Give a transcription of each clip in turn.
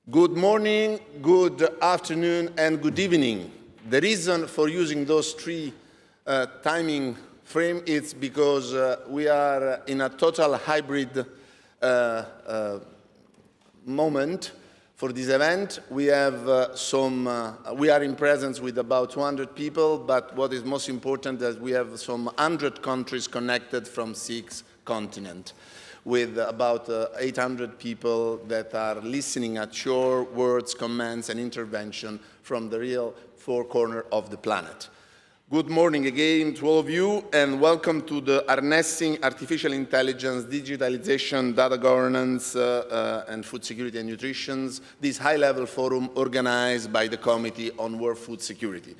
Good morning, good afternoon, and good evening. The reason for using those three timing frame is because we are in a total hybrid moment for this event. We have we are in presence with about 200 people, but what is most important is we have some 100 countries connected from 6 continents, with about 800 people that are listening at your words, comments, and intervention from the real 4 corners of the planet. Good morning again to all of you, and welcome to the Harnessing Artificial Intelligence, Digitalization, Data Governance, and Food Security and Nutrition, this high-level forum organized by the Committee on World Food Security.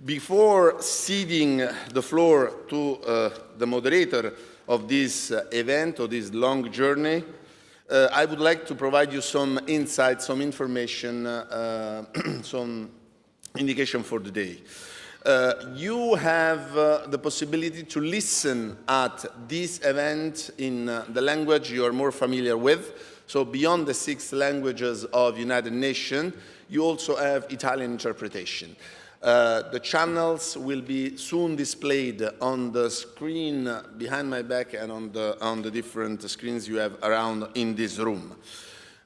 Before ceding the floor to the moderator of this event, or this long journey, I would like to provide you some insights, some information, some indication for the day. You have the possibility to listen at this event in the language you are more familiar with. So beyond the 6 languages of United Nations, you also have Italian interpretation. The channels will be soon displayed on the screen behind my back and on the different screens you have around in this room.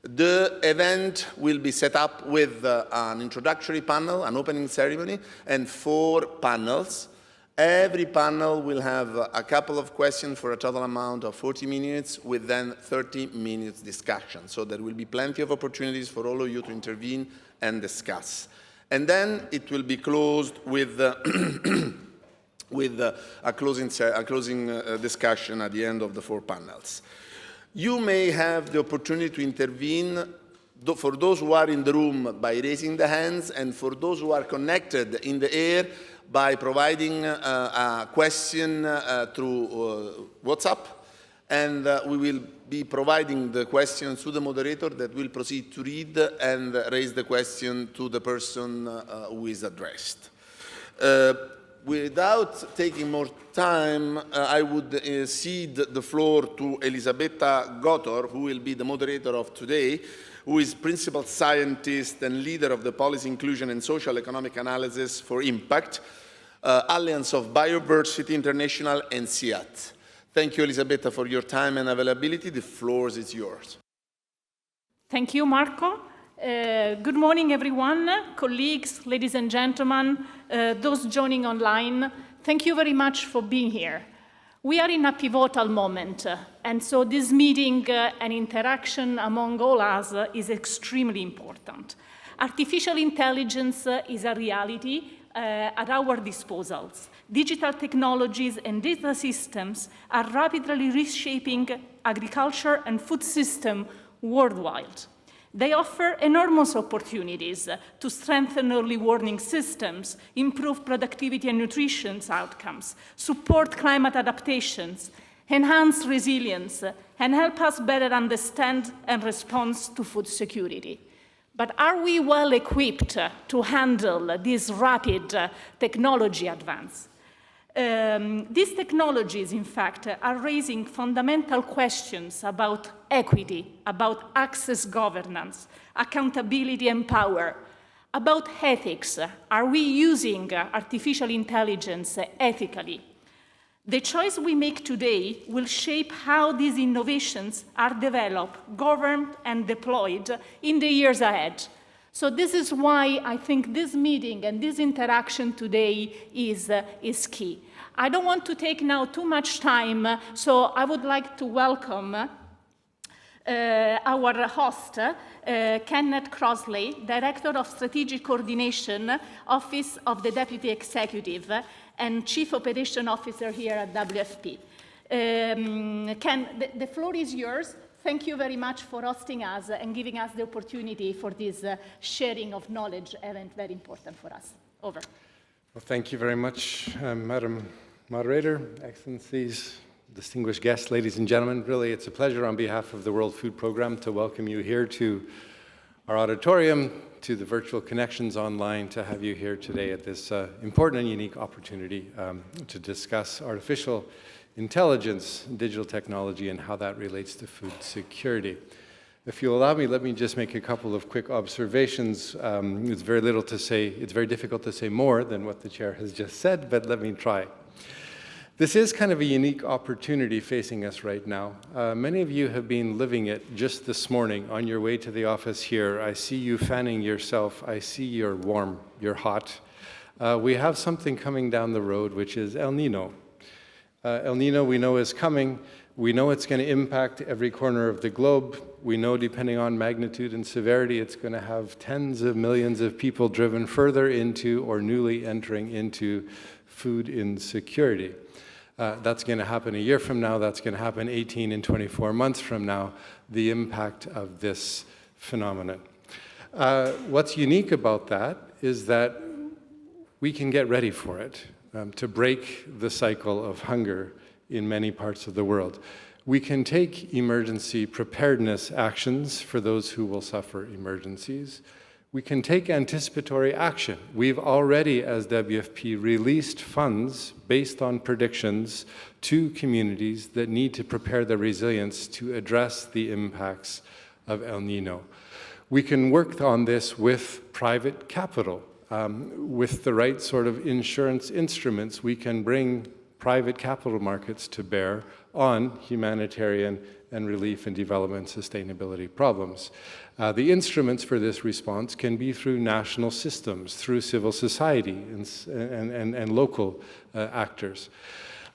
The event will be set up with an introductory panel, an opening ceremony, and 4 panels. Every panel will have a couple of questions for a total amount of 40 minutes, with then 30 minutes discussion. So there will be plenty of opportunities for all of you to intervene and discuss. And then it will be closed with, with a closing discussion at the end of the 4 panels. You may have the opportunity to intervene for those who are in the room by raising the hands, and for those who are connected in the air by providing a question through WhatsApp. And we will be providing the questions to the moderator that will proceed to read and raise the question to the person who is addressed. Without taking more time, I would cede the floor to Elisabetta Gotor, who will be the moderator of today, who is principal scientist and leader of the Policy Inclusion and Social Economic Analysis for Impact, Alliance of Bioversity International and CIAT. Thank you, Elisabetta, for your time and availability. The floor is yours. Thank you, Marco. Good morning, everyone, colleagues, ladies and gentlemen, those joining online. Thank you very much for being here. We are in a pivotal moment, and so this meeting and interaction among all us is extremely important. Artificial intelligence is a reality at our disposals. Digital technologies and data systems are rapidly reshaping agriculture and food systems worldwide. They offer enormous opportunities to strengthen early warning systems, improve productivity and nutrition outcomes, support climate adaptations, enhance resilience, and help us better understand and respond to food security. But are we well equipped to handle this rapid technology advance? These technologies, in fact, are raising fundamental questions about equity, about access governance, accountability and power, about ethics. Are we using artificial intelligence ethically? The choice we make today will shape how these innovations are developed, governed, and deployed in the years ahead. So this is why I think this meeting and this interaction today is key. I don't want to take now too much time, so I would like to welcome our host, Kenn Crossley, Director of Strategic Coordination, Office of the Deputy Executive, and Chief Operation Officer here at WFP. Kenn, the floor is yours. Thank you very much for hosting us and giving us the opportunity for this sharing of knowledge event, very important for us. Over. Well, thank you very much, Madam Moderator, Excellencies, distinguished guests, ladies and gentlemen. Really, it's a pleasure on behalf of the World Food Programme to welcome you here to our auditorium, to the virtual connections online, to have you here today at this important and unique opportunity to discuss artificial intelligence, digital technology, and how that relates to food security. If you allow me, let me just make a couple of quick observations. It's very little to say, it's very difficult to say more than what the chair has just said, but let me try. This is kind of a unique opportunity facing us right now. Many of you have been living it just this morning on your way to the office here. I see you fanning yourself. I see you're warm, you're hot. We have something coming down the road, which is El Nino. El Nino we know is coming. We know it's going to impact every corner of the globe. We know, depending on magnitude and severity, it's going to have tens of millions of people driven further into or newly entering into food insecurity. That's going to happen a year from now. That's going to happen 18 and 24 months from now, the impact of this phenomenon. What's unique about that is that we can get ready for it, to break the cycle of hunger in many parts of the world. We can take emergency preparedness actions for those who will suffer emergencies. We can take anticipatory action. We've already, as WFP, released funds based on predictions to communities that need to prepare their resilience to address the impacts of El Nino. We can work on this with private capital. With the right sort of insurance instruments, we can bring private capital markets to bear on humanitarian and relief and development sustainability problems. The instruments for this response can be through national systems, through civil society and local actors.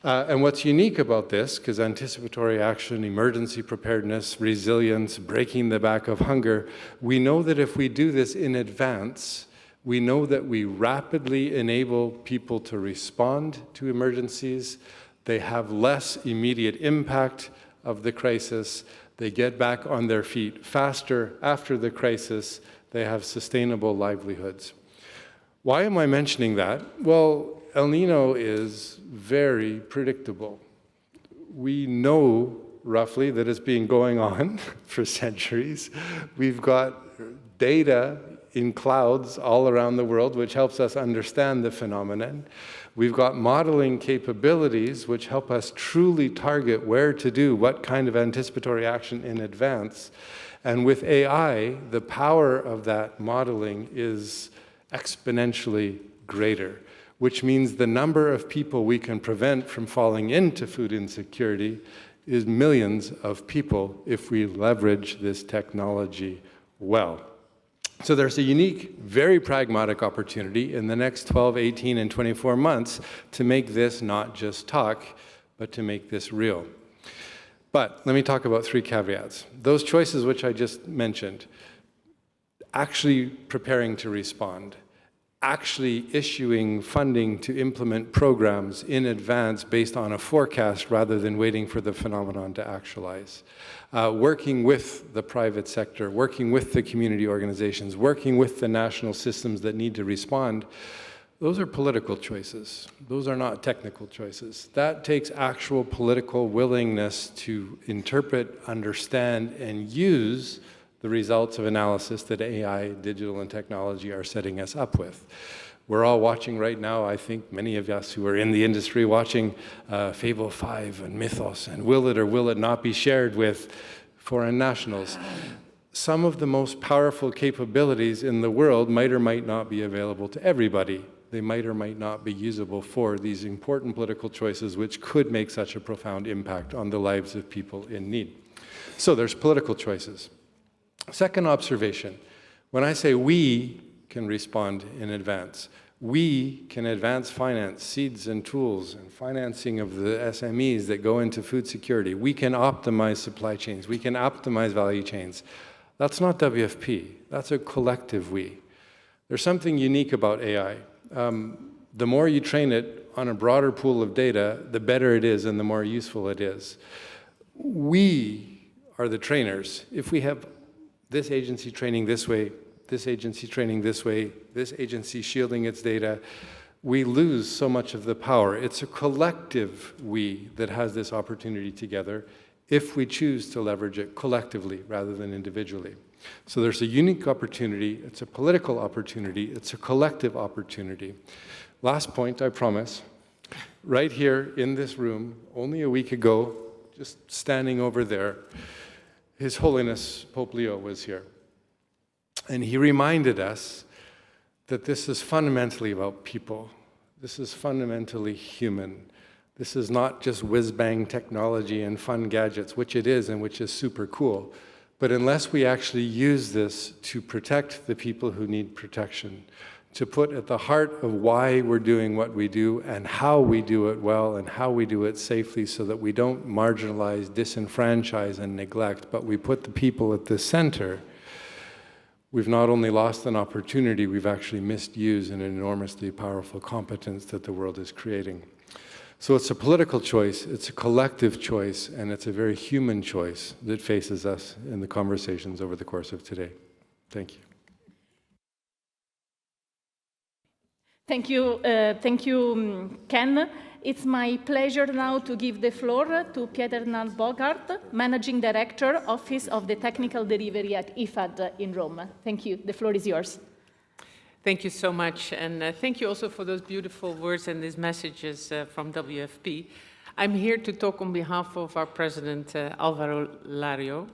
And what's unique about this, because anticipatory action, emergency preparedness, resilience, breaking the back of hunger, we know that if we do this in advance, we know that we rapidly enable people to respond to emergencies. They have less immediate impact of the crisis. They get back on their feet faster after the crisis. They have sustainable livelihoods. Why am I mentioning that? Well, El Nino is very predictable. We know roughly that it's been going on for centuries. We've got data in clouds all around the world, which helps us understand the phenomenon. We've got modeling capabilities, which help us truly target where to do what kind of anticipatory action in advance. And with AI, the power of that modeling is exponentially greater, which means the number of people we can prevent from falling into food insecurity is millions of people if we leverage this technology well. So there's a unique, very pragmatic opportunity in the next 12, 18, and 24 months to make this not just talk, but to make this real. But let me talk about three caveats. Those choices which I just mentioned, actually preparing to respond, actually issuing funding to implement programs in advance based on a forecast rather than waiting for the phenomenon to actualize. Working with the private sector, working with the community organizations, working with the national systems that need to respond, those are political choices. Those are not technical choices. That takes actual political willingness to interpret, understand, and use the results of analysis that AI, digital, and technology are setting us up with. We're all watching right now, I think many of us who are in the industry watching Fable 5 and Mythos and will it or will it not be shared with foreign nationals. Some of the most powerful capabilities in the world might or might not be available to everybody. They might or might not be usable for these important political choices which could make such a profound impact on the lives of people in need. So there's political choices. Second observation, when I say we can respond in advance, we can advance finance, seeds and tools, and financing of the SMEs that go into food security. We can optimize supply chains. We can optimize value chains. That's not WFP. That's a collective we. There's something unique about AI. The more you train it on a broader pool of data, the better it is and the more useful it is. We are the trainers. If we have this agency training this way, this agency training this way, this agency shielding its data, we lose so much of the power. It's a collective we that has this opportunity together if we choose to leverage it collectively rather than individually. So there's a unique opportunity, it's a political opportunity, it's a collective opportunity. Last point, I promise. Right here in this room, only a week ago, just standing over there, His Holiness Pope Leo was here. And he reminded us that this is fundamentally about people. This is fundamentally human. This is not just whiz-bang technology and fun gadgets, which it is and which is super cool. But unless we actually use this to protect the people who need protection, to put at the heart of why we're doing what we do and how we do it well and how we do it safely so that we don't marginalize, disenfranchise, and neglect, but we put the people at the center, we've not only lost an opportunity, we've actually misused an enormously powerful competence that the world is creating. So it's a political choice, it's a collective choice, and it's a very human choice that faces us in the conversations over the course of today. Thank you. Thank you, Kenn. It's my pleasure now to give the floor to Pieternel Boogaard, Managing Director, Office of the Technical Delivery at IFAD in Rome. Thank you. The floor is yours. Thank you so much, and thank you also for those beautiful words and these messages from WFP. I'm here to talk on behalf of our President, Alvaro Lario.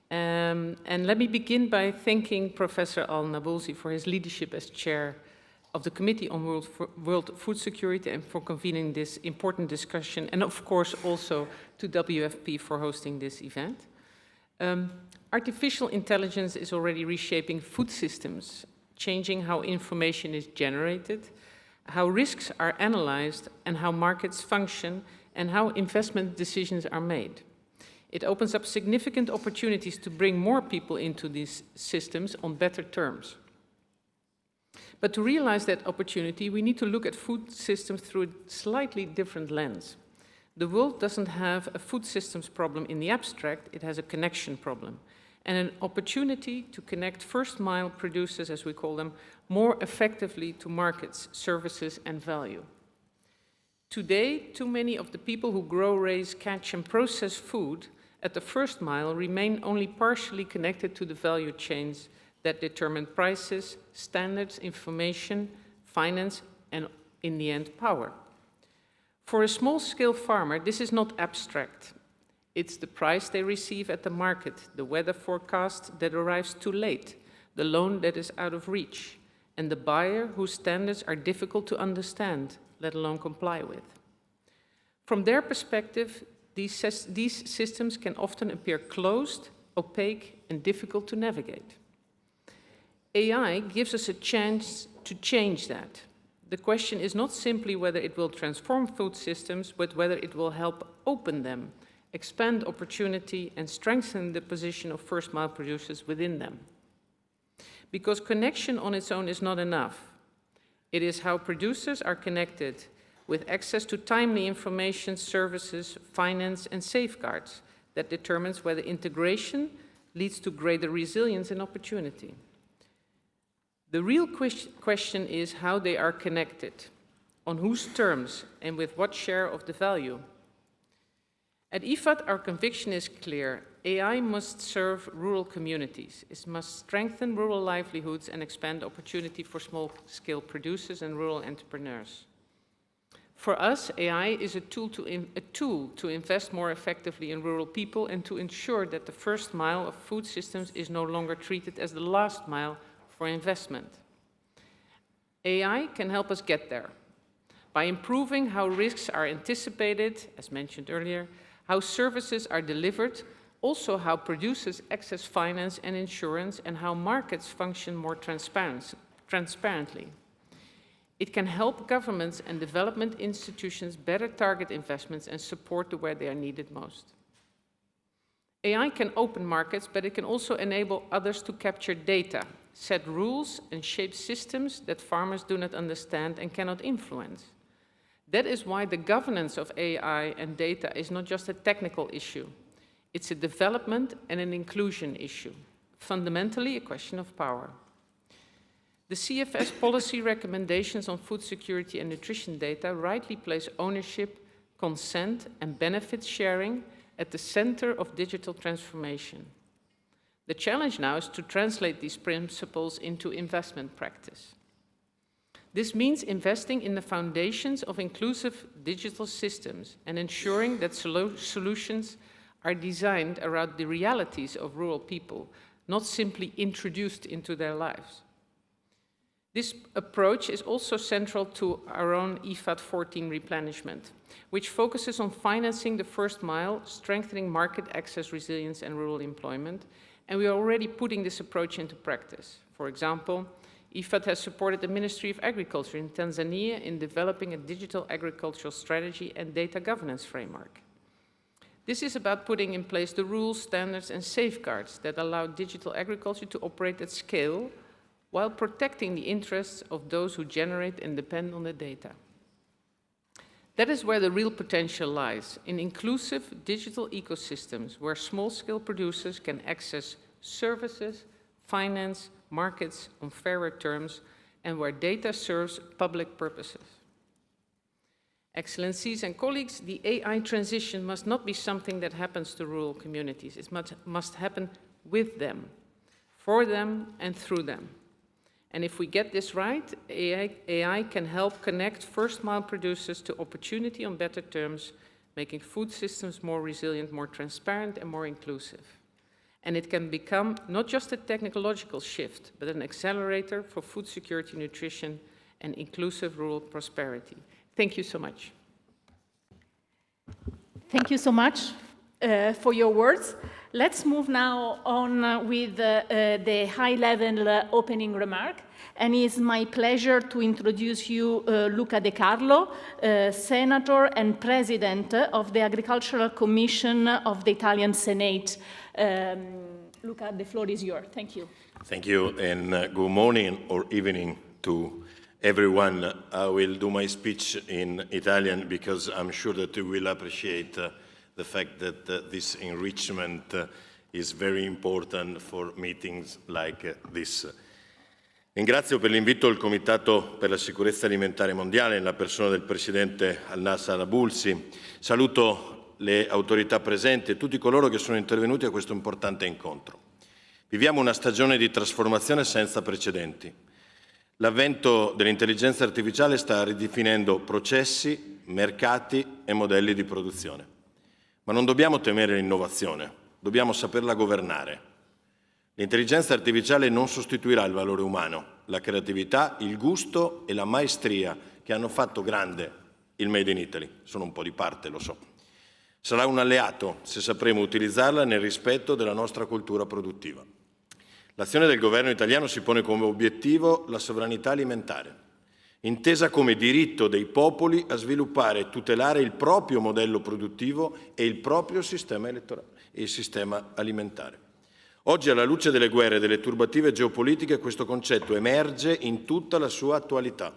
And let me begin by thanking Professor Al-Nabulsi for his leadership as chair of the Committee on World Food Security and for convening this important discussion, and of course also to WFP for hosting this event. Artificial intelligence is already reshaping food systems, changing how information is generated, how risks are analyzed, and how markets function, and how investment decisions are made. It opens up significant opportunities to bring more people into these systems on better terms. But to realize that opportunity, we need to look at food systems through a slightly different lens. The world doesn't have a food systems problem in the abstract, it has a connection problem, and an opportunity to connect first-mile producers, as we call them, more effectively to markets, services, and value. Today, too many of the people who grow, raise, catch, and process food at the first mile remain only partially connected to the value chains that determine prices, standards, information, finance, and in the end, power. For a small-scale farmer, this is not abstract. It's the price they receive at the market, the weather forecast that arrives too late, the loan that is out of reach, and the buyer whose standards are difficult to understand, let alone comply with. From their perspective, these systems can often appear closed, opaque, and difficult to navigate. AI gives us a chance to change that. The question is not simply whether it will transform food systems, but whether it will help open them, expand opportunity, and strengthen the position of first-mile producers within them. Because connection on its own is not enough. It is how producers are connected with access to timely information, services, finance, and safeguards that determines whether integration leads to greater resilience and opportunity. The real question is how they are connected, on whose terms, and with what share of the value. At IFAD, our conviction is clear. AI must serve rural communities. It must strengthen rural livelihoods and expand opportunity for small-scale producers and rural entrepreneurs. For us, AI is a tool to invest more effectively in rural people and to ensure that the first mile of food systems is no longer treated as the last mile for investment. AI can help us get there by improving how risks are anticipated, as mentioned earlier, how services are delivered, also how producers access finance and insurance, and how markets function more transparently. It can help governments and development institutions better target investments and support where they are needed most. AI can open markets, but it can also enable others to capture data, set rules, and shape systems that farmers do not understand and cannot influence. That is why the governance of AI and data is not just a technical issue. It's a development and an inclusion issue, fundamentally a question of power. The CFS policy recommendations on food security and nutrition data rightly place ownership, consent, and benefit sharing at the center of digital transformation. The challenge now is to translate these principles into investment practice. This means investing in the foundations of inclusive digital systems and ensuring that solutions are designed around the realities of rural people, not simply introduced into their lives. This approach is also central to our own IFAD 14 replenishment, which focuses on financing the first mile, strengthening market access, resilience, and rural employment, and we are already putting this approach into practice. For example, IFAD has supported the Ministry of Agriculture in Tanzania in developing a digital agricultural strategy and data governance framework. This is about putting in place the rules, standards, and safeguards that allow digital agriculture to operate at scale while protecting the interests of those who generate and depend on the data. That is where the real potential lies, in inclusive digital ecosystems where small-scale producers can access services, finance, markets on fairer terms, and where data serves public purposes. Excellencies and colleagues, the AI transition must not be something that happens to rural communities. It must happen with them, for them, and through them. And if we get this right, AI can help connect first-mile producers to opportunity on better terms, making food systems more resilient, more transparent, and more inclusive. And it can become not just a technological shift, but an accelerator for food security, nutrition, and inclusive rural prosperity. Thank you so much. Thank you so much for your words. Let's move now on with the high-level opening remark. And it's my pleasure to introduce you Luca De Carlo, Senator and President of the Agricultural Commission of the Italian Senate. Luca, the floor is yours. Thank you. Thank you, and good morning or evening to everyone. I will do my speech in Italian because I'm sure that you will appreciate the fact that this enrichment is very important for meetings like this. Ringrazio per l'invito il Comitato per la Sicurezza Alimentare Mondiale nella persona del Presidente Al-Nassr Abulsi. Saluto le autorità presenti e tutti coloro che sono intervenuti a questo importante incontro. Viviamo una stagione di trasformazione senza precedenti. L'avvento dell'intelligenza artificiale sta ridefinendo processi, mercati e modelli di produzione. Ma non dobbiamo temere l'innovazione, dobbiamo saperla governare. L'intelligenza artificiale non sostituirà il valore umano, la creatività, il gusto e la maestria che hanno fatto grande il Made in Italy. Sono un po' di parte, lo so. Sarà un alleato se sapremo utilizzarla nel rispetto della nostra cultura produttiva. L'azione del governo italiano si pone come obiettivo la sovranità alimentare, intesa come diritto dei popoli a sviluppare e tutelare il proprio modello produttivo e il proprio sistema elettorale e il sistema alimentare. Oggi, alla luce delle guerre e delle turbative geopolitiche, questo concetto emerge in tutta la sua attualità.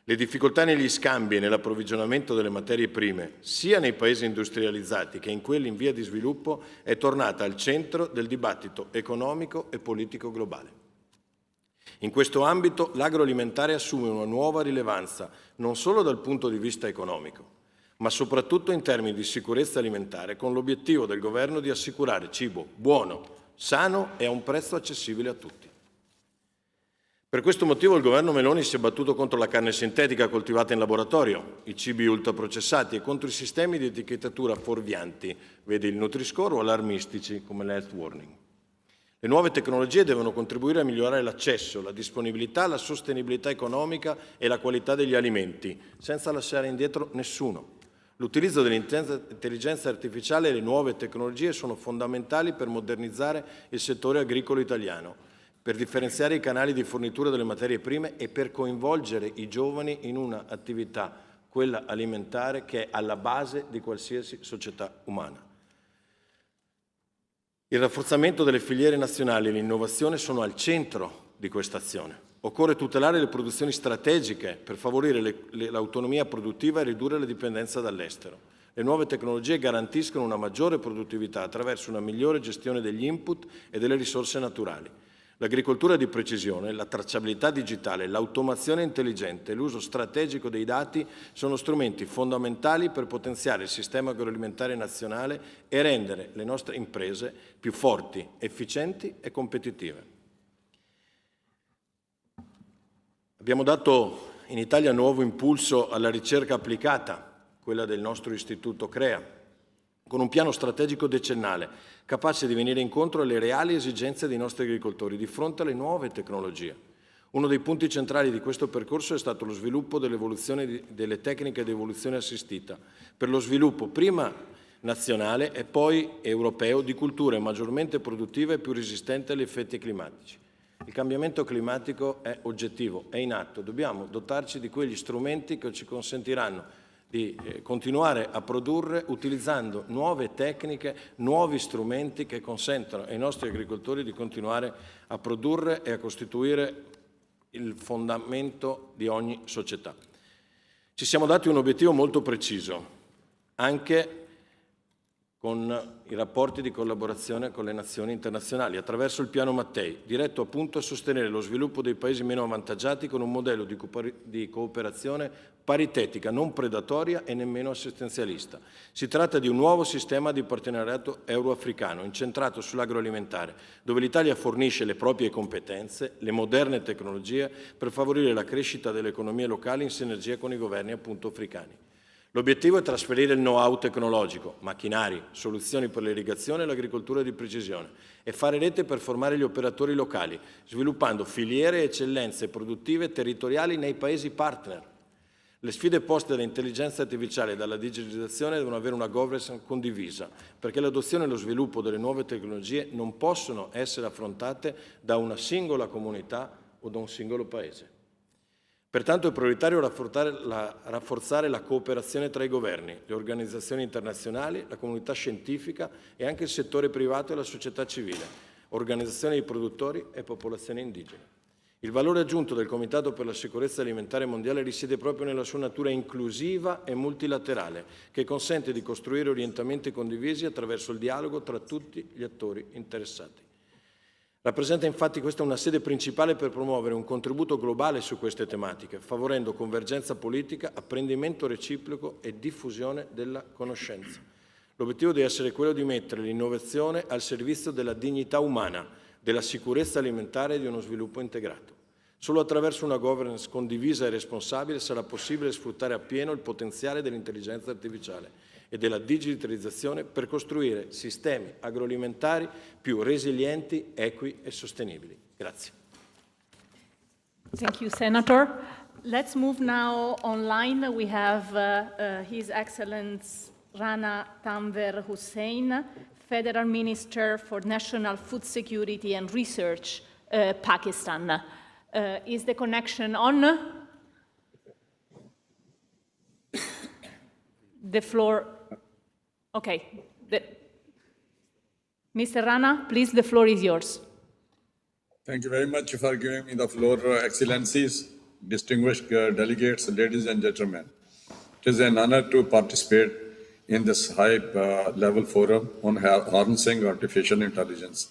Le difficoltà negli scambi e nell'approvvigionamento delle materie prime, sia nei paesi industrializzati che in quelli in via di sviluppo, è tornata al centro del dibattito economico e politico globale. In questo ambito l'agroalimentare assume una nuova rilevanza, non solo dal punto di vista economico, ma soprattutto in termini di sicurezza alimentare, con l'obiettivo del governo di assicurare cibo buono, sano e a un prezzo accessibile a tutti. Per questo motivo il governo Meloni si è battuto contro la carne sintetica coltivata in laboratorio, i cibi ultraprocessati e contro i sistemi di etichettatura fuorvianti, vedi il Nutri-Score, o allarmistici come l'Health Warning. Le nuove tecnologie devono contribuire a migliorare l'accesso, la disponibilità, la sostenibilità economica e la qualità degli alimenti, senza lasciare indietro nessuno. L'utilizzo dell'intelligenza artificiale e le nuove tecnologie sono fondamentali per modernizzare il settore agricolo italiano, per differenziare i canali di fornitura delle materie prime e per coinvolgere i giovani in un'attività, quella alimentare, che è alla base di qualsiasi società umana. Il rafforzamento delle filiere nazionali e l'innovazione sono al centro di questa azione. Occorre tutelare le produzioni strategiche per favorire l'autonomia produttiva e ridurre la dipendenza dall'estero. Le nuove tecnologie garantiscono una maggiore produttività attraverso una migliore gestione degli input e delle risorse naturali. L'agricoltura di precisione, la tracciabilità digitale, l'automazione intelligente e l'uso strategico dei dati sono strumenti fondamentali per potenziare il sistema agroalimentare nazionale e rendere le nostre imprese più forti, efficienti e competitive. Abbiamo dato in Italia nuovo impulso alla ricerca applicata, quella del nostro istituto CREA, con un piano strategico decennale, capace di venire incontro alle reali esigenze dei nostri agricoltori di fronte alle nuove tecnologie. Uno dei punti centrali di questo percorso è stato lo sviluppo dell'evoluzione delle tecniche di evoluzione assistita, per lo sviluppo prima nazionale e poi europeo di culture maggiormente produttive e più resistenti agli effetti climatici. Il cambiamento climatico è oggettivo, è in atto. Dobbiamo dotarci di quegli strumenti che ci consentiranno di continuare a produrre utilizzando nuove tecniche, nuovi strumenti che consentano ai nostri agricoltori di continuare a produrre e a costituire il fondamento di ogni società. Ci siamo dati un obiettivo molto preciso, anche con i rapporti di collaborazione con le nazioni internazionali, attraverso il piano Mattei, diretto appunto a sostenere lo sviluppo dei paesi meno avvantaggiati con un modello di cooperazione paritetica, non predatoria e nemmeno assistenzialista. Si tratta di un nuovo sistema di partenariato euroafricano, incentrato sull'agroalimentare, dove l'Italia fornisce le proprie competenze, le moderne tecnologie per favorire la crescita delle economie locali in sinergia con i governi appunto africani. L'obiettivo è trasferire il know-how tecnologico, macchinari, soluzioni per l'irrigazione e l'agricoltura di precisione e fare rete per formare gli operatori locali, sviluppando filiere e eccellenze produttive territoriali nei paesi partner. Le sfide poste dall'intelligenza artificiale e dalla digitalizzazione devono avere una governance condivisa, perché l'adozione e lo sviluppo delle nuove tecnologie non possono essere affrontate da una singola comunità o da un singolo paese. Pertanto è prioritario rafforzare la cooperazione tra i governi, le organizzazioni internazionali, la comunità scientifica e anche il settore privato e la società civile, organizzazioni di produttori e popolazioni indigene. Il valore aggiunto del Comitato per la Sicurezza Alimentare Mondiale risiede proprio nella sua natura inclusiva e multilaterale, che consente di costruire orientamenti condivisi attraverso il dialogo tra tutti gli attori interessati. Rappresenta infatti questa una sede principale per promuovere un contributo globale su queste tematiche, favorendo convergenza politica, apprendimento reciproco e diffusione della conoscenza. L'obiettivo deve essere quello di mettere l'innovazione al servizio della dignità umana, della sicurezza alimentare e di uno sviluppo integrato. Solo attraverso una governance condivisa e responsabile sarà possibile sfruttare appieno il potenziale dell'intelligenza artificiale e della digitalizzazione per costruire sistemi agroalimentari più resilienti, equi e sostenibili. Grazie. Thank you, Senator. Let's move now online. We have His Excellency Rana Tanver Hussein, Federal Minister for National Food Security and Research, Pakistan. Is the connection on? The floor. Okay. Mr. Rana, please, the floor is yours. Thank you very much for giving me the floor, Excellencies, distinguished delegates, ladies and gentlemen. It is an honor to participate in this high-level forum on harnessing artificial intelligence,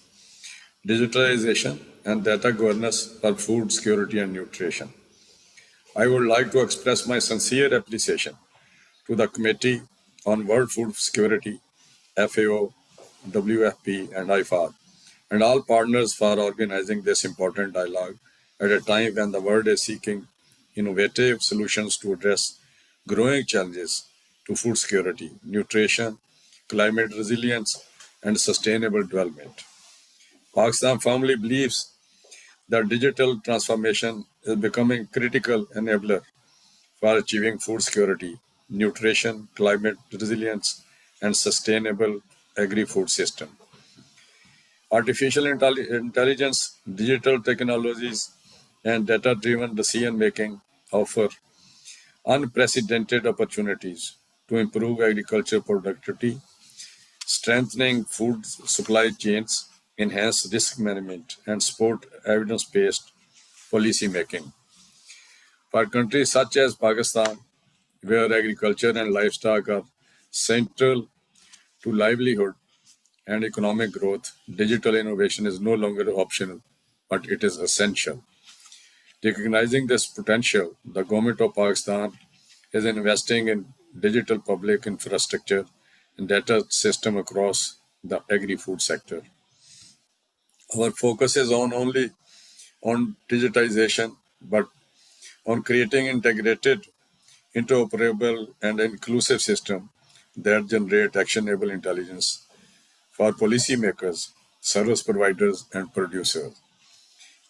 digitalization, and data governance for food security and nutrition. I would like to express my sincere appreciation to the Committee on World Food Security, FAO, WFP, and IFAD, and all partners for organizing this important dialogue at a time when the world is seeking innovative solutions to address growing challenges to food security, nutrition, climate resilience, and sustainable development. Pakistan firmly believes that digital transformation is becoming a critical enabler for achieving food security, nutrition, climate resilience, and sustainable agri-food system. Artificial intelligence, digital technologies, and data-driven decision-making offer unprecedented opportunities to improve agriculture productivity, strengthening food supply chains, enhance risk management, and support evidence-based policy making. For countries such as Pakistan, where agriculture and livestock are central to livelihood and economic growth, digital innovation is no longer optional, but it is essential. Recognizing this potential, the government of Pakistan is investing in digital public infrastructure and data system across the agri-food sector. Our focus is only on digitization, but on creating integrated, interoperable, and inclusive system that generate actionable intelligence for policymakers, service providers, and producers.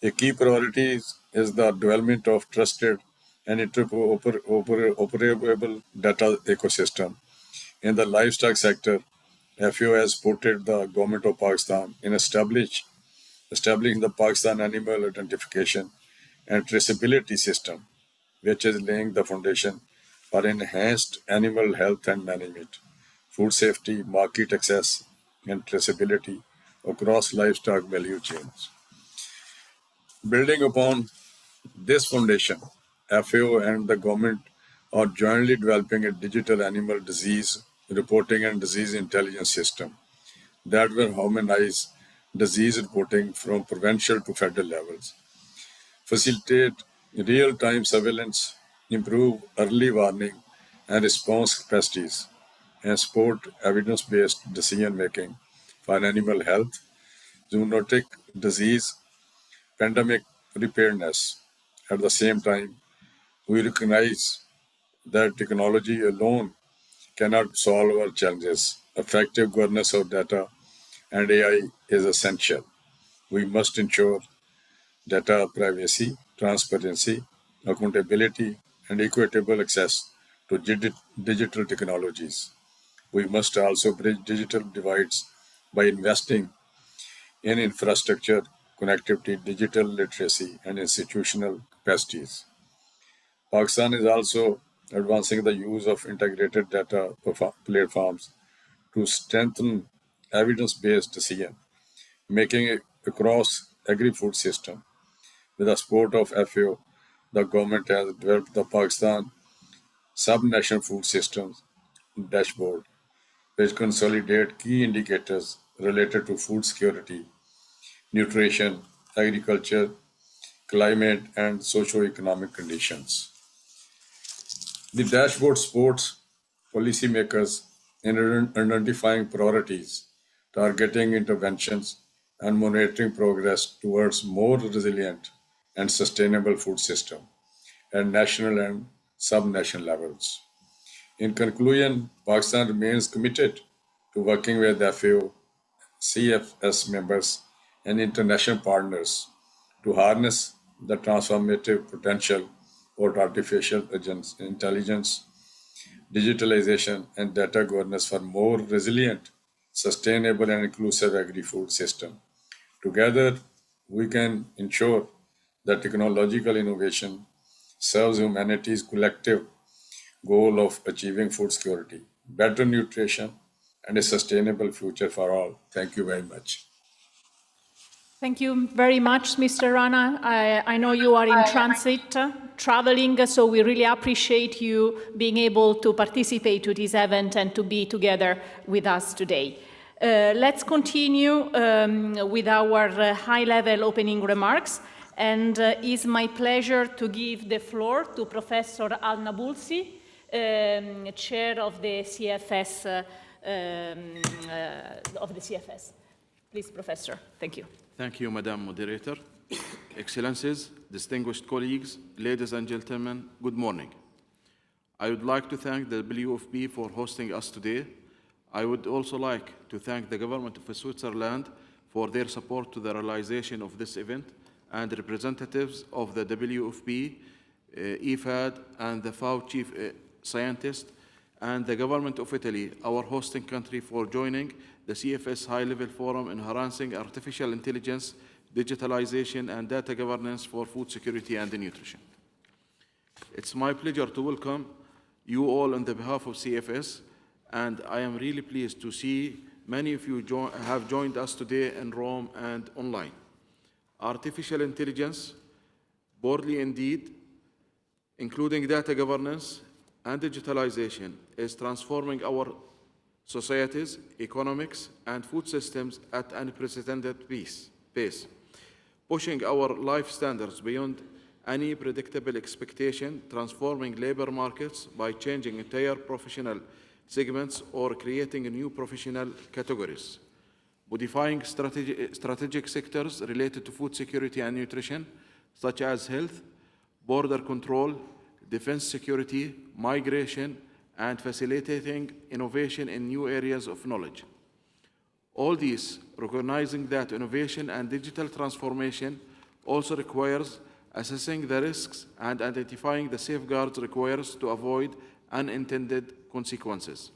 A key priority is the development of trusted and interoperable data ecosystem. In the livestock sector, FAO has supported the government of Pakistan in establishing the Pakistan Animal Identification and Traceability System, which is laying the foundation for enhanced animal health and management, food safety, market access, and traceability across livestock value chains. Building upon this foundation, FAO and the government are jointly developing a digital animal disease reporting and disease intelligence system that will harmonize disease reporting from provincial to federal levels, facilitate real-time surveillance, improve early warning and response capacities, and support evidence-based decision-making for animal health, zoonotic disease, pandemic preparedness. At the same time, we recognize that technology alone cannot solve our challenges. Effective governance of data and AI is essential. We must ensure data privacy, transparency, accountability, and equitable access to digital technologies. We must also bridge digital divides by investing in infrastructure, connectivity, digital literacy, and institutional capacities. Pakistan is also advancing the use of integrated data platforms to strengthen evidence-based decision making across agri-food system. With the support of FAO, the government has developed the Pakistan Sub-National Food Systems Dashboard, which consolidate key indicators related to food security, nutrition, agriculture, climate, and socio-economic conditions. The dashboard supports policymakers in identifying priorities, targeting interventions, and monitoring progress towards more resilient and sustainable food system at national and sub-national levels. In conclusion, Pakistan remains committed to working with FAO, CFS members, and international partners to harness the transformative potential of artificial intelligence, digitalization, and data governance for more resilient, sustainable, and inclusive agri-food system. Together, we can ensure that technological innovation serves humanity's collective goal of achieving food security, better nutrition, and a sustainable future for all. Thank you very much. Thank you very much, Mr. Rana. I know you are in transit, traveling, so we really appreciate you being able to participate to this event and to be together with us today. Let's continue with our high-level opening remarks, and it's my pleasure to give the floor to Professor Al-Nabulsi, Chair of the CFS. Please, Professor. Thank you. Thank you, Madam Moderator. Excellencies, distinguished colleagues, ladies and gentlemen, good morning. I would like to thank the WFP for hosting us today. I would also like to thank the government of Switzerland for their support to the realization of this event and representatives of the WFP, IFAD, and the FAO chief scientist, and the government of Italy, our hosting country, for joining the CFS High-Level Forum in Enhancing Artificial Intelligence, Digitalization, and Data Governance for Food Security and Nutrition. It's my pleasure to welcome you all on the behalf of CFS, and I am really pleased to see many of you have joined us today in Rome and online. Artificial intelligence, broadly indeed, including data governance and digitalization, is transforming our societies, economics, and food systems at an unprecedented pace, pushing our life standards beyond any predictable expectation, transforming labor markets by changing entire professional segments or creating new professional categories, modifying strategic sectors related to food security and nutrition, such as health, border control, defense security, migration, and facilitating innovation in new areas of knowledge. All these recognizing that innovation and digital transformation also requires assessing the risks and identifying the safeguards required to avoid unintended consequences.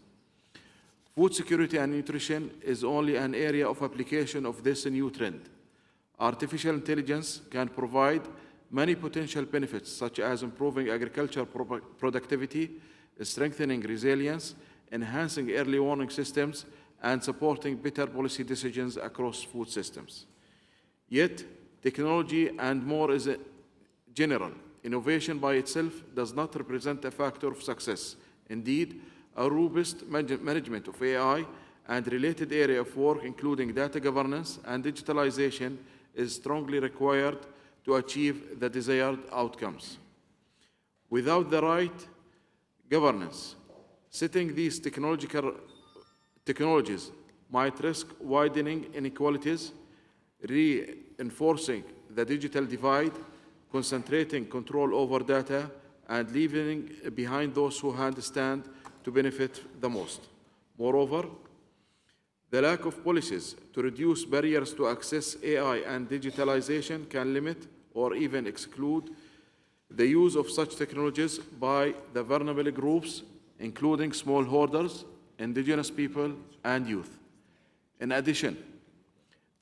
Food security and nutrition is only an area of application of this new trend. Artificial intelligence can provide many potential benefits, such as improving agricultural productivity, strengthening resilience, enhancing early warning systems, and supporting better policy decisions across food systems. Yet, technology and more is general. Innovation by itself does not represent a factor of success. Indeed, a robust management of AI and related area of work, including data governance and digitalization, is strongly required to achieve the desired outcomes. Without the right governance, setting these technologies might risk widening inequalities, reinforcing the digital divide, concentrating control over data, and leaving behind those who stand to benefit the most. Moreover, the lack of policies to reduce barriers to access AI and digitalization can limit or even exclude the use of such technologies by the vulnerable groups, including smallholders, indigenous people, and youth. In addition,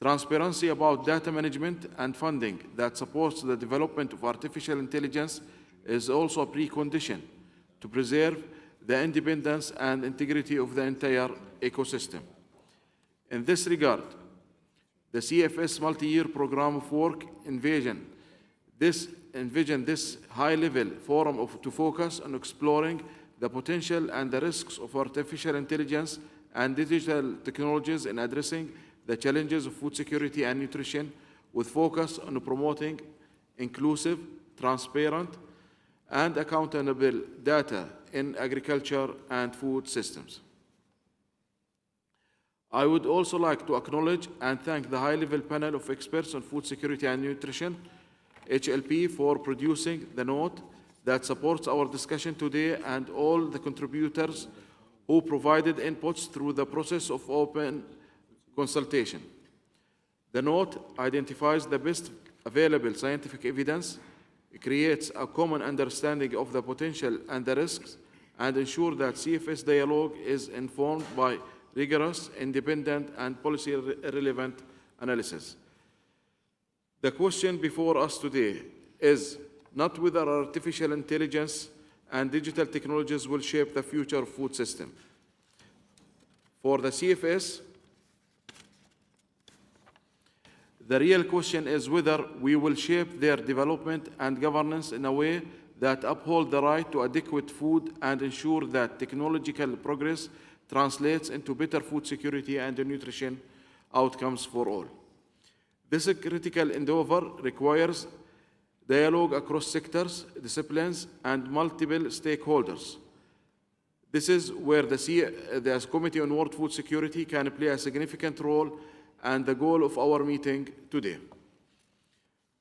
transparency about data management and funding that supports the development of artificial intelligence is also a precondition to preserve the independence and integrity of the entire ecosystem. In this regard, the CFS multi-year program of work envisioned this high-level forum to focus on exploring the potential and the risks of artificial intelligence and digital technologies in addressing the challenges of food security and nutrition, with focus on promoting inclusive, transparent, and accountable data in agriculture and food systems. I would also like to acknowledge and thank the high-level panel of experts on food security and nutrition, HLP, for producing the note that supports our discussion today, and all the contributors who provided inputs through the process of open consultation. The note identifies the best available scientific evidence, creates a common understanding of the potential and the risks, and ensures that CFS dialogue is informed by rigorous, independent, and policy-relevant analysis. The question before us today is not whether artificial intelligence and digital technologies will shape the future of food system. For the CFS, the real question is whether we will shape their development and governance in a way that uphold the right to adequate food and ensure that technological progress translates into better food security and nutrition outcomes for all. This critical endeavor requires dialogue across sectors, disciplines, and multiple stakeholders. This is where the Committee on World Food Security can play a significant role, and the goal of our meeting today.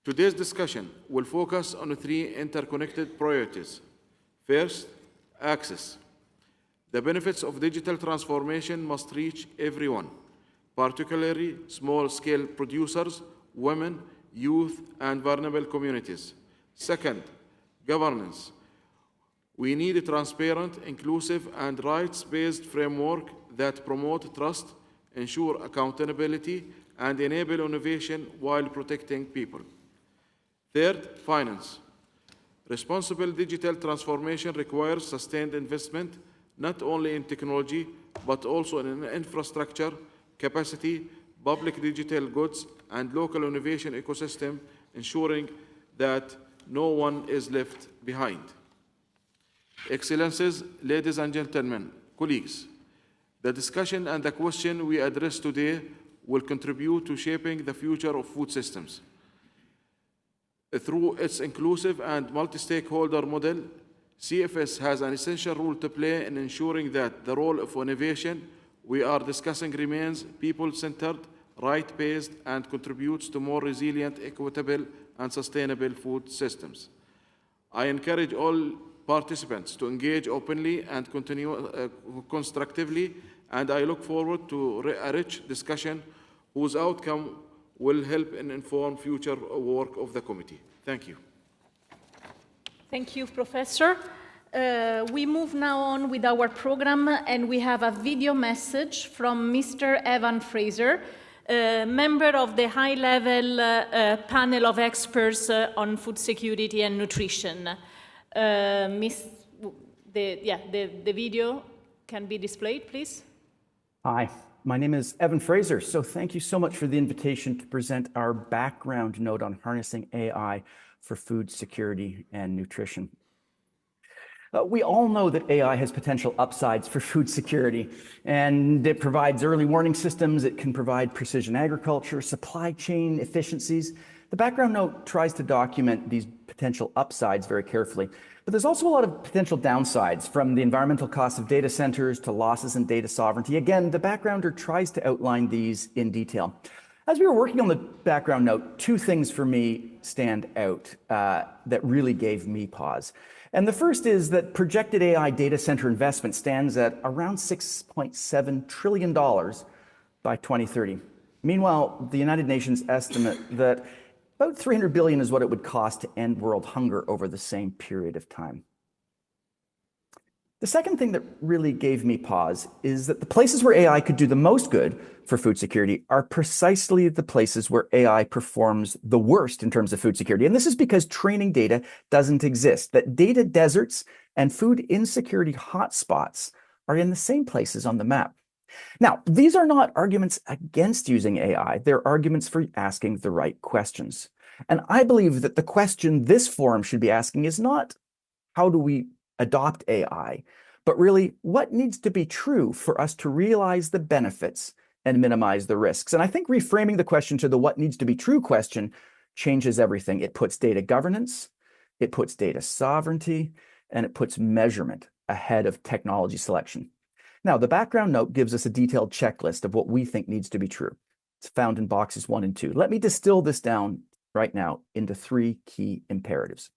Today's discussion will focus on three interconnected priorities. First, access. The benefits of digital transformation must reach everyone, particularly small-scale producers, women, youth, and vulnerable communities. Second, governance. We need a transparent, inclusive, and rights-based framework that promote trust, ensure accountability, and enable innovation while protecting people. Third, finance. Responsible digital transformation requires sustained investment, not only in technology, but also in infrastructure, capacity, public digital goods, and local innovation ecosystem, ensuring that no one is left behind. Excellencies, ladies and gentlemen, colleagues, the discussion and the question we address today will contribute to shaping the future of food systems. Through its inclusive and multi-stakeholder model, CFS has an essential role to play in ensuring that the role of innovation we are discussing remains people-centered, right-based, and contributes to more resilient, equitable, and sustainable food systems. I encourage all participants to engage openly and continue constructively, and I look forward to a rich discussion whose outcome will help and inform future work of the committee. Thank you. Thank you, Professor. We move now on with our program, and we have a video message from Mr. Evan Fraser, member of the high-level panel of experts on food security and nutrition. The video can be displayed, please. Hi, my name is Evan Fraser. So thank you so much for the invitation to present our background note on harnessing AI for food security and nutrition. We all know that AI has potential upsides for food security, and it provides early warning systems. It can provide precision agriculture, supply chain efficiencies. The background note tries to document these potential upsides very carefully, but there's also a lot of potential downsides, from the environmental costs of data centers to losses in data sovereignty. Again, the backgrounder tries to outline these in detail. As we were working on the background note, two things for me stand out that really gave me pause. And the first is that projected AI data center investment stands at around $6.7 trillion by 2030. Meanwhile, the United Nations estimate that about 300 billion is what it would cost to end world hunger over the same period of time. The second thing that really gave me pause is that the places where AI could do the most good for food security are precisely the places where AI performs the worst in terms of food security. And this is because training data doesn't exist, that data deserts and food insecurity hotspots are in the same places on the map. Now, these are not arguments against using AI. They're arguments for asking the right questions. And I believe that the question this forum should be asking is not, how do we adopt AI, but really, what needs to be true for us to realize the benefits and minimize the risks? And I think reframing the question to the what needs to be true question changes everything. It puts data governance, it puts data sovereignty, and it puts measurement ahead of technology selection. Now, the background note gives us a detailed checklist of what we think needs to be true. It's found in boxes 1 and 2. Let me distill this down right now into 3 key imperatives.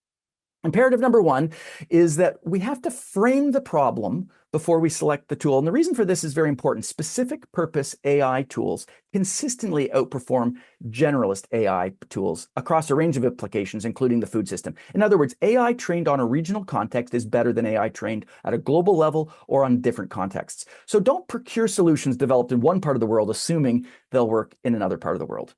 Imperative number 1 is that we have to frame the problem before we select the tool. And the reason for this is very important. Specific purpose AI tools consistently outperform generalist AI tools across a range of applications, including the food system. In other words, AI trained on a regional context is better than AI trained at a global level or on different contexts. So don't procure solutions developed in one part of the world, assuming they'll work in another part of the world.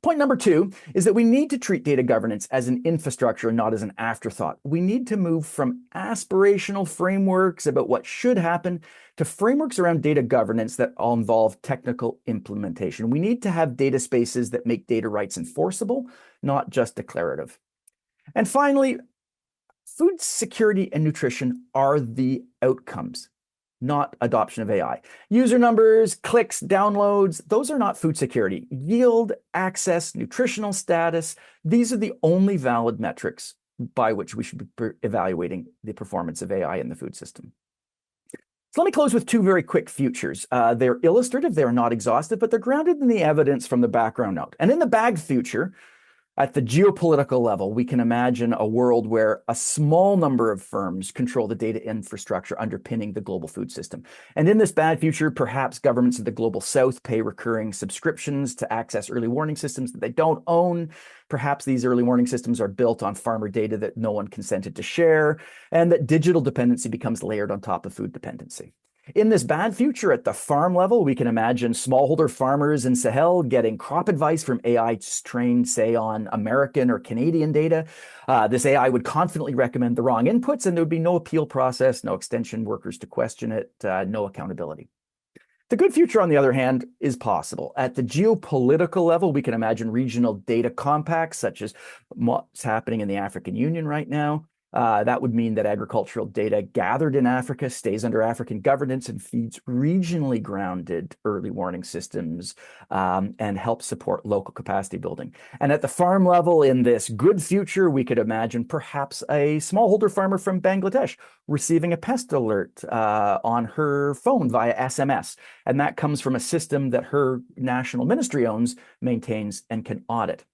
Point number 2 is that we need to treat data governance as an infrastructure and not as an afterthought. We need to move from aspirational frameworks about what should happen to frameworks around data governance that all involve technical implementation. We need to have data spaces that make data rights enforceable, not just declarative. And finally, food security and nutrition are the outcomes, not adoption of AI. User numbers, clicks, downloads, those are not food security. Yield, access, nutritional status, these are the only valid metrics by which we should be evaluating the performance of AI in the food system. So let me close with 2 very quick futures. They're illustrative, they're not exhaustive, but they're grounded in the evidence from the background note. And in the bag future, at the geopolitical level, we can imagine a world where a small number of firms control the data infrastructure underpinning the global food system. And in this bad future, perhaps governments of the global south pay recurring subscriptions to access early warning systems that they don't own. Perhaps these early warning systems are built on farmer data that no one consented to share, and that digital dependency becomes layered on top of food dependency. In this bad future at the farm level, we can imagine smallholder farmers in Sahel getting crop advice from AI trained, say, on American or Canadian data. This AI would confidently recommend the wrong inputs, and there would be no appeal process, no extension workers to question it, no accountability. The good future, on the other hand, is possible. At the geopolitical level, we can imagine regional data compacts, such as what's happening in the African Union right now. That would mean that agricultural data gathered in Africa stays under African governance and feeds regionally grounded early warning systems and helps support local capacity building. And at the farm level, in this good future, we could imagine perhaps a smallholder farmer from Bangladesh receiving a pest alert on her phone via SMS. And that comes from a system that her national ministry owns, maintains, and can audit.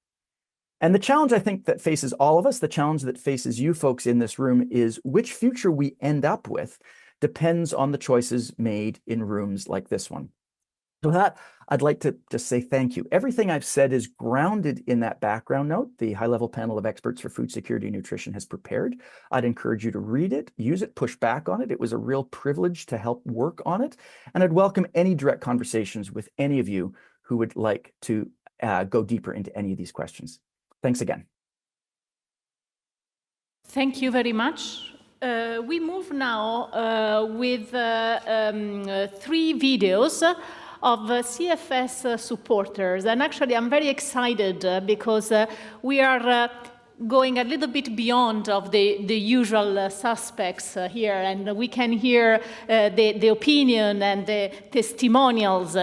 And the challenge I think that faces all of us, the challenge that faces you folks in this room, is which future we end up with depends on the choices made in rooms like this one. So with that, I'd like to just say thank you. Everything I've said is grounded in that background note the high-level panel of experts for food security and nutrition has prepared. I'd encourage you to read it, use it, push back on it. It was a real privilege to help work on it. And I'd welcome any direct conversations with any of you who would like to go deeper into any of these questions. Thanks again. Thank you very much. We move now with 3 videos of CFS supporters. And actually, I'm very excited because we are going a little bit beyond of the usual suspects here, and we can hear the opinion and the testimonials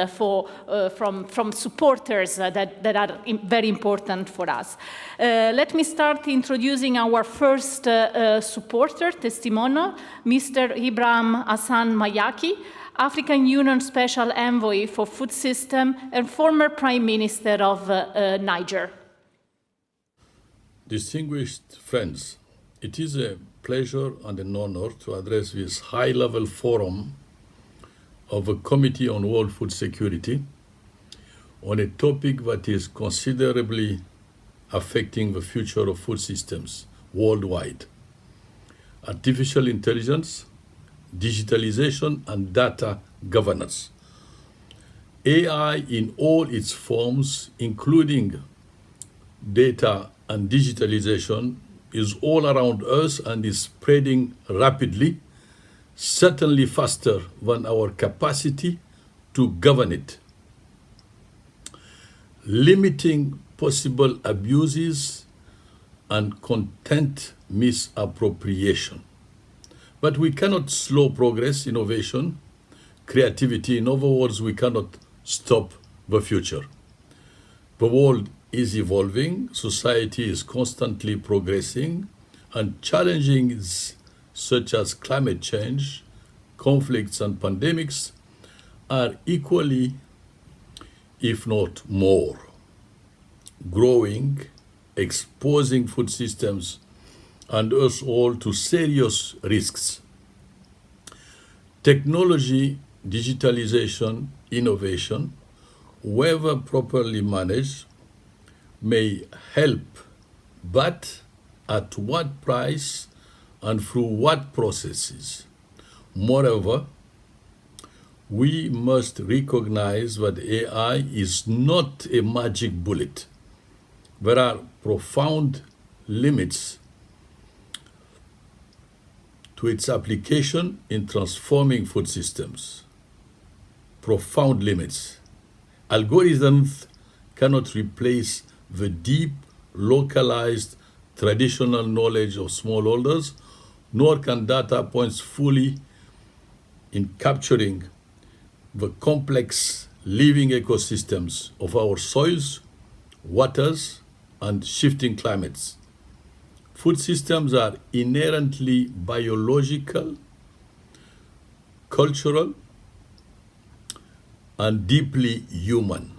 from supporters that are very important for us. Let me start introducing our first supporter testimonial, Mr. Ibrahim Hassan Mayaki, African Union Special Envoy for Food System and former Prime Minister of Niger. Distinguished friends, it is a pleasure and an honor to address this high-level forum of a Committee on World Food Security on a topic that is considerably affecting the future of food systems worldwide: artificial intelligence, digitalization, and data governance. AI in all its forms, including data and digitalization, is all around us and is spreading rapidly, certainly faster than our capacity to govern it. Limiting possible abuses and content misappropriation. But we cannot slow progress, innovation, creativity. In other words, we cannot stop the future. The world is evolving, society is constantly progressing, and challenges such as climate change, conflicts, and pandemics are equally, if not more, growing, exposing food systems and us all to serious risks. Technology, digitalization, innovation, whether properly managed, may help, but at what price and through what processes? Moreover, we must recognize that AI is not a magic bullet. There are profound limits to its application in transforming food systems. Profound limits. Algorithms cannot replace the deep, localized, traditional knowledge of smallholders, nor can data points fully in capturing the complex living ecosystems of our soils, waters, and shifting climates. Food systems are inherently biological, cultural, and deeply human.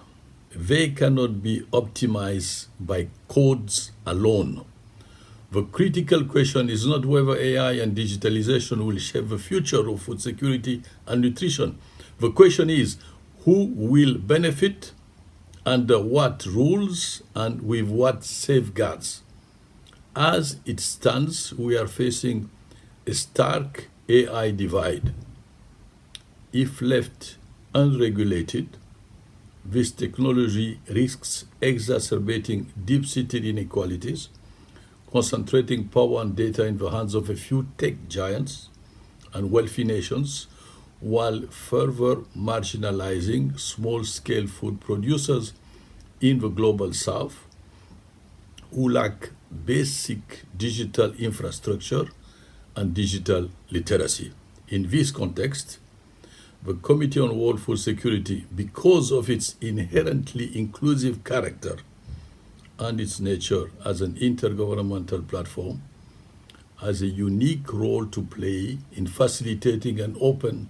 They cannot be optimized by codes alone. The critical question is not whether AI and digitalization will shape the future of food security and nutrition. The question is who will benefit, under what rules, and with what safeguards. As it stands, we are facing a stark AI divide. If left unregulated, this technology risks exacerbating deep-seated inequalities, concentrating power and data in the hands of a few tech giants and wealthy nations, while further marginalizing small-scale food producers in the global south who lack basic digital infrastructure and digital literacy. In this context, the Committee on World Food Security, because of its inherently inclusive character and its nature as an intergovernmental platform, has a unique role to play in facilitating an open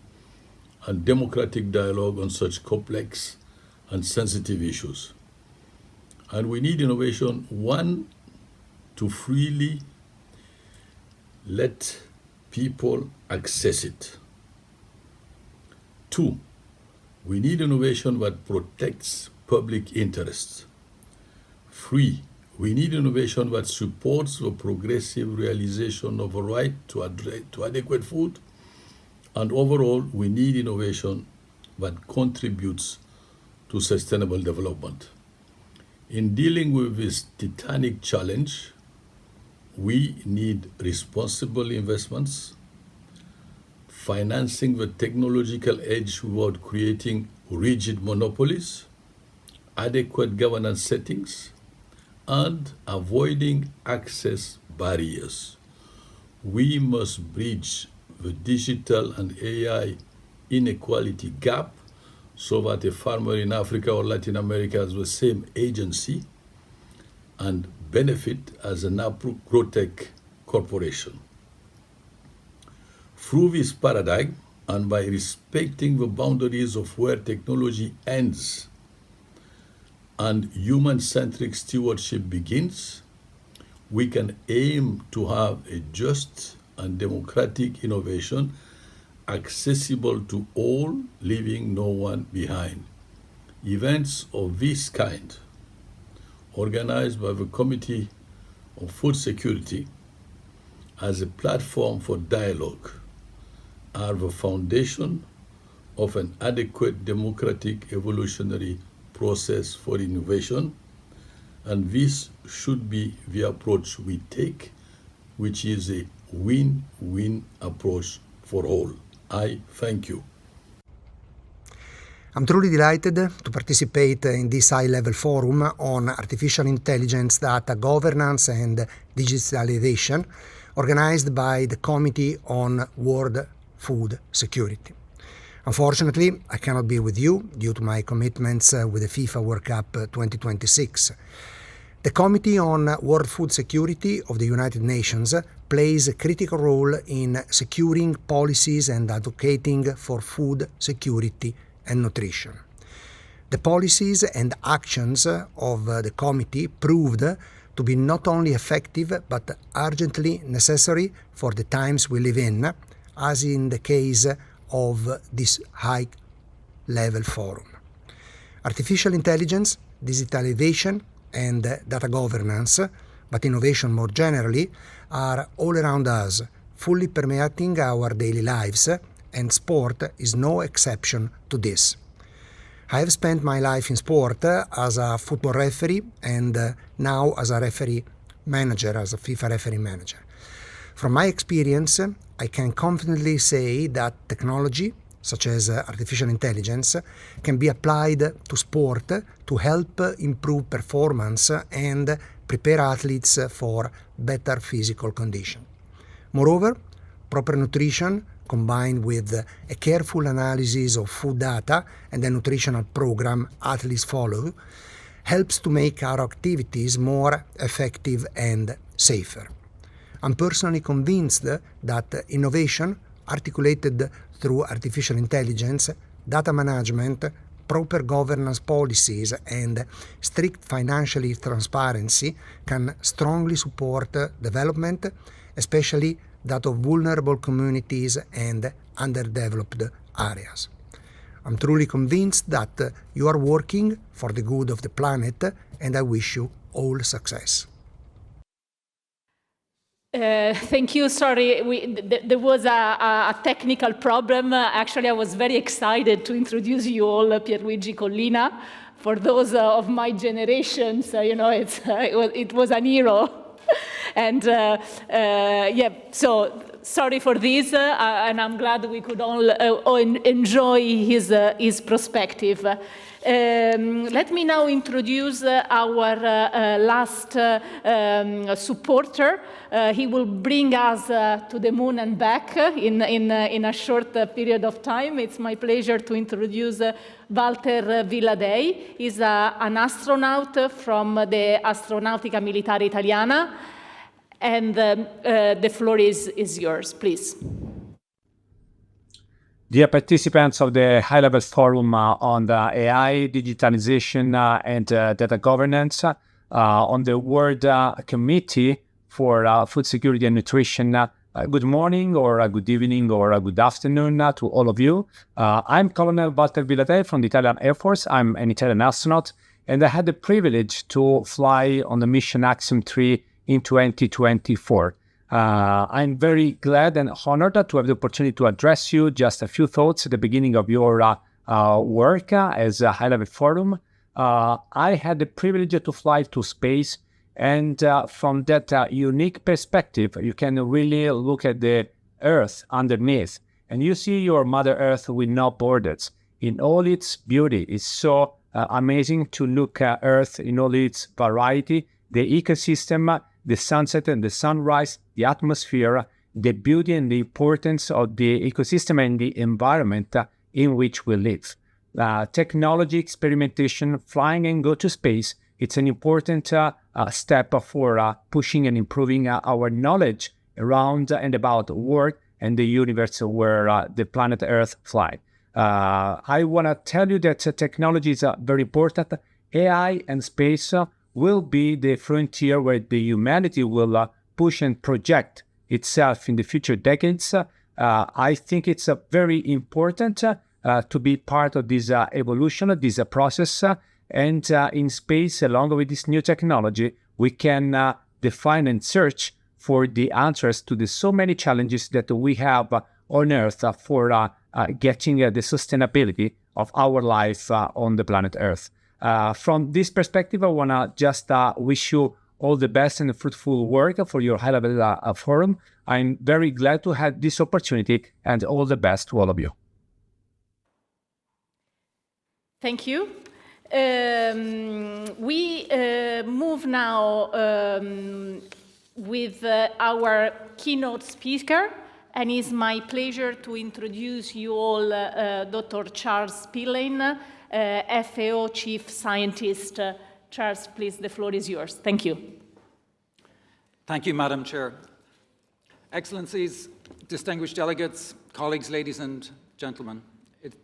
and democratic dialogue on such complex and sensitive issues. And we need innovation, one, to freely let people access it. Two, we need innovation that protects public interests. Three, we need innovation that supports the progressive realization of a right to adequate food. And overall, we need innovation that contributes to sustainable development. In dealing with this titanic challenge, we need responsible investments, financing the technological edge without creating rigid monopolies, adequate governance settings, and avoiding access barriers. We must bridge the digital and AI inequality gap so that a farmer in Africa or Latin America has the same agency and benefit as an agrotech corporation. Through this paradigm, and by respecting the boundaries of where technology ends and human-centric stewardship begins, we can aim to have a just and democratic innovation accessible to all, leaving no one behind. Events of this kind, organized by the Committee on Food Security as a platform for dialogue, are the foundation of an adequate democratic evolutionary process for innovation, and this should be the approach we take, which is a win-win approach for all. I thank you. I'm truly delighted to participate in this high-level forum on artificial intelligence, data governance and digitalization, organized by the Committee on World Food Security. Unfortunately, I cannot be with you due to my commitments with the FIFA World Cup 2026. The Committee on World Food Security of the United Nations plays a critical role in securing policies and advocating for food security and nutrition. The policies and actions of the committee proved to be not only effective but urgently necessary for the times we live in, as in the case of this high-level forum. Artificial intelligence, digitalization, and data governance, but innovation more generally, are all around us, fully permeating our daily lives, and sport is no exception to this. I have spent my life in sport as a football referee and now as a referee manager, as a FIFA referee manager. From my experience, I can confidently say that technology, such as artificial intelligence, can be applied to sport to help improve performance and prepare athletes for better physical condition. Moreover, proper nutrition combined with a careful analysis of food data and the nutritional program athletes follow helps to make our activities more effective and safer. I'm personally convinced that innovation articulated through artificial intelligence, data management, proper governance policies, and strict financial transparency can strongly support development, especially that of vulnerable communities and underdeveloped areas. I'm truly convinced that you are working for the good of the planet, and I wish you all success. Thank you. Sorry, there was a technical problem. Actually, I was very excited to introduce you all Pierluigi Collina. For those of my generations, it was an hero. And so sorry for this, and I'm glad we could all enjoy his perspective. Let me now introduce our last supporter. He will bring us to the moon and back in a short period of time. It's my pleasure to introduce Walter Villadei. He's an astronaut from the Astronautica Militare Italiana. And the floor is yours, please. dear participants of the high-level forum on the AI, digitalization, and data governance, on the World Committee for Food Security and Nutrition, good morning, or good evening, or good afternoon to all of you. I'm Colonel Walter Villadei from the Italian Air Force. I'm an Italian astronaut, and I had the privilege to fly on the mission Axiom 3 in 2024. I'm very glad and honored to have the opportunity to address you. Just a few thoughts at the beginning of your work as a high-level forum. I had the privilege to fly to space, and from that unique perspective, you can really look at the Earth underneath, and you see your Mother Earth with no borders. In all its beauty, it's so amazing to look at Earth in all its variety, the ecosystem, the sunset and the sunrise, the atmosphere, the beauty and the importance of the ecosystem and the environment in which we live. Technology, experimentation, flying and go to space, it's an important step for pushing and improving our knowledge around and about the world and the universe where the planet Earth flies. I want to tell you that technology is very important. AI and space will be the frontier where the humanity will push and project itself in the future decades. I think it's very important to be part of this evolution, this process. And in space, along with this new technology, we can define and search for the answers to the so many challenges that we have on Earth for getting the sustainability of our life on the planet Earth. From this perspective, I want to just wish you all the best and fruitful work for your high-level forum. I'm very glad to have this opportunity, and all the best to all of you. Thank you. We move now with our keynote speaker, and it's my pleasure to introduce you all Dr. Charles Spillane, FAO Chief Scientist. Charles, please, the floor is yours. Thank you. Thank you, Madam Chair. Excellencies, distinguished delegates, colleagues, ladies and gentlemen, it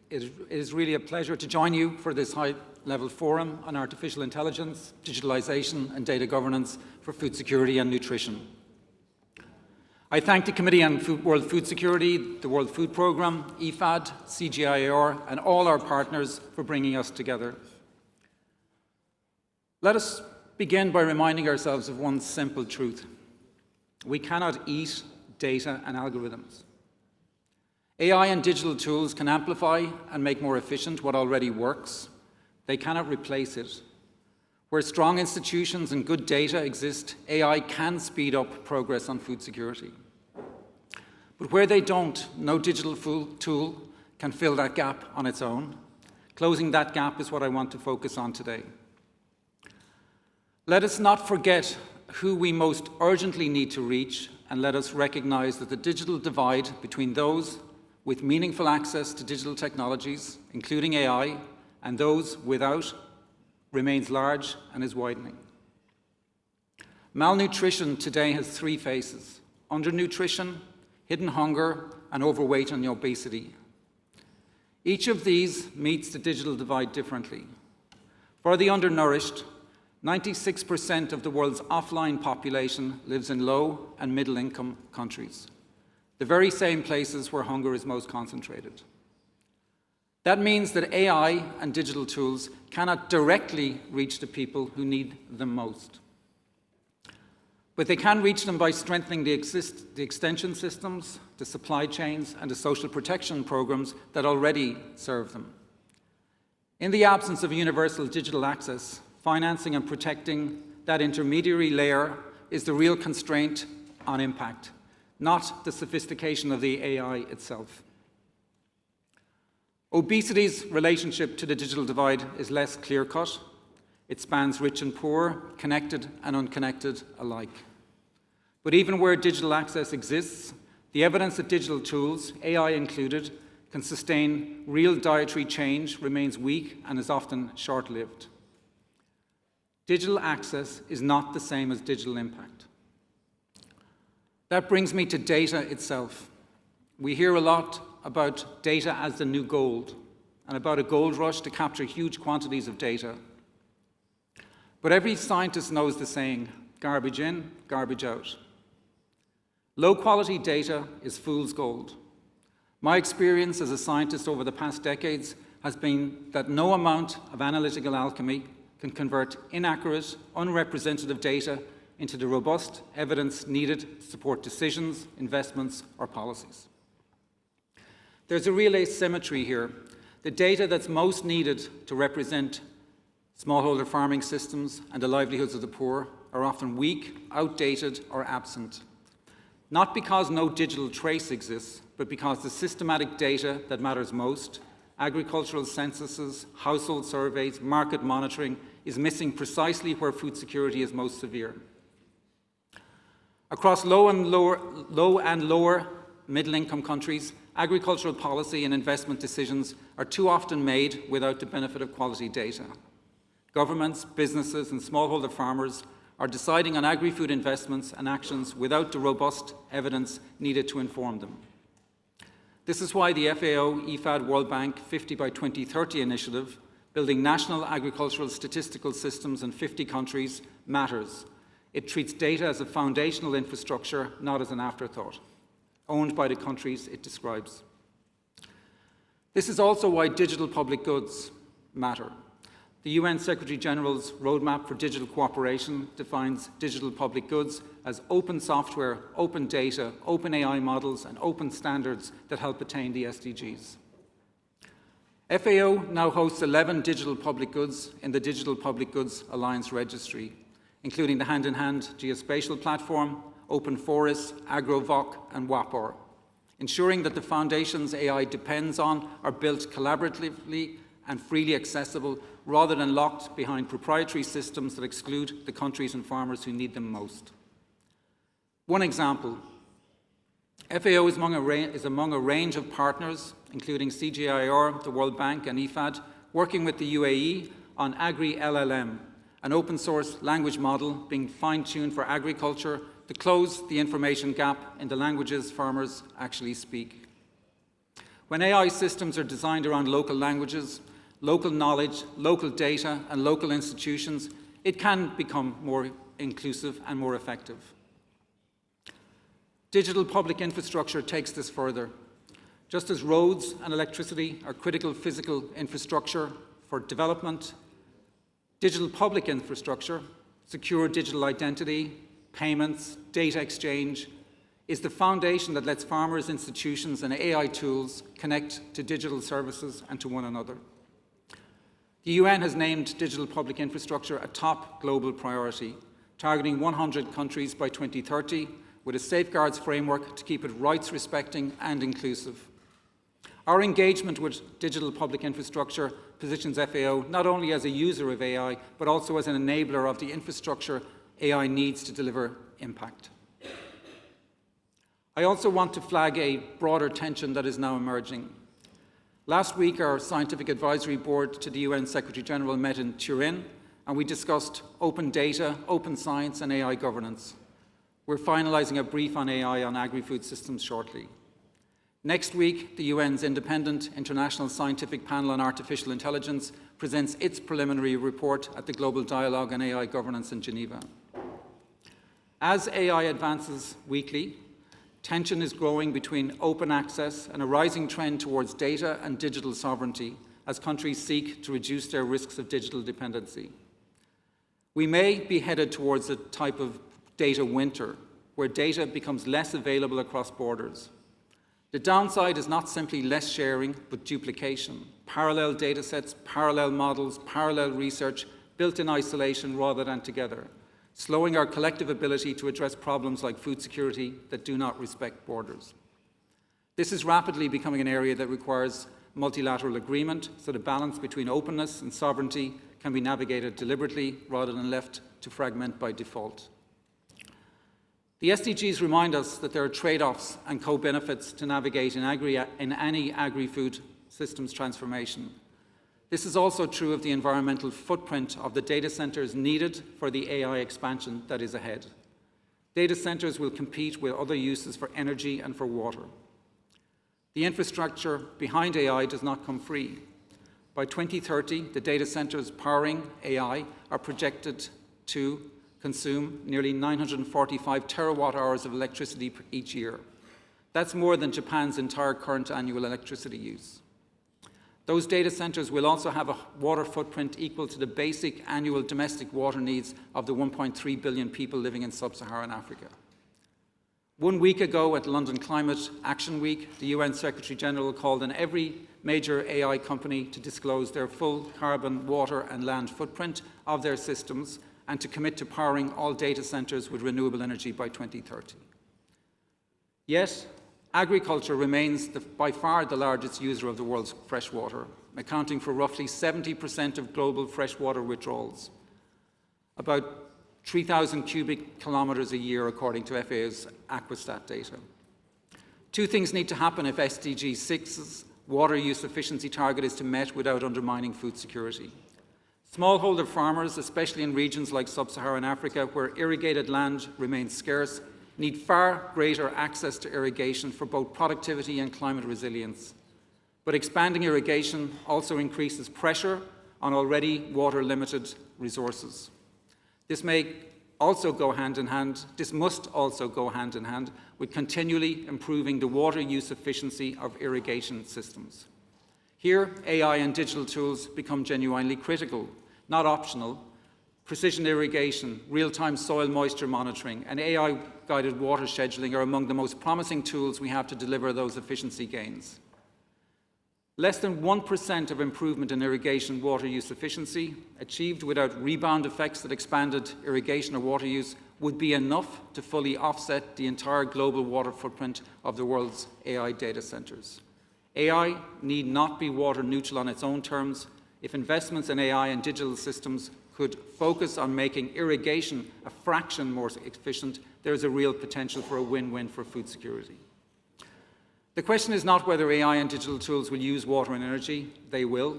is really a pleasure to join you for this high-level forum on artificial intelligence, digitalization, and data governance for food security and nutrition. I thank the Committee on World Food Security, the World Food Programme, IFAD, CGIAR, and all our partners for bringing us together. Let us begin by reminding ourselves of one simple truth. We cannot eat data and algorithms. AI and digital tools can amplify and make more efficient what already works. They cannot replace it. Where strong institutions and good data exist, AI can speed up progress on food security. But where they don't, no digital tool can fill that gap on its own. Closing that gap is what I want to focus on today. Let us not forget who we most urgently need to reach, and let us recognize that the digital divide between those with meaningful access to digital technologies, including AI, and those without, remains large and is widening. Malnutrition today has three faces: undernutrition, hidden hunger, and overweight and obesity. Each of these meets the digital divide differently. For the undernourished, 96% of the world's offline population lives in low and middle income countries, the very same places where hunger is most concentrated. That means that AI and digital tools cannot directly reach the people who need them most. But they can reach them by strengthening the extension systems, the supply chains, and the social protection programs that already serve them. In the absence of universal digital access, financing and protecting that intermediary layer is the real constraint on impact, not the sophistication of the AI itself. Obesity's relationship to the digital divide is less clear-cut. It spans rich and poor, connected and unconnected alike. But even where digital access exists, the evidence that digital tools, AI included, can sustain real dietary change remains weak and is often short-lived. Digital access is not the same as digital impact. That brings me to data itself. We hear a lot about data as the new gold and about a gold rush to capture huge quantities of data. But every scientist knows the saying, garbage in, garbage out. Low-quality data is fool's gold. My experience as a scientist over the past decades has been that no amount of analytical alchemy can convert inaccurate, unrepresentative data into the robust evidence needed to support decisions, investments, or policies. There's a real asymmetry here. The data that's most needed to represent smallholder farming systems and the livelihoods of the poor are often weak, outdated, or absent. Not because no digital trace exists, but because the systematic data that matters most, agricultural censuses, household surveys, market monitoring, is missing precisely where food security is most severe. Across low and lower middle-income countries, agricultural policy and investment decisions are too often made without the benefit of quality data. Governments, businesses, and smallholder farmers are deciding on agri-food investments and actions without the robust evidence needed to inform them. This is why the FAO IFAD World Bank 50 by 2030 initiative, building national agricultural statistical systems in 50 countries, matters. It treats data as a foundational infrastructure, not as an afterthought, owned by the countries it describes. This is also why digital public goods matter. The UN Secretary General's Roadmap for Digital Cooperation defines digital public goods as open software, open data, open AI models, and open standards that help attain the SDGs. FAO now hosts 11 digital public goods in the Digital Public Goods Alliance Registry, including the Hand-in-Hand Geospatial Platform, Open Forests, AgroVoc, and WAPOR, ensuring that the foundations AI depends on are built collaboratively and freely accessible, rather than locked behind proprietary systems that exclude the countries and farmers who need them most. One example, FAO is among a range of partners, including CGIAR, the World Bank, and IFAD, working with the UAE on Agri-LLM, an open-source language model being fine-tuned for agriculture to close the information gap in the languages farmers actually speak. When AI systems are designed around local languages, local knowledge, local data, and local institutions, it can become more inclusive and more effective. Digital public infrastructure takes this further. Just as roads and electricity are critical physical infrastructure for development, digital public infrastructure, secure digital identity, payments, data exchange, is the foundation that lets farmers, institutions, and AI tools connect to digital services and to one another. The UN has named digital public infrastructure a top global priority, targeting 100 countries by 2030, with a safeguards framework to keep it rights-respecting and inclusive. Our engagement with digital public infrastructure positions FAO not only as a user of AI, but also as an enabler of the infrastructure AI needs to deliver impact. I also want to flag a broader tension that is now emerging. Last week, our Scientific Advisory Board to the UN Secretary General met in Turin, and we discussed open data, open science, and AI governance. We're finalizing a brief on AI on agri-food systems shortly. Next week, the UN's Independent International Scientific Panel on Artificial Intelligence presents its preliminary report at the Global Dialogue on AI Governance in Geneva. As AI advances weekly, tension is growing between open access and a rising trend towards data and digital sovereignty as countries seek to reduce their risks of digital dependency. We may be headed towards a type of data winter, where data becomes less available across borders. The downside is not simply less sharing, but duplication. Parallel data sets, parallel models, parallel research, built in isolation rather than together, slowing our collective ability to address problems like food security that do not respect borders. This is rapidly becoming an area that requires multilateral agreement, so the balance between openness and sovereignty can be navigated deliberately rather than left to fragment by default. The SDGs remind us that there are trade-offs and co-benefits to navigate in any agri-food systems transformation. This is also true of the environmental footprint of the data centers needed for the AI expansion that is ahead. Data centers will compete with other uses for energy and for water. The infrastructure behind AI does not come free. By 2030, the data centers powering AI are projected to consume nearly 945 terawatt-hours of electricity each year. That's more than Japan's entire current annual electricity use. Those data centers will also have a water footprint equal to the basic annual domestic water needs of the 1.3 billion people living in sub-Saharan Africa. 1 week ago at London Climate Action Week, the UN Secretary General called on every major AI company to disclose their full carbon, water and land footprint of their systems and to commit to powering all data centers with renewable energy by 2030. Yet, agriculture remains by far the largest user of the world's fresh water, accounting for roughly 70% of global freshwater withdrawals, about 3,000 cubic kilometres a year, according to FAO's Aquastat data. Two things need to happen if SDG 6's water use efficiency target is to be met without undermining food security. Smallholder farmers, especially in regions like sub-Saharan Africa, where irrigated land remains scarce, need far greater access to irrigation for both productivity and climate resilience. But expanding irrigation also increases pressure on already water-limited resources. This must also go hand in hand with continually improving the water use efficiency of irrigation systems. Here, AI and digital tools become genuinely critical, not optional. Precision irrigation, real-time soil moisture monitoring, and AI-guided water scheduling are among the most promising tools we have to deliver those efficiency gains. Less than 1% of improvement in irrigation water use efficiency, achieved without rebound effects that expanded irrigation or water use, would be enough to fully offset the entire global water footprint of the world's AI data centers. AI need not be water neutral on its own terms. If investments in AI and digital systems could focus on making irrigation a fraction more efficient, there is a real potential for a win-win for food security. The question is not whether AI and digital tools will use water and energy. They will.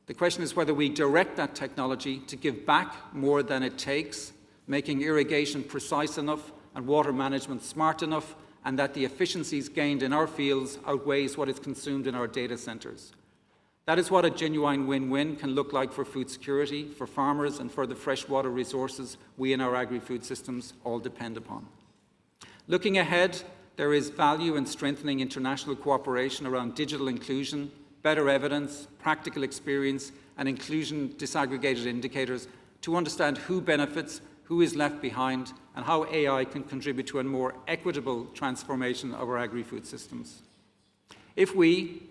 The question is whether we direct that technology to give back more than it takes, making irrigation precise enough and water management smart enough, and that the efficiencies gained in our fields outweighs what is consumed in our data centers. That is what a genuine win-win can look like for food security, for farmers, and for the freshwater resources we in our agri-food systems all depend upon. Looking ahead, there is value in strengthening international cooperation around digital inclusion, better evidence, practical experience, and inclusion disaggregated indicators to understand who benefits, who is left behind, and how AI can contribute to a more equitable transformation of our agri-food systems. If we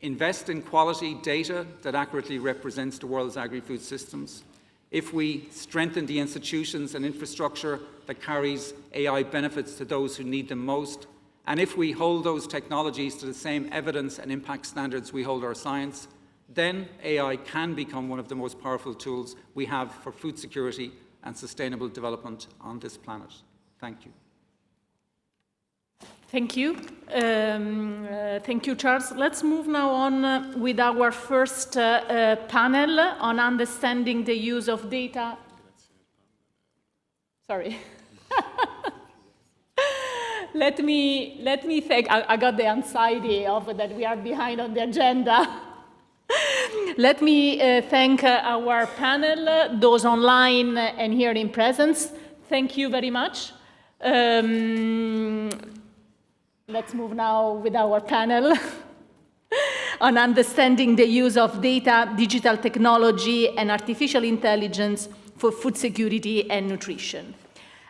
invest in quality data that accurately represents the world's agri-food systems, if we strengthen the institutions and infrastructure that carries AI benefits to those who need them most, and if we hold those technologies to the same evidence and impact standards we hold our science, then AI can become one of the most powerful tools we have for food security and sustainable development on this planet. Thank you. Thank you. Thank you, Charles. Let's move now on with our first panel on understanding the use of data. Sorry. Let me thank, I got the anxiety of that we are behind on the agenda. Let me thank our panel, those online and here in presence. Thank you very much. Let's move now with our panel on understanding the use of data, digital technology, and artificial intelligence for food security and nutrition.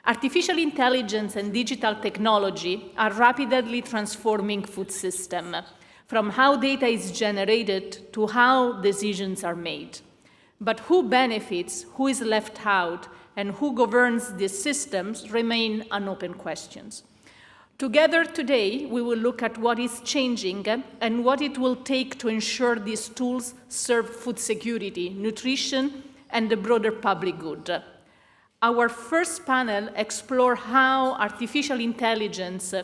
Artificial intelligence and digital technology are rapidly transforming food system, from how data is generated to how decisions are made. But who benefits, who is left out, and who governs these systems remain unopened questions. Together today, we will look at what is changing and what it will take to ensure these tools serve food security, nutrition, and the broader public good. Our first panel explores how artificial intelligence,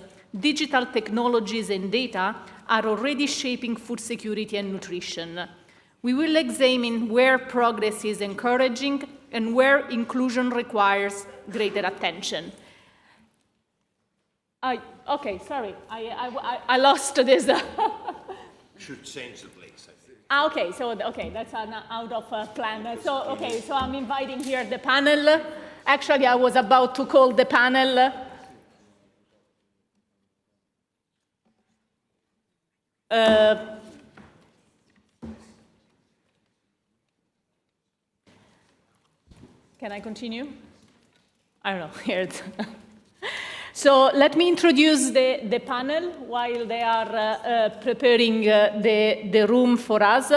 digital technologies, and data are already shaping food security and nutrition. We will examine where progress is encouraging and where inclusion requires greater attention. Okay, sorry, I lost this. Should change the place, I think. Okay, so that's an out of plan. So I'm inviting here the panel. Actually, I was about to call the panel. Can I continue? I don't know. Here it's So let me introduce the panel while they are preparing the room for us.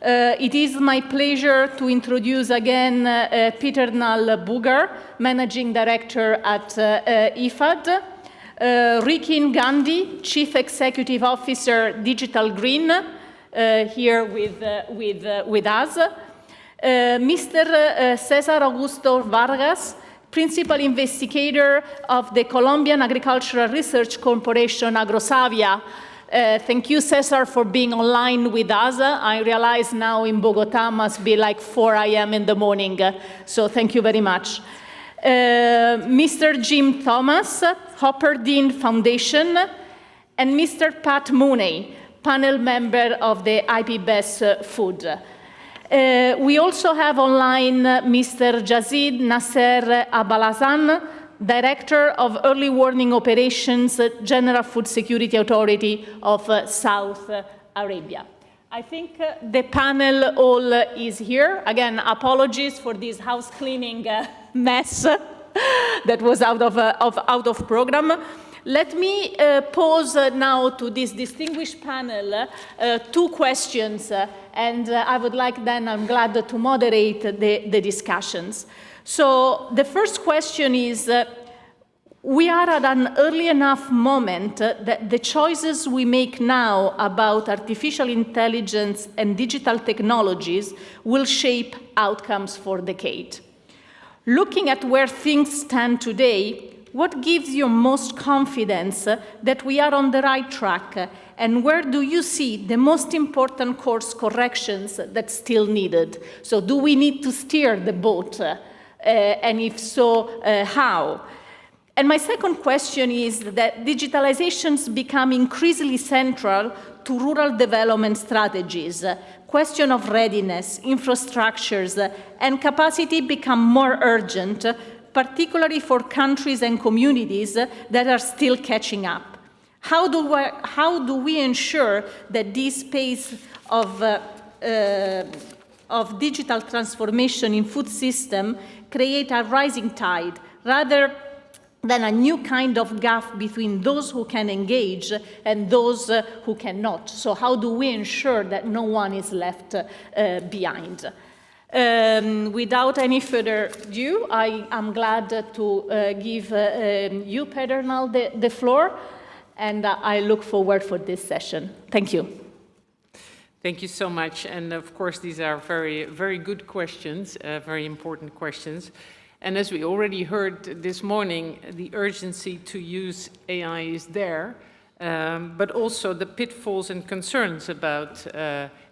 It is my pleasure to introduce again Pieternel Boogaard, Managing Director at IFAD, Rikin Gandhi, Chief Executive Officer, Digital Green, here with us, Mr. Cesar Augusto Vargas, Principal Investigator of the Colombian Agricultural Research Corporation, AgroSavia. Thank you, Cesar, for being online with us. I realize now in Bogota must be like 4 a.m. in the morning, so thank you very much. Mr. Jim Thomas, Hopper Dean Foundation, and Mr. Pat Mooney, panel member of the IPBES Food. We also have online Mr. Yazid Nasser Abalazan, Director of Early Warning Operations, General Food Security Authority of South Arabia. I think the panel all is here. Again, apologies for this house cleaning mess that was out of program. Let me pose now to this distinguished panel 2 questions, and I would like then, I'm glad to moderate the discussions. So the first question is, we are at an early enough moment that the choices we make now about artificial intelligence and digital technologies will shape outcomes for decades. Looking at where things stand today, what gives you most confidence that we are on the right track? And where do you see the most important course corrections that's still needed? So do we need to steer the boat? And if so, how? And my second question is that digitalizations become increasingly central to rural development strategies. Question of readiness, infrastructures, and capacity become more urgent, particularly for countries and communities that are still catching up. How do we ensure that this pace of digital transformation in food system create a rising tide rather than a new kind of gap between those who can engage and those who cannot? So how do we ensure that no one is left behind? Without any further ado, I am glad to give you, Pieternel, the floor, and I look forward for this session. Thank you. Thank you so much. And of course, these are very, very good questions, very important questions. And as we already heard this morning, the urgency to use AI is there, but also the pitfalls and concerns about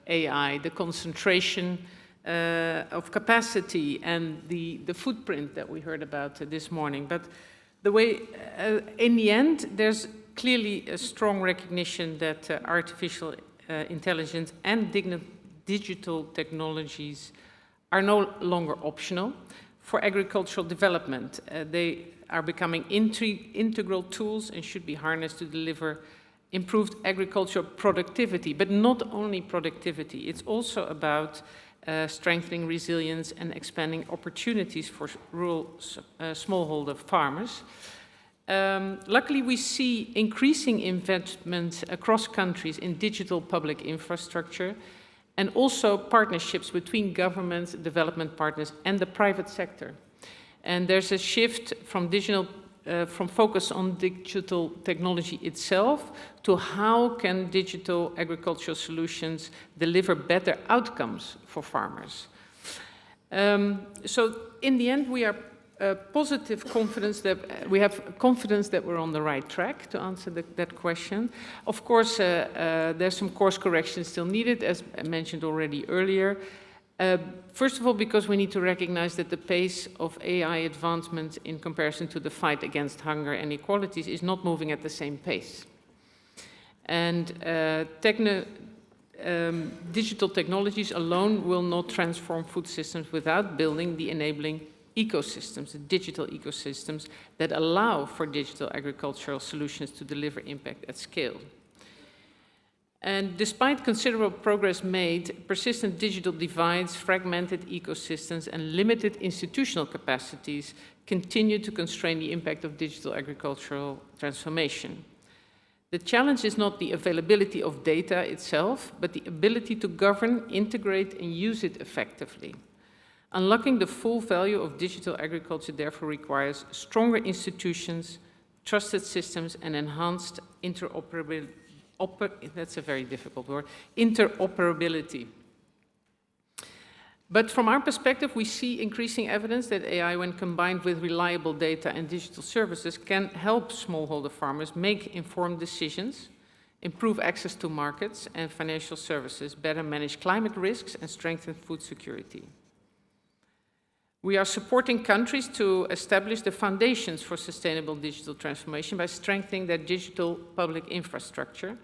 AI, the concentration of capacity and the footprint that we heard about this morning. But the way, in the end, there's clearly a strong recognition that artificial intelligence and digital technologies are no longer optional for agricultural development. They are becoming integral tools and should be harnessed to deliver improved agricultural productivity, but not only productivity. It's also about strengthening resilience and expanding opportunities for rural smallholder farmers. Luckily, we see increasing investments across countries in digital public infrastructure and also partnerships between governments, development partners, and the private sector. And there's a shift from focus on digital technology itself to how can digital agricultural solutions deliver better outcomes for farmers. So in the end, we are positive confidence that we have confidence that we're on the right track to answer that question. Of course, there's some course corrections still needed, as I mentioned already earlier. First of all, because we need to recognize that the pace of AI advancement in comparison to the fight against hunger and inequalities is not moving at the same pace. And digital technologies alone will not transform food systems without building the enabling ecosystems, the digital ecosystems that allow for digital agricultural solutions to deliver impact at scale. And despite considerable progress made, persistent digital divides, fragmented ecosystems, and limited institutional capacities continue to constrain the impact of digital agricultural transformation. The challenge is not the availability of data itself, but the ability to govern, integrate, and use it effectively. Unlocking the full value of digital agriculture therefore requires stronger institutions, trusted systems, and enhanced interoperability. That's a very difficult word, interoperability. But from our perspective, we see increasing evidence that AI, when combined with reliable data and digital services, can help smallholder farmers make informed decisions, improve access to markets and financial services, better manage climate risks, and strengthen food security. We are supporting countries to establish the foundations for sustainable digital transformation by strengthening their digital public infrastructure,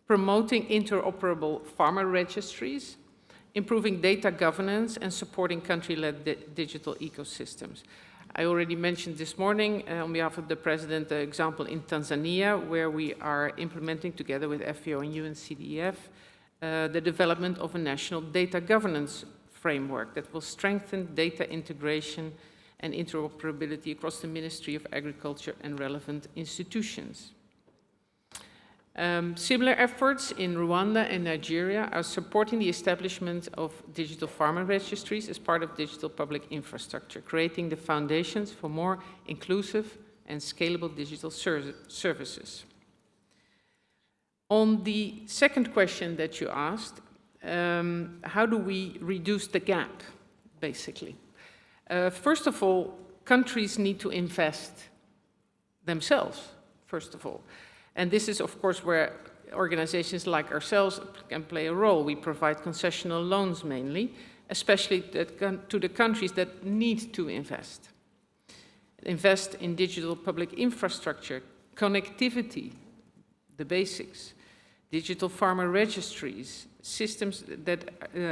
promoting interoperable farmer registries, improving data governance, and supporting country-led digital ecosystems. I already mentioned this morning, on behalf of the President, the example in Tanzania, where we are implementing together with FAO and UNCDF the development of a national data governance framework that will strengthen data integration and interoperability across the Ministry of Agriculture and relevant institutions. Similar efforts in Rwanda and Nigeria are supporting the establishment of digital farmer registries as part of digital public infrastructure, creating the foundations for more inclusive and scalable digital services. On the second question that you asked, how do we reduce the gap, basically? First of all, countries need to invest themselves, first of all. And this is, of course, where organizations like ourselves can play a role. We provide concessional loans mainly, especially to the countries that need to invest. Invest in digital public infrastructure, connectivity, the basics, digital farmer registries, systems that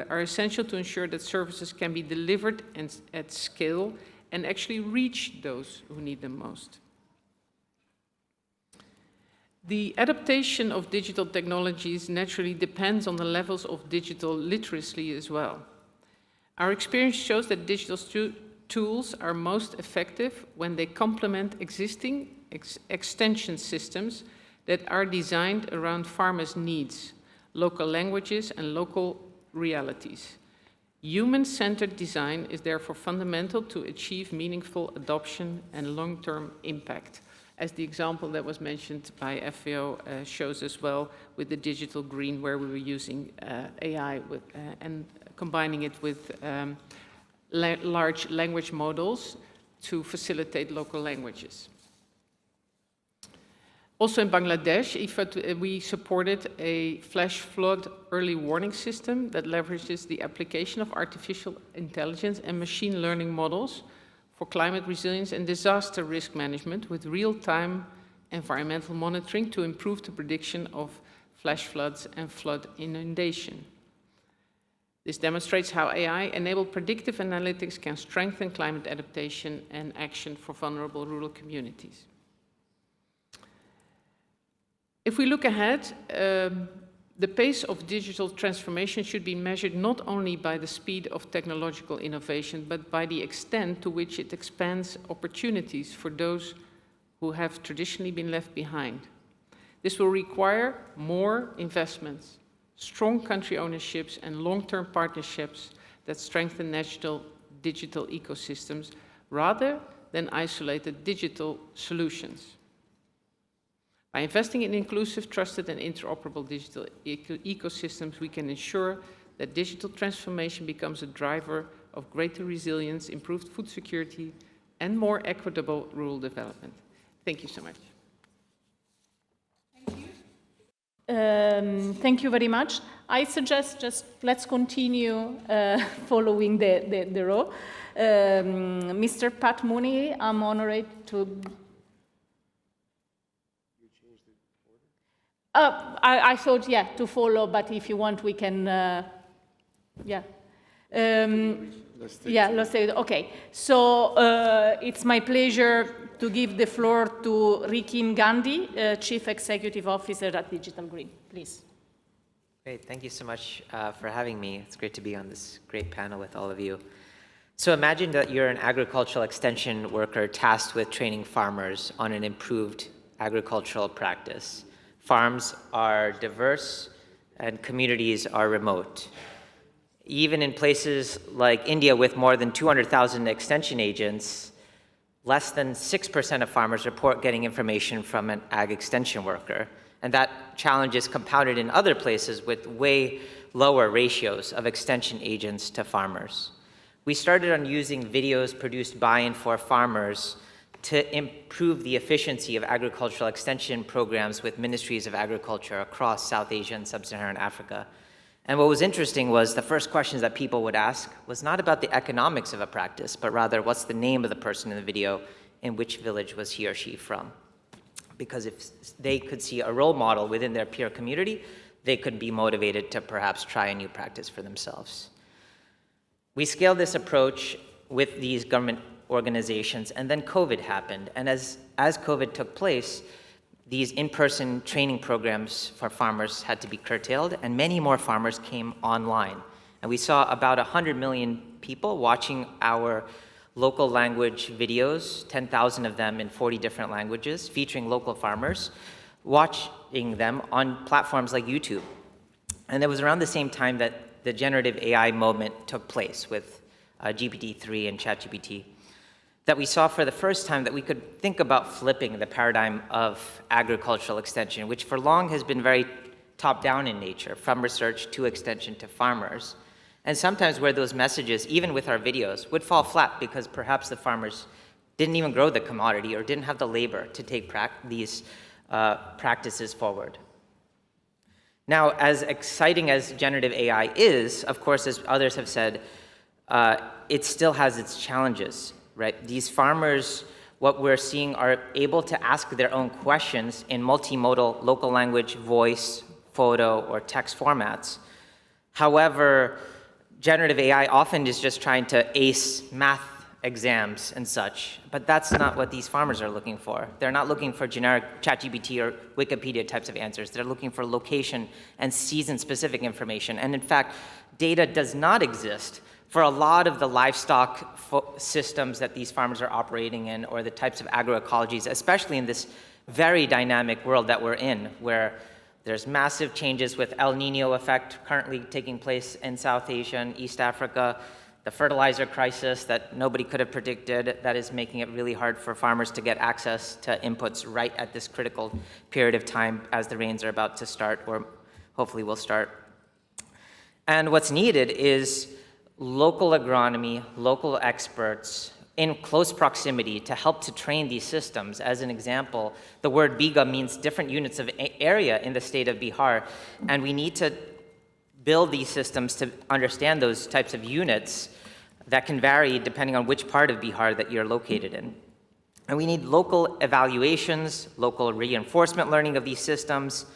are essential to ensure that services can be delivered at scale and actually reach those who need them most. The adaptation of digital technologies naturally depends on the levels of digital literacy as well. Our experience shows that digital tools are most effective when they complement existing extension systems that are designed around farmers' needs, local languages, and local realities. Human-centered design is therefore fundamental to achieve meaningful adoption and long-term impact, as the example that was mentioned by FAO shows as well with the digital green, where we were using AI and combining it with large language models to facilitate local languages. Also in Bangladesh, IFAD, we supported a flash flood early warning system that leverages the application of artificial intelligence and machine learning models for climate resilience and disaster risk management with real-time environmental monitoring to improve the prediction of flash floods and flood inundation. This demonstrates how AI-enabled predictive analytics can strengthen climate adaptation and action for vulnerable rural communities. If we look ahead, the pace of digital transformation should be measured not only by the speed of technological innovation, but by the extent to which it expands opportunities for those who have traditionally been left behind. This will require more investments, strong country ownerships, and long-term partnerships that strengthen national digital ecosystems rather than isolated digital solutions. By investing in inclusive, trusted, and interoperable digital ecosystems, we can ensure that digital transformation becomes a driver of greater resilience, improved food security, and more equitable rural development. Thank you so much. Thank you very much. I suggest just let's continue following the row. Mr. Pat Mooney, I'm honored to... I thought, yeah, to follow, but if you want, we can, yeah. Let's say, okay. So it's my pleasure to give the floor to Rikin Gandhi, Chief Executive Officer at Digital Green. Please. Great, thank you so much for having me. It's great to be on this great panel with all of you. So imagine that you're an agricultural extension worker tasked with training farmers on an improved agricultural practice. Farms are diverse and communities are remote. Even in places like India with more than 200,000 extension agents, less than 6% of farmers report getting information from an ag extension worker. And that challenge is compounded in other places with way lower ratios of extension agents to farmers. We started on using videos produced by and for farmers to improve the efficiency of agricultural extension programs with ministries of agriculture across South Asia and Sub-Saharan Africa. And what was interesting was the first questions that people would ask was not about the economics of a practice, but rather what's the name of the person in the video and which village was he or she from. Because if they could see a role model within their peer community, they could be motivated to perhaps try a new practice for themselves. We scaled this approach with these government organizations, and then COVID happened. And as COVID took place, these in-person training programs for farmers had to be curtailed, and many more farmers came online. And we saw about 100 million people watching our local language videos, 10,000 of them in 40 different languages, featuring local farmers, watching them on platforms like YouTube. And it was around the same time that the generative AI moment took place with GPT-3 and ChatGPT, that we saw for the first time that we could think about flipping the paradigm of agricultural extension, which for long has been very top-down in nature, from research to extension to farmers. And sometimes where those messages, even with our videos, would fall flat because perhaps the farmers didn't even grow the commodity or didn't have the labor to take these practices forward. Now, as exciting as generative AI is, of course, as others have said, it still has its challenges, right? These farmers, what we're seeing, are able to ask their own questions in multimodal local language, voice, photo, or text formats. However, generative AI often is just trying to ace math exams and such, but that's not what these farmers are looking for. They're not looking for generic ChatGPT or Wikipedia types of answers. They're looking for location and season-specific information. And in fact, data does not exist for a lot of the livestock systems that these farmers are operating in, or the types of agroecologies, especially in this very dynamic world that we're in, where there's massive changes with El Nino effect currently taking place in South Asia and East Africa, the fertilizer crisis that nobody could have predicted that is making it really hard for farmers to get access to inputs right at this critical period of time as the rains are about to start, or hopefully will start. And what's needed is local agronomy, local experts in close proximity to help to train these systems. As an example, the word Biga means different units of area in the state of Bihar, and we need to build these systems to understand those types of units that can vary depending on which part of Bihar that you're located in. And we need local evaluations, local reinforcement learning of these systems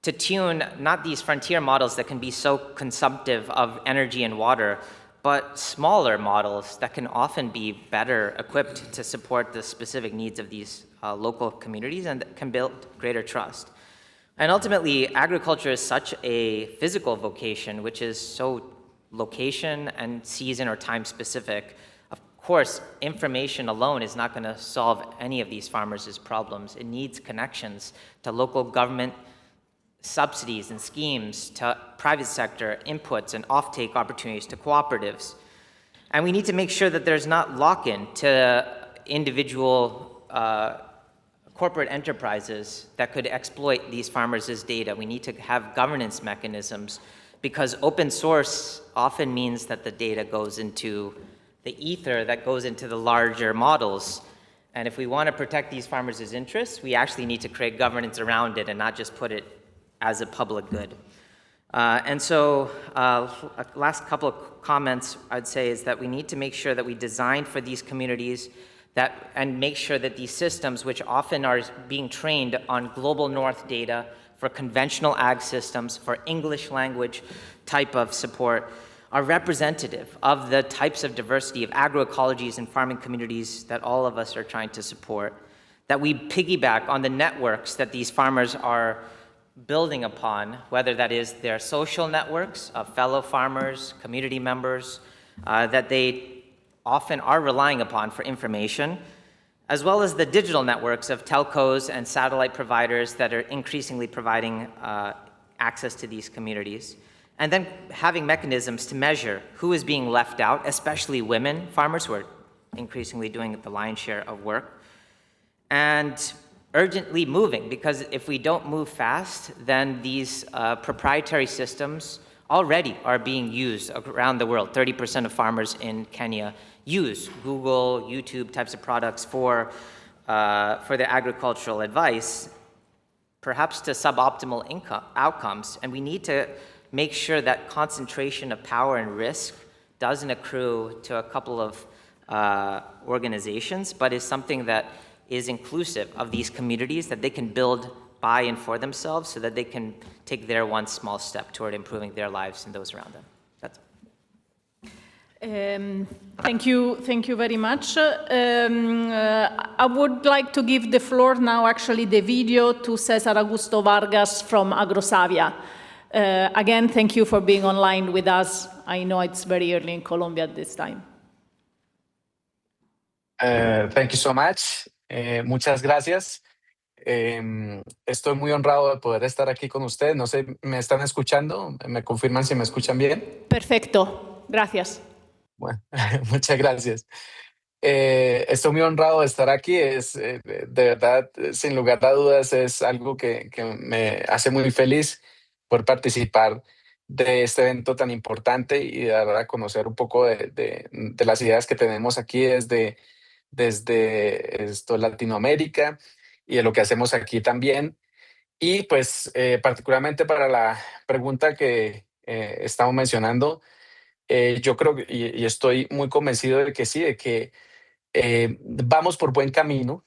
to tune not these frontier models that can be so consumptive of energy and water, but smaller models that can often be better equipped to support the specific needs of these local communities and that can build greater trust. And ultimately, agriculture is such a physical vocation, which is so location and season or time specific. Of course, information alone is not going to solve any of these farmers' problems. It needs connections to local government subsidies and schemes, to private sector inputs and offtake opportunities, to cooperatives. And we need to make sure that there's not lock-in to individual corporate enterprises that could exploit these farmers' data. We need to have governance mechanisms, because open source often means that the data goes into the ether, that goes into the larger models. And if we want to protect these farmers' interests, we actually need to create governance around it and not just put it as a public good. And so last couple of comments I'd say is that we need to make sure that we design for these communities and make sure that these systems, which often are being trained on global north data for conventional ag systems, for English language type of support, are representative of the types of diversity of agroecologies and farming communities that all of us are trying to support, that we piggyback on the networks that these farmers are building upon, whether that is their social networks of fellow farmers, community members, that they often are relying upon for information, as well as the digital networks of telcos and satellite providers that are increasingly providing access to these communities. And then having mechanisms to measure who is being left out, especially women farmers who are increasingly doing the lion's share of work, and urgently moving, because if we don't move fast, then these proprietary systems already are being used around the world. 30% of farmers in Kenya use Google, YouTube types of products for their agricultural advice, perhaps to suboptimal outcomes. And we need to make sure that concentration of power and risk doesn't accrue to a couple of organizations, but is something that is inclusive of these communities that they can build by and for themselves so that they can take their one small step toward improving their lives and those around them. That's Thank you very much. I would like to give the floor now, actually, the video to Cesar Augusto Vargas from AgroSavia. Again, thank you for being online with us. I know it's very early in Colombia at this time. Thank you so much. Muchas gracias. Estoy muy honrado de poder estar aquí con ustedes. No sé, ¿me están escuchando? ¿Me confirman si me escuchan bien? Perfecto. Gracias. Bueno, muchas gracias. Estoy muy honrado de estar aquí. De verdad, sin lugar a dudas, es algo que me hace muy feliz por participar de este evento tan importante y de dar a conocer un poco de las ideas que tenemos aquí desde Latinoamérica y de lo que hacemos aquí también. Y pues particularmente para la pregunta que estamos mencionando, yo creo y estoy muy convencido de que sí, de que vamos por buen camino.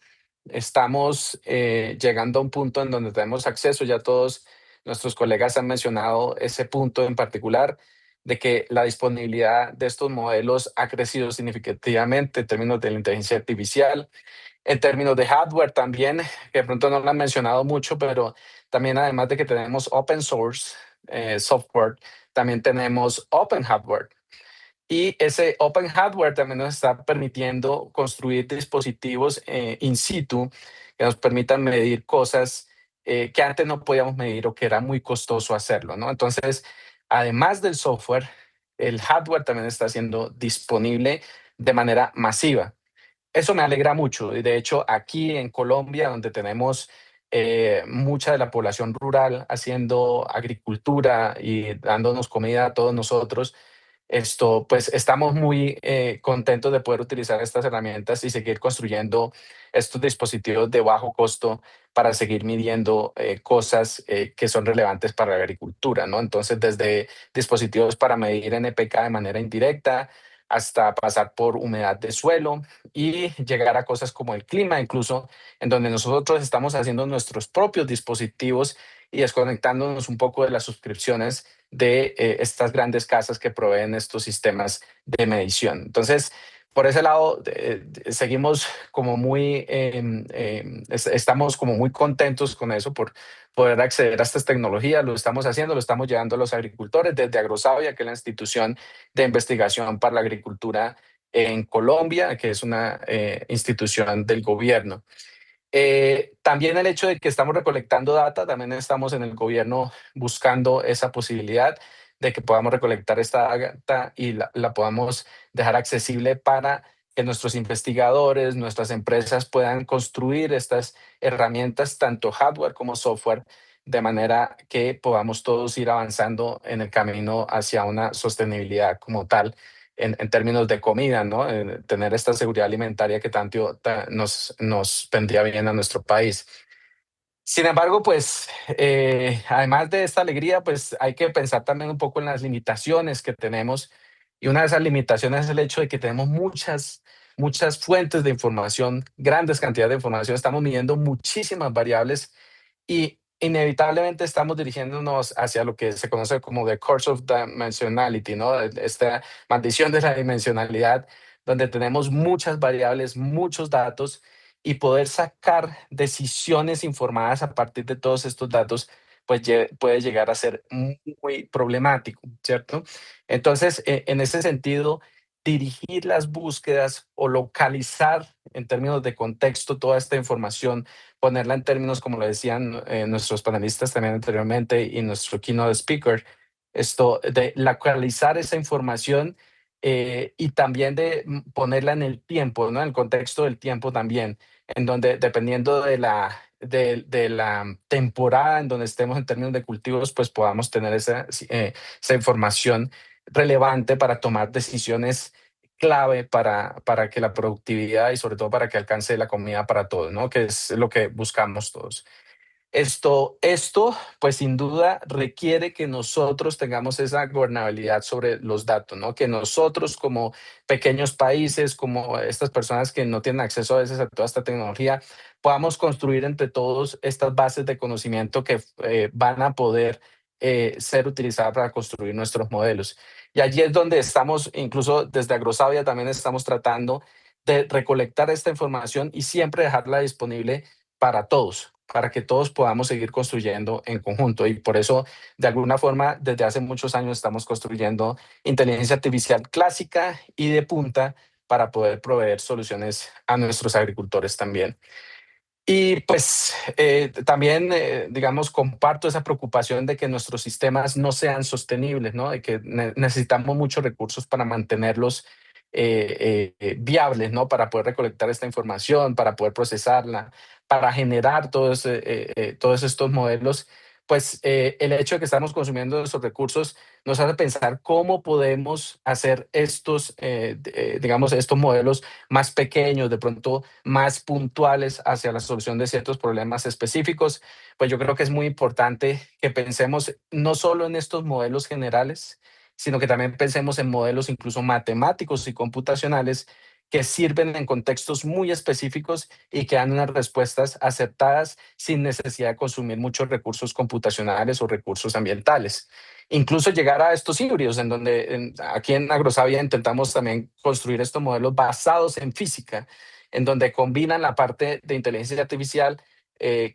Estamos llegando a un punto en donde tenemos acceso, ya todos nuestros colegas han mencionado ese punto en particular, de que la disponibilidad de estos modelos ha crecido significativamente en términos de la inteligencia artificial, en términos de hardware también, que de pronto no lo han mencionado mucho, pero también además de que tenemos open source software, también tenemos open hardware. Y ese open hardware también nos está permitiendo construir dispositivos in situ que nos permitan medir cosas que antes no podíamos medir o que era muy costoso hacerlo, ¿no? Entonces, además del software, el hardware también está siendo disponible de manera masiva. Eso me alegra mucho. Y de hecho, aquí en Colombia, donde tenemos mucha de la población rural haciendo agricultura y dándonos comida a todos nosotros, pues estamos muy contentos de poder utilizar estas herramientas y seguir construyendo estos dispositivos de bajo costo para seguir midiendo cosas que son relevantes para la agricultura, ¿no? Entonces, desde dispositivos para medir NPK de manera indirecta hasta pasar por humedad de suelo y llegar a cosas como el clima, incluso en donde nosotros estamos haciendo nuestros propios dispositivos y desconectándonos un poco de las suscripciones de estas grandes casas que proveen estos sistemas de medición. Entonces, por ese lado, seguimos como estamos como muy contentos con eso, por poder acceder a estas tecnologías. Lo estamos haciendo, lo estamos llevando a los agricultores desde AgroSavia, que es la institución de investigación para la agricultura en Colombia, que es una institución del gobierno. También el hecho de que estamos recolectando data, también estamos en el gobierno buscando esa posibilidad de que podamos recolectar esta data y la podamos dejar accesible para que nuestros investigadores, nuestras empresas puedan construir estas herramientas, tanto hardware como software, de manera que podamos todos ir avanzando en el camino hacia una sostenibilidad como tal. En términos de comida, ¿no? Tener esta seguridad alimentaria que tanto nos vendría bien a nuestro país. Sin embargo, pues, además de esta alegría, pues hay que pensar también un poco en las limitaciones que tenemos. Y una de esas limitaciones es el hecho de que tenemos muchas fuentes de información, grandes cantidades de información. Estamos midiendo muchísimas variables y inevitablemente estamos dirigiéndonos hacia lo que se conoce como the curse of dimensionality, ¿no? Esta maldición de la dimensionalidad, donde tenemos muchas variables, muchos datos y poder sacar decisiones informadas a partir de todos estos datos, pues puede llegar a ser muy problemático, ¿cierto? Entonces, en ese sentido, dirigir las búsquedas o localizar en términos de contexto toda esta información, ponerla en términos, como lo decían nuestros panelistas también anteriormente y nuestro keynote speaker, esto de localizar esa información y también de ponerla en el tiempo, ¿no? En el contexto del tiempo también, en donde dependiendo de la temporada en donde estemos en términos de cultivos, pues podamos tener esa información relevante para tomar decisiones clave para que la productividad y sobre todo para que alcance la comida para todos, ¿no? Que es lo que buscamos todos. Esto, pues sin duda requiere que nosotros tengamos esa gobernabilidad sobre los datos, ¿no? Que nosotros como pequeños países, como estas personas que no tienen acceso a veces a toda esta tecnología, podamos construir entre todos estas bases de conocimiento que van a poder ser utilizadas para construir nuestros modelos. Y allí es donde estamos, incluso desde Agrosavia también estamos tratando de recolectar esta información y siempre dejarla disponible para todos, para que todos podamos seguir construyendo en conjunto. Y por eso, de alguna forma, desde hace muchos años estamos construyendo inteligencia artificial clásica y de punta para poder proveer soluciones a nuestros agricultores también. Y pues también, digamos, comparto esa preocupación de que nuestros sistemas no sean sostenibles, ¿no? De que necesitamos muchos recursos para mantenerlos viables, ¿no? Para poder recolectar esta información, para poder procesarla, para generar todos estos modelos. Pues el hecho de que estamos consumiendo esos recursos nos hace pensar cómo podemos hacer digamos, estos modelos más pequeños, de pronto más puntuales hacia la solución de ciertos problemas específicos. Pues yo creo que es muy importante que pensemos no solo en estos modelos generales, sino que también pensemos en modelos incluso matemáticos y computacionales que sirven en contextos muy específicos y que dan unas respuestas acertadas sin necesidad de consumir muchos recursos computacionales o recursos ambientales. Incluso llegar a estos híbridos, en donde aquí en Agrosavia intentamos también construir estos modelos basados en física, en donde combinan la parte de inteligencia artificial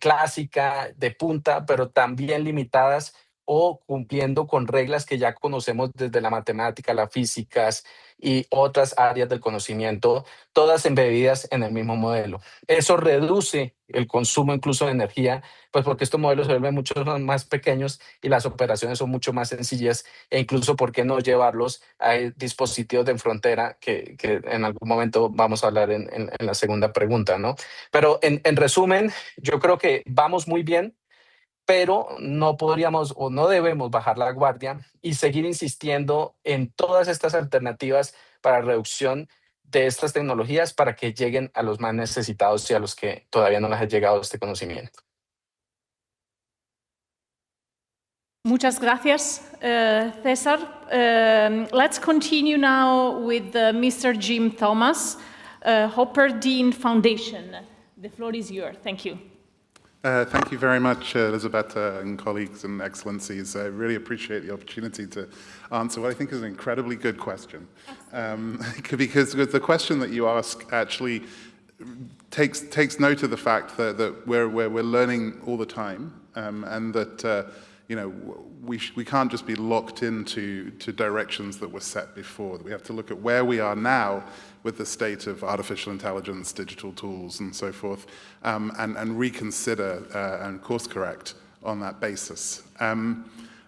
clásica, de punta, pero también limitadas o cumpliendo con reglas que ya conocemos desde la matemática, las físicas y otras áreas del conocimiento, todas embebidas en el mismo modelo. Eso reduce el consumo incluso de energía, pues porque estos modelos se vuelven mucho más pequeños y las operaciones son mucho más sencillas e incluso, ¿por qué no llevarlos a dispositivos de frontera que en algún momento vamos a hablar en la segunda pregunta, ¿no? Pero en resumen, yo creo que vamos muy bien, pero no podríamos o no debemos bajar la guardia y seguir insistiendo en todas estas alternativas para reducción de estas tecnologías para que lleguen a los más necesitados y a los que todavía no les ha llegado este conocimiento. Muchas gracias, César. Let's continue now with Mr. Jim Thomas, Hopper Dean Foundation. The floor is yours. Thank you. Thank you very much, Elisabetta and colleagues and excellencies. I really appreciate the opportunity to answer what I think is an incredibly good question. Because the question that you ask actually takes note of the fact that we're learning all the time, and that we can't just be locked into directions that were set before. We have to look at where we are now with the state of artificial intelligence, digital tools, and so forth, and reconsider and course correct on that basis. I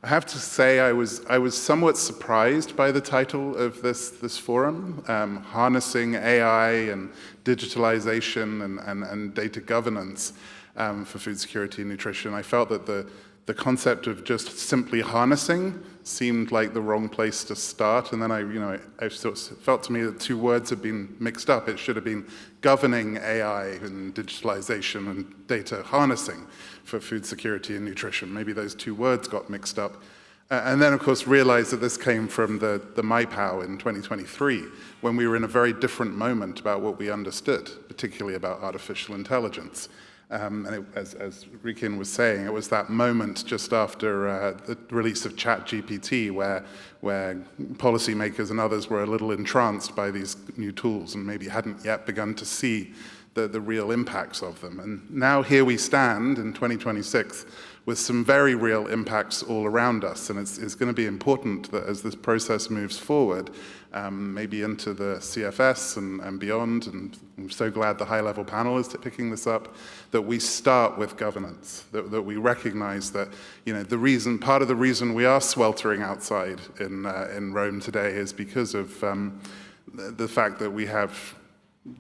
have to say I was somewhat surprised by the title of this forum, Harnessing AI and Digitalization and Data Governance for Food Security and Nutrition. I felt that the concept of just simply harnessing seemed like the wrong place to start. And then I sort of felt to me that two words had been mixed up. It should have been governing AI and digitalization and data harnessing for food security and nutrition. Maybe those two words got mixed up. And then, of course, realized that this came from the MyPow in 2023, when we were in a very different moment about what we understood, particularly about artificial intelligence. As Rikin was saying, it was that moment just after the release of ChatGPT where policymakers and others were a little entranced by these new tools and maybe hadn't yet begun to see the real impacts of them. And now here we stand in 2026 with some very real impacts all around us. And it's going to be important that as this process moves forward, maybe into the CFS and beyond, and I'm so glad the high-level panel is picking this up, that we start with governance, that we recognize that, part of the reason we are sweltering outside in Rome today is because of the fact that we have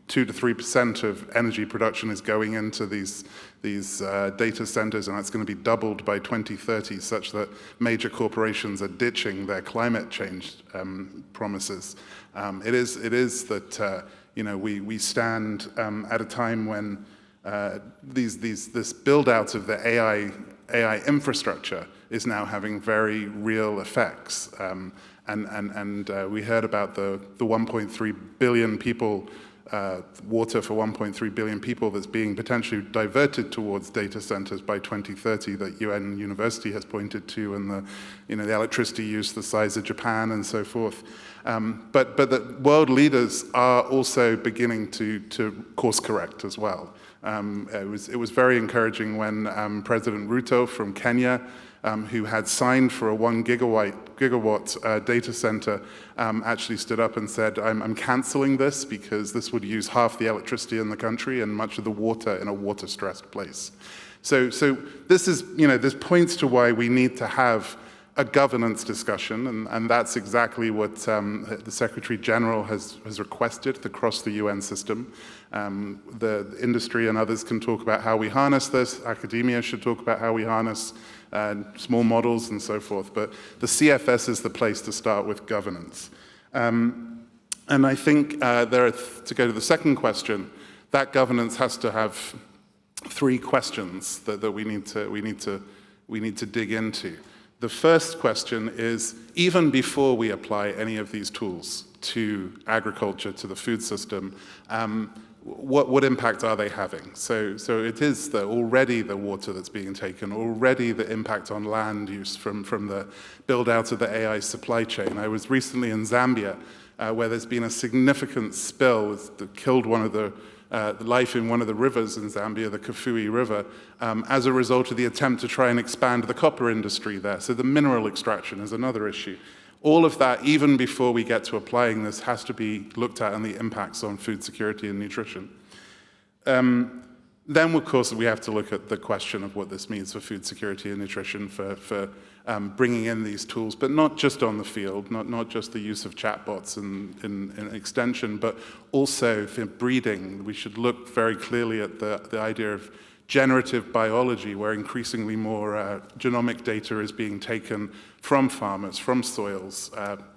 2 to 3% of energy production is going into these data centers, and that's going to be doubled by 2030, such that major corporations are ditching their climate change promises. It is that we stand at a time when this build out of the AI infrastructure is now having very real effects, and we heard about the 1.3 billion people. Water for 1.3 billion people that's being potentially diverted towards data centers by 2030 that UN University has pointed to, and the electricity use the size of Japan and so forth. But the world leaders are also beginning to course correct as well. It was very encouraging when President Ruto from Kenya, who had signed for a 1 gigawatt data center, actually stood up and said, I'm canceling this because this would use half the electricity in the country and much of the water in a water-stressed place. So this points to why we need to have a governance discussion, and that's exactly what the Secretary General has requested across the UN system. The industry and others can talk about how we harness this. Academia should talk about how we harness small models and so forth. But the CFS is the place to start with governance. And I think to go to the second question, that governance has to have 3 questions that we need to dig into. The first question is, even before we apply any of these tools to agriculture, to the food system, what impact are they having? So it is already the water that's being taken, already the impact on land use from the build out of the AI supply chain. I was recently in Zambia, where there's been a significant spill that killed one of the life in one of the rivers in Zambia, the Kafue River, as a result of the attempt to try and expand the copper industry there. So the mineral extraction is another issue. All of that, even before we get to applying this, has to be looked at and the impacts on food security and nutrition. Then, of course, we have to look at the question of what this means for food security and nutrition, for bringing in these tools, but not just on the field, not just the use of chatbots in extension, but also for breeding. We should look very clearly at the idea of generative biology, where increasingly more genomic data is being taken from farmers, from soils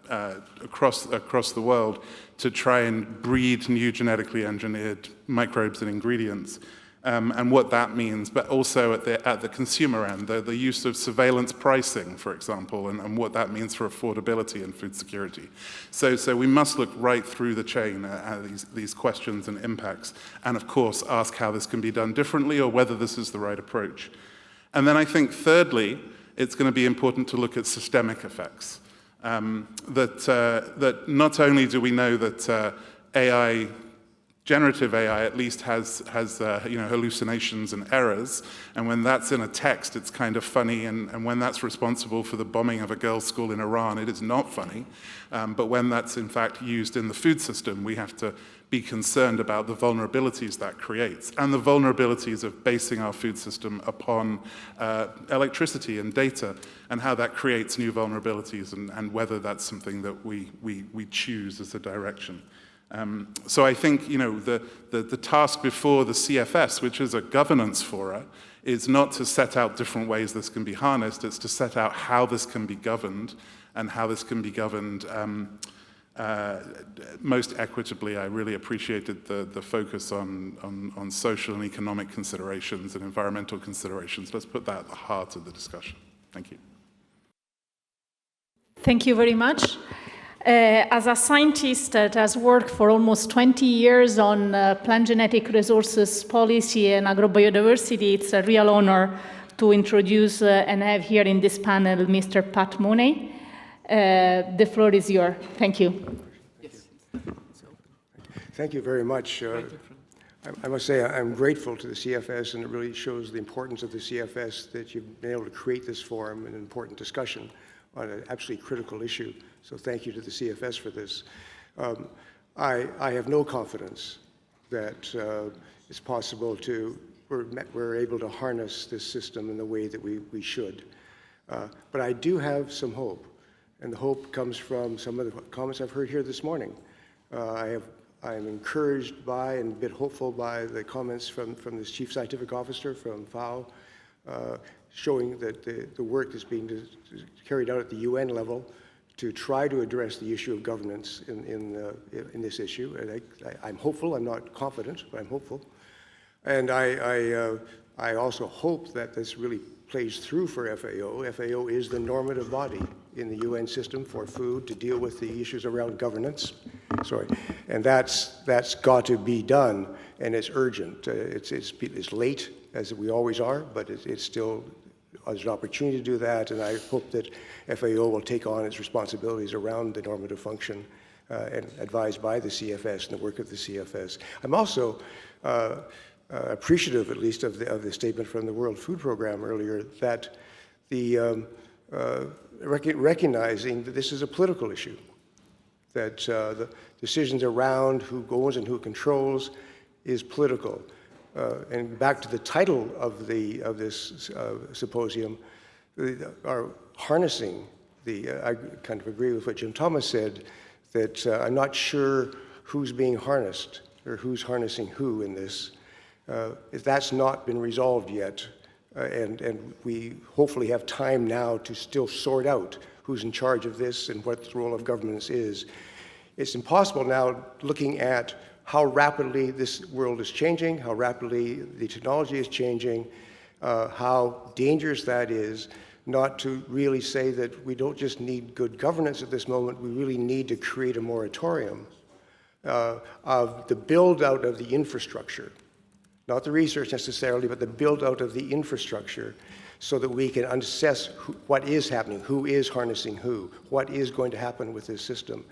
across the world to try and breed new genetically engineered microbes and ingredients. And what that means, but also at the consumer end, the use of surveillance pricing, for example, and what that means for affordability and food security. So we must look right through the chain at these questions and impacts, and of course ask how this can be done differently or whether this is the right approach. And then I think thirdly, it's going to be important to look at systemic effects. That not only do we know that generative AI at least has hallucinations and errors, and when that's in a text, it's kind of funny, and when that's responsible for the bombing of a girls' school in Iran, it is not funny. But when that's in fact used in the food system, we have to be concerned about the vulnerabilities that creates, and the vulnerabilities of basing our food system upon electricity and data, and how that creates new vulnerabilities, and whether that's something that we choose as a direction. So I think the task before the CFS, which is a governance fora, is not to set out different ways this can be harnessed, it's to set out how this can be governed and how this can be governed most equitably. I really appreciated the focus on social and economic considerations and environmental considerations. Let's put that at the heart of the discussion. Thank you. Thank you very much. As a scientist that has worked for almost 20 years on plant genetic resources policy and agrobiodiversity, it's a real honor to introduce and have here in this panel Mr. Pat Mooney. The floor is yours. Thank you. Yes. Thank you very much. I must say I'm grateful to the CFS, and it really shows the importance of the CFS that you've been able to create this forum and an important discussion on an absolutely critical issue. So thank you to the CFS for this. I have no confidence that it's possible we're able to harness this system in the way that we should. But I do have some hope, and the hope comes from some of the comments I've heard here this morning. I am encouraged by and a bit hopeful by the comments from this Chief Scientific Officer from FAO, showing that the work that's being carried out at the UN level to try to address the issue of governance in this issue. And I'm hopeful. I'm not confident, but I'm hopeful. And I also hope that this really plays through for FAO. FAO is the normative body in the UN system for food to deal with the issues around governance. And that's got to be done, and it's urgent. It's late, as we always are, but it's still there's an opportunity to do that, and I hope that FAO will take on its responsibilities around the normative function and advised by the CFS and the work of the CFS. I'm also appreciative, at least, of the statement from the World Food Programme earlier, that the recognizing that this is a political issue, that the decisions around who owns and who controls is political. And back to the title of this symposium, are harnessing I kind of agree with what Jim Thomas said, that I'm not sure who's being harnessed or who's harnessing who in this. If that's not been resolved yet, and we hopefully have time now to still sort out who's in charge of this and what the role of governance is. It's impossible now, looking at how rapidly this world is changing, how rapidly the technology is changing, how dangerous that is, not to really say that we don't just need good governance at this moment, we really need to create a moratorium of the build-out of the infrastructure. Not the research necessarily, but the build-out of the infrastructure, so that we can assess what is happening, who is harnessing who, what is going to happen with this system.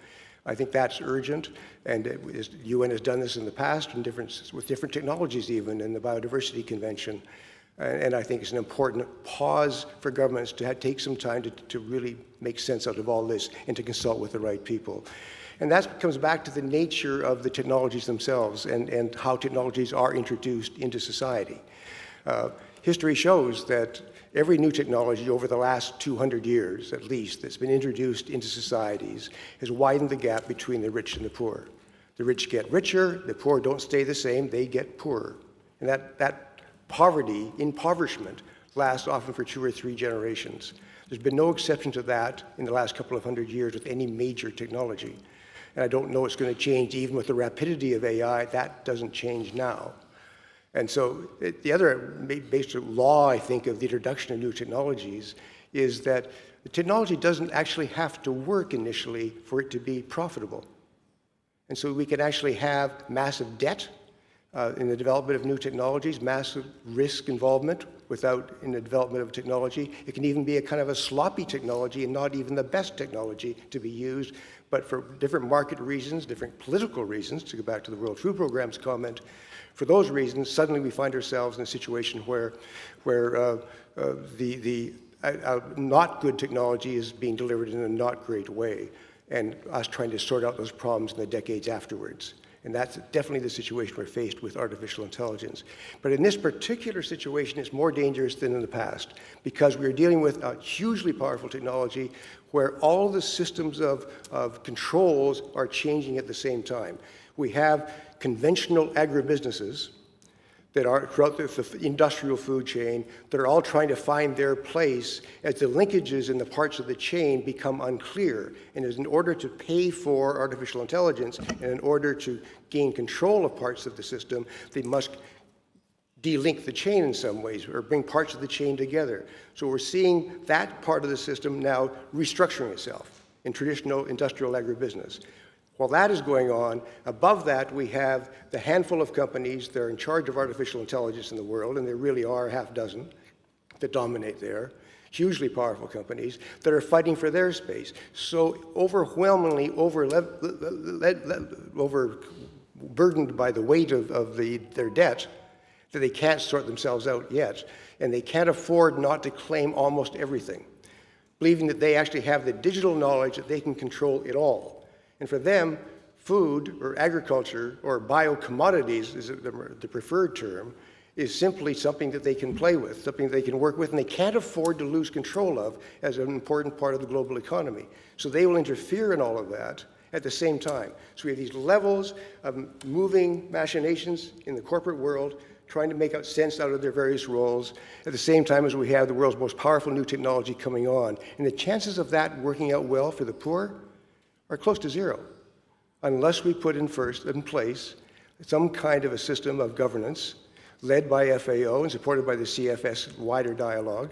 I think that's urgent, and the UN has done this in the past with different technologies, even in the Biodiversity Convention. And I think it's an important pause for governments to take some time to really make sense out of all this and to consult with the right people. And that comes back to the nature of the technologies themselves and how technologies are introduced into society. History shows that every new technology over the last 200 years, at least, that's been introduced into societies has widened the gap between the rich and the poor. The rich get richer, the poor don't stay the same, they get poorer. And that poverty, impoverishment, lasts often for 2 or 3 generations. There's been no exception to that in the last couple of 100 years with any major technology. And I don't know it's going to change even with the rapidity of AI. That doesn't change now. And so the other basic law, I think, of the introduction of new technologies is that the technology doesn't actually have to work initially for it to be profitable. And so we can actually have massive debt in the development of new technologies, massive risk involvement in the development of technology. It can even be a kind of a sloppy technology and not even the best technology to be used, but for different market reasons, different political reasons, to go back to the World Food Programme's comment, for those reasons, suddenly we find ourselves in a situation where the not good technology is being delivered in a not great way, and us trying to sort out those problems in the decades afterwards. And that's definitely the situation we're faced with artificial intelligence. But in this particular situation, it's more dangerous than in the past, because we're dealing with a hugely powerful technology where all the systems of controls are changing at the same time. We have conventional agribusinesses that are throughout the industrial food chain that are all trying to find their place as the linkages in the parts of the chain become unclear. And in order to pay for artificial intelligence and in order to gain control of parts of the system, they must de-link the chain in some ways or bring parts of the chain together. So we're seeing that part of the system now restructuring itself in traditional industrial agribusiness. While that is going on, above that we have the handful of companies that are in charge of artificial intelligence in the world, and there really are a half dozen that dominate there, hugely powerful companies that are fighting for their space. So overwhelmingly overburdened by the weight of their debt that they can't sort themselves out yet, and they can't afford not to claim almost everything, believing that they actually have the digital knowledge that they can control it all. And for them, food or agriculture or biocommodities is the preferred term, is simply something that they can play with, something they can work with, and they can't afford to lose control of as an important part of the global economy. So they will interfere in all of that at the same time. So we have these levels of moving machinations in the corporate world, trying to make sense out of their various roles, at the same time as we have the world's most powerful new technology coming on. And the chances of that working out well for the poor are close to zero, unless we put in place some kind of a system of governance led by FAO and supported by the CFS wider dialogue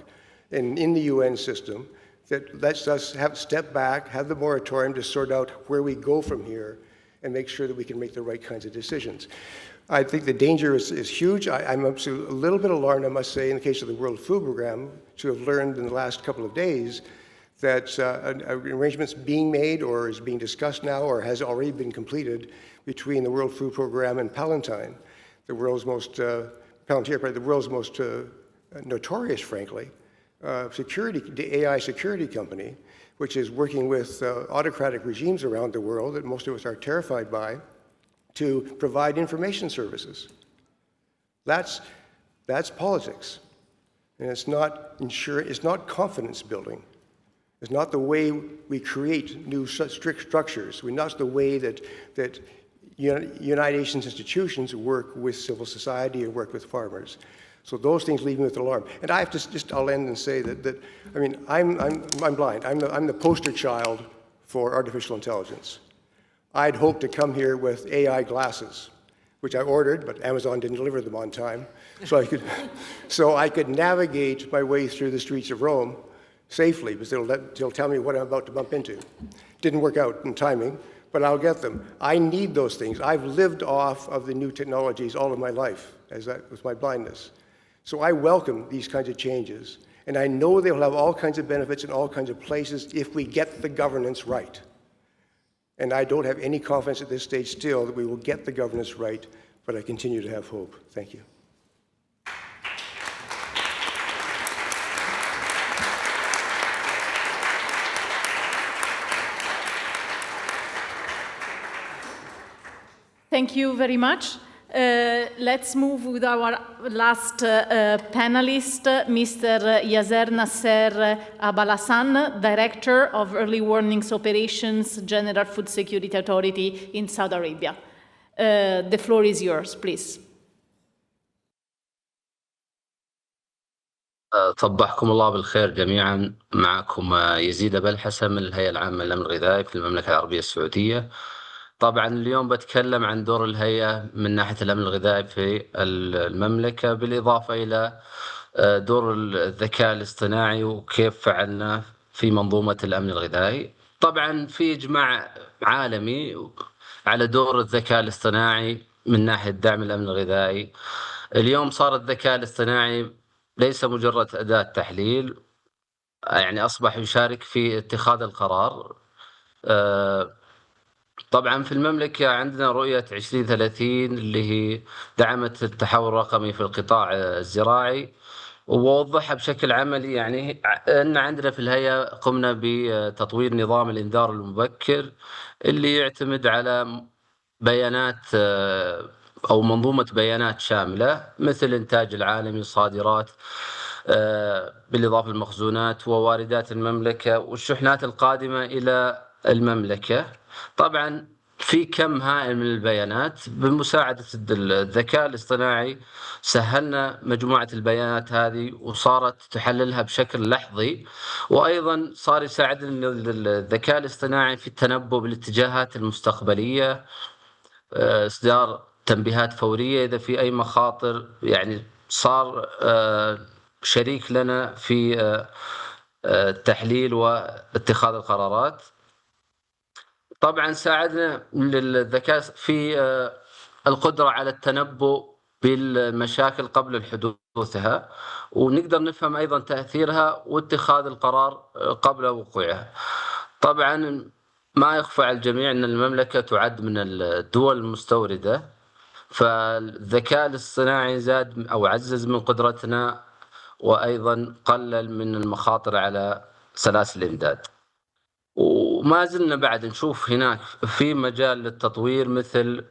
and in the UN system that lets us step back, have the moratorium to sort out where we go from here and make sure that we can make the right kinds of decisions. I think the danger is huge. I'm a little bit alarmed, I must say, in the case of the World Food Program, to have learned in the last couple of days that arrangements being made or is being discussed now or has already been completed between the World Food Program and Palantir, the world's most notorious, frankly, the AI security company, which is working with autocratic regimes around the world that most of us are terrified by, to provide information services. That's politics, and it's not confidence building. It's not the way we create new strict structures. It's not the way that United Nations institutions work with civil society and work with farmers. So those things leave me with alarm. And I have to I'll end and say that I mean, I'm blind. I'm the poster child for artificial intelligence. I'd hoped to come here with AI glasses, which I ordered, but Amazon didn't deliver them on time. So I could navigate my way through the streets of Rome safely, because they'll tell me what I'm about to bump into. Didn't work out in timing, but I'll get them. I need those things. I've lived off of the new technologies all of my life, with my blindness. So I welcome these kinds of changes, and I know they'll have all kinds of benefits in all kinds of places if we get the governance right. And I don't have any confidence at this stage still that we will get the governance right, but I continue to have hope. Thank you. Thank you very much. Let's move with our last panelist, Mr. Yasser Nasser Abalassan, Director of Early Warnings Operations, General Food Security Authority in Saudi Arabia. The floor is yours, please. صبحكم الله بالخير جميعا. معكم يزيد بلحسة من الهيئة العامة للأمن الغذائي في المملكة العربية السعودية. طبعا اليوم بتكلم عن دور الهيئة من ناحية الأمن الغذائي في المملكة، بالإضافة إلى دور الذكاء الاصطناعي وكيف فعلنا في منظومة الأمن الغذائي. طبعا في إجماع عالمي على دور الذكاء الاصطناعي من ناحية دعم الأمن الغذائي. اليوم صار الذكاء الاصطناعي ليس مجرد أداة تحليل، يعني أصبح يشارك في اتخاذ القرار. طبعا في المملكة عندنا رؤية 2030 اللي هي دعمت التحول الرقمي في القطاع الزراعي، ووضحها بشكل عملي. يعني أن عندنا في الهيئة قمنا بتطوير نظام الإنذار المبكر اللي يعتمد على بيانات أو منظومة بيانات شاملة مثل إنتاج العالمي، الصادرات، بالإضافة للمخزونات وواردات المملكة والشحنات القادمة إلى المملكة. طبعا في كم هائل من البيانات. بمساعدة الذكاء الاصطناعي سهلنا مجموعة البيانات هذه وصارت تحللها بشكل لحظي، وأيضا صار يساعدنا الذكاء الاصطناعي في التنبؤ بالاتجاهات المستقبلية، إصدار تنبيهات فورية إذا في أي مخاطر. يعني صار شريك لنا في التحليل واتخاذ القرارات. طبعا ساعدنا للذكاء في القدرة على التنبؤ بالمشاكل قبل حدوثها، ونقدر نفهم أيضا تأثيرها واتخاذ القرار قبل وقوعها. طبعا ما يخفى على الجميع أن المملكة تعد من الدول المستوردة، فالذكاء الاصطناعي زاد أو عزز من قدرتنا، وأيضا قلل من المخاطر على سلاسل الإمداد. وما زلنا بعد نشوف هناك في مجال للتطوير، مثل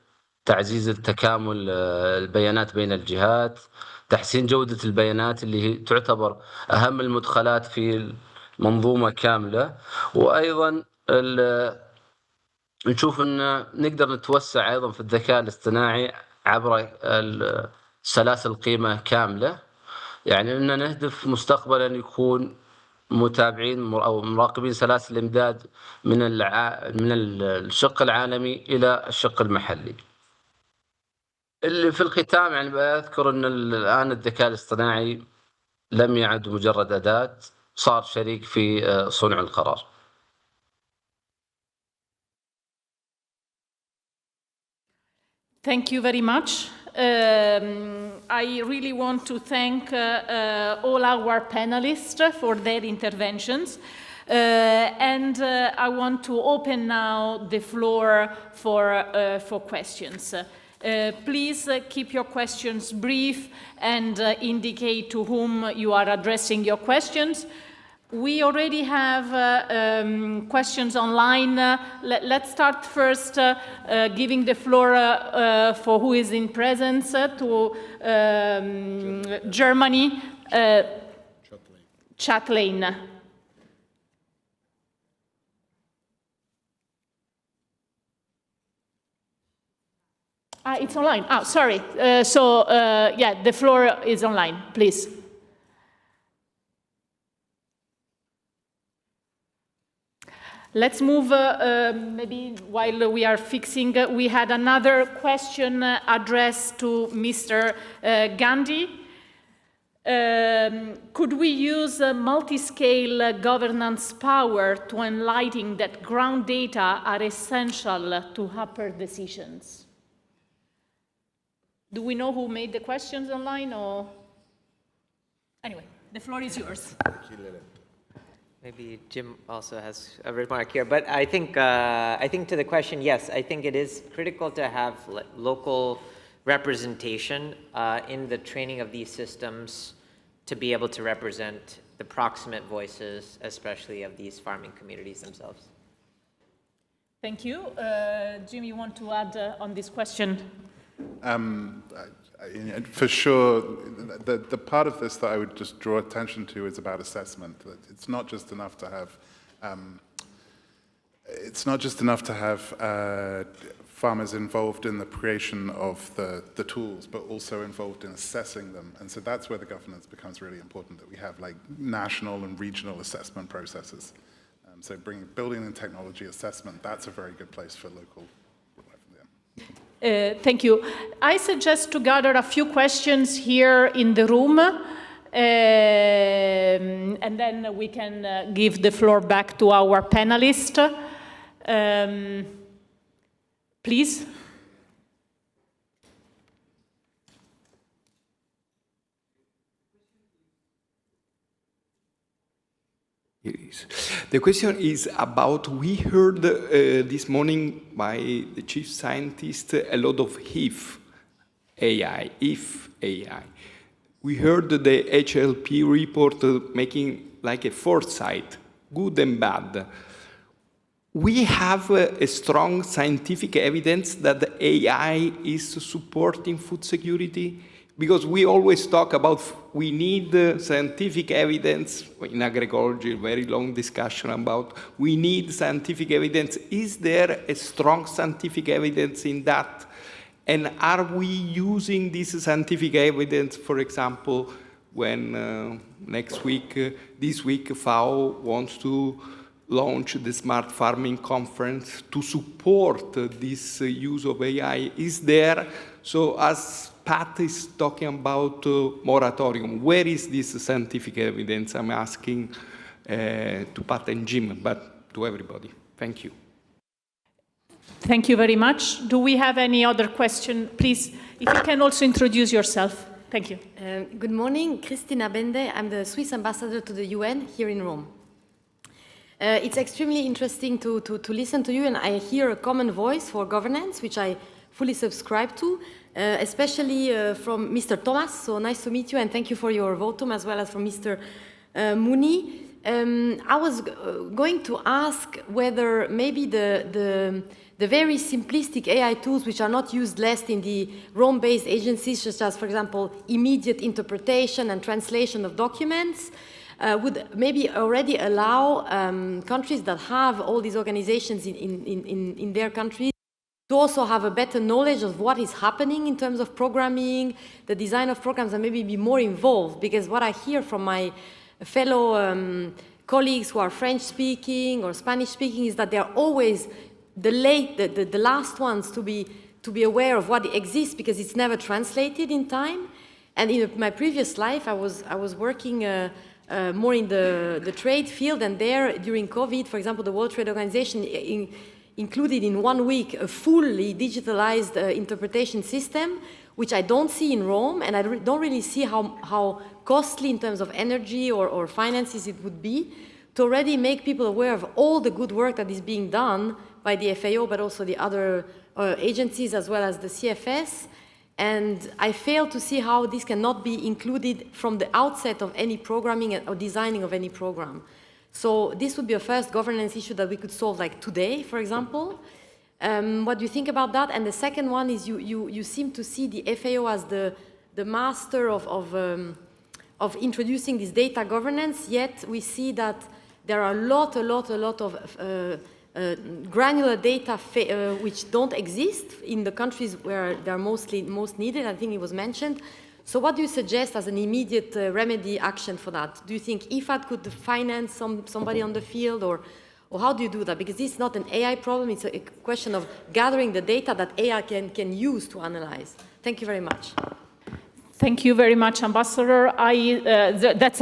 تعزيز التكامل البيانات بين الجهات، تحسين جودة البيانات اللي هي تعتبر أهم المدخلات في المنظومة كاملة. وأيضا نشوف أن نقدر نتوسع أيضا في الذكاء الاصطناعي عبر سلاسل القيمة كاملة، يعني أننا نهدف مستقبلا يكون متابعين أو مراقبين سلاسل الإمداد من الشق العالمي إلى الشق المحلي. اللي في الختام يعني بذكر أن الآن الذكاء الاصطناعي لم يعد مجرد أداة، صار شريك في صنع القرار. Thank you very much. I really want to thank all our panelists for their interventions. And I want to open now the floor for questions. Please keep your questions brief and indicate to whom you are addressing your questions. We already have questions online. Let's start first giving the floor for who is in presence to Germany. Chat lane. It's online. Oh, sorry. Yeah, the floor is online, please. Let's move, maybe while we are fixing, we had another question addressed to Mr. Gandhi. Could we use multi-scale governance power to enlighten that ground data are essential to upper decisions? Do we know who made the questions online, or? Anyway, the floor is yours. Maybe Jim also has a remark here, but I think to the question, yes, I think it is critical to have local representation in the training of these systems to be able to represent the proximate voices, especially of these farming communities themselves. Thank you. Jim, you want to add on this question? For sure, the part of this that I would just draw attention to is about assessment. It's not just enough to have farmers involved in the creation of the tools, but also involved in assessing them. And so that's where the governance becomes really important, that we have like national and regional assessment processes. So building and technology assessment, that's a very good place for local. Thank you. I suggest to gather a few questions here in the room, and then we can give the floor back to our panelists. Please. The question is about, we heard this morning by the chief scientist a lot of if AI. We heard the HLP report making like a foresight, good and bad. We have a strong scientific evidence that the AI is supporting food security. because we always talk about we need scientific evidence in agriculture, very long discussion about we need scientific evidence. Is there a strong scientific evidence in that? And are we using this scientific evidence, for example, when this week, FAO wants to launch the Smart Farming Conference to support this use of AI? Is there, so as Pat is talking about moratorium, where is this scientific evidence? I'm asking to Pat and Jim, but to everybody. Thank you. Thank you very much. Do we have any other question? Please, if you can also introduce yourself. Thank you. Good morning, Cristina Bende. I'm the Swiss ambassador to the UN here in Rome. It's extremely interesting to listen to you, and I hear a common voice for governance, which I fully subscribe to, especially from Mr. Thomas. So nice to meet you, and thank you for your votum, as well as from Mr. Mooney. I was going to ask whether maybe the very simplistic AI tools, which are not used less in the Rome-based agencies, such as, for example, immediate interpretation and translation of documents, would maybe already allow countries that have all these organizations in their countries to also have a better knowledge of what is happening in terms of programming, the design of programs, and maybe be more involved. Because what I hear from my fellow colleagues who are French-speaking or Spanish-speaking is that they're always the last ones to be aware of what exists, because it's never translated in time. And in my previous life, I was working more in the trade field, and there during COVID, for example, the World Trade Organization included in 1 week a fully digitalized interpretation system, which I don't see in Rome, and I don't really see how costly in terms of energy or finances it would be to already make people aware of all the good work that is being done by the FAO, but also the other agencies, as well as the CFS. And I fail to see how this cannot be included from the outset of any programming or designing of any program. So this would be a first governance issue that we could solve, like today, for example. What do you think about that? And the second one is you seem to see the FAO as the master of introducing this data governance, yet we see that there are a lot of granular data which don't exist in the countries where they're most needed. I think it was mentioned. So what do you suggest as an immediate remedy action for that? Do you think IFAD could finance somebody on the field, or how do you do that? Because this is not an AI problem, it's a question of gathering the data that AI can use to analyze. Thank you very much. Thank you very much, Ambassador. That's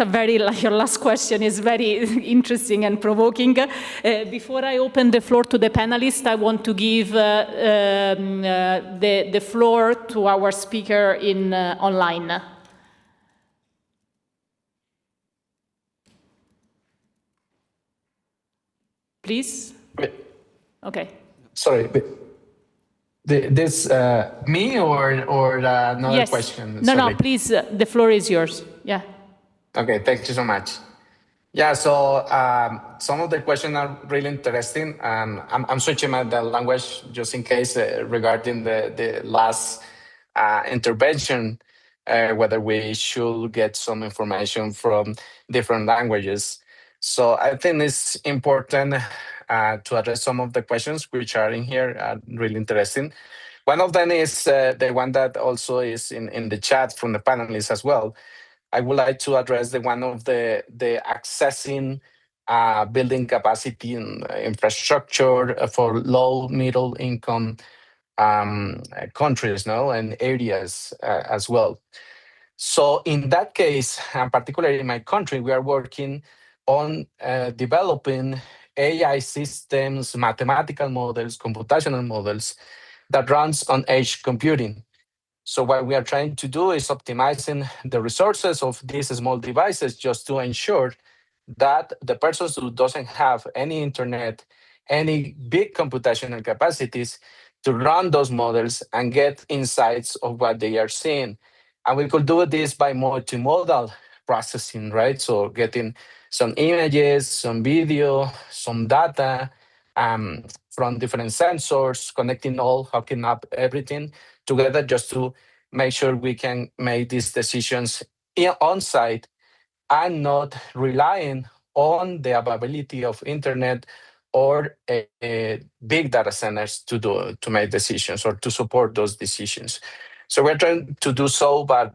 your last question is very interesting and provoking. Before I open the floor to the panelists, I want to give the floor to our speaker online. Please? Okay. Sorry. This me or another yes. question? No, please, the floor is yours. Yeah. Okay, thank you so much. Yeah, so some of the questions are really interesting. I'm switching the language just in case regarding the last intervention, whether we should get some information from different languages. So I think it's important to address some of the questions which are in here, really interesting. One of them is the one that also is in the chat from the panelists as well. I would like to address the one of the accessing building capacity and infrastructure for low, middle income countries, and areas as well. So in that case, and particularly in my country, we are working on developing AI systems, mathematical models, computational models that runs on edge computing. So what we are trying to do is optimizing the resources of these small devices just to ensure that the persons who doesn't have any internet, any big computational capacities to run those models and get insights of what they are seeing. And we could do this by multimodal processing, right? So getting some images, some video, some data from different sensors, connecting all, hooking up everything together just to make sure we can make these decisions on site and not relying on the availability of internet or big data centers to make decisions or to support those decisions. So we're trying to do so by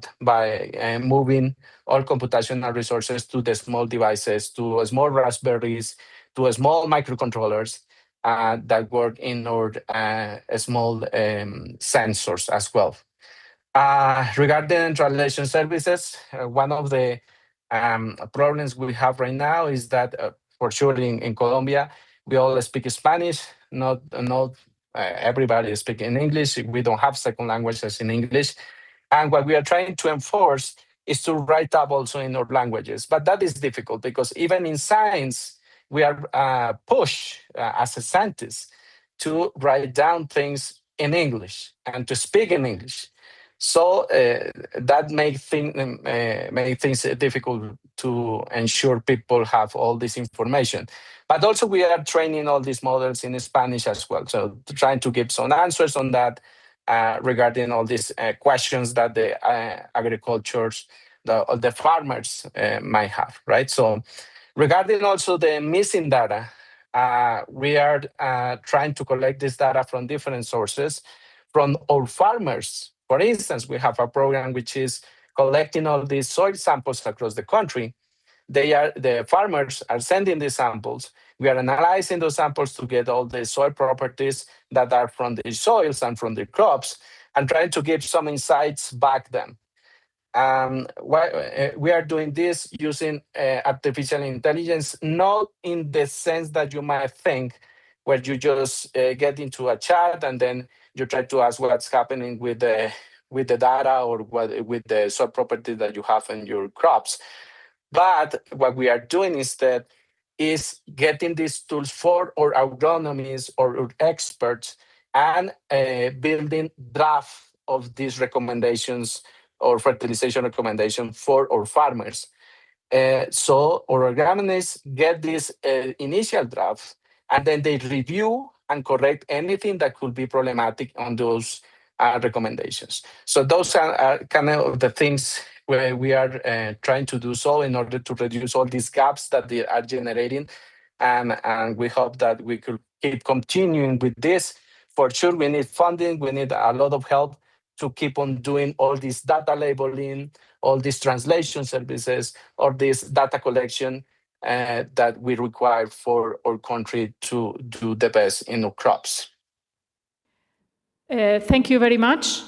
moving all computational resources to the small devices, to small Raspberries, to small microcontrollers that work in our small sensors as well. Regarding translation services, one of the problems we have right now is that, for sure, in Colombia, we all speak Spanish. Not everybody is speaking English. We don't have second languages in English. And what we are trying to enforce is to write up also in our languages. But that is difficult because even in science, we are pushed as a scientist to write down things in English and to speak in English. So that makes things difficult to ensure people have all this information. But also we are training all these models in Spanish as well. So trying to give some answers on that regarding all these questions that the agricultures, the farmers might have, right? So regarding also the missing data, we are trying to collect this data from different sources, from our farmers. For instance, we have a program which is collecting all these soil samples across the country. The farmers are sending these samples. We are analyzing those samples to get all the soil properties that are from the soils and from the crops, and trying to give some insights back then. We are doing this using artificial intelligence, not in the sense that you might think, where you just get into a chat and then you try to ask what's happening with the data or with the soil property that you have in your crops. But what we are doing instead is getting these tools for our agronomists or our experts and building draft of these recommendations or fertilization recommendation for our farmers. So our agronomists get this initial draft, and then they review and correct anything that could be problematic on those recommendations. So those are kind of the things where we are trying to do so in order to reduce all these gaps that they are generating. And we hope that we could keep continuing with this. For sure, we need funding. We need a lot of help to keep on doing all this data labeling, all these translation services, or this data collection that we require for our country to do the best in our crops. Thank you very much.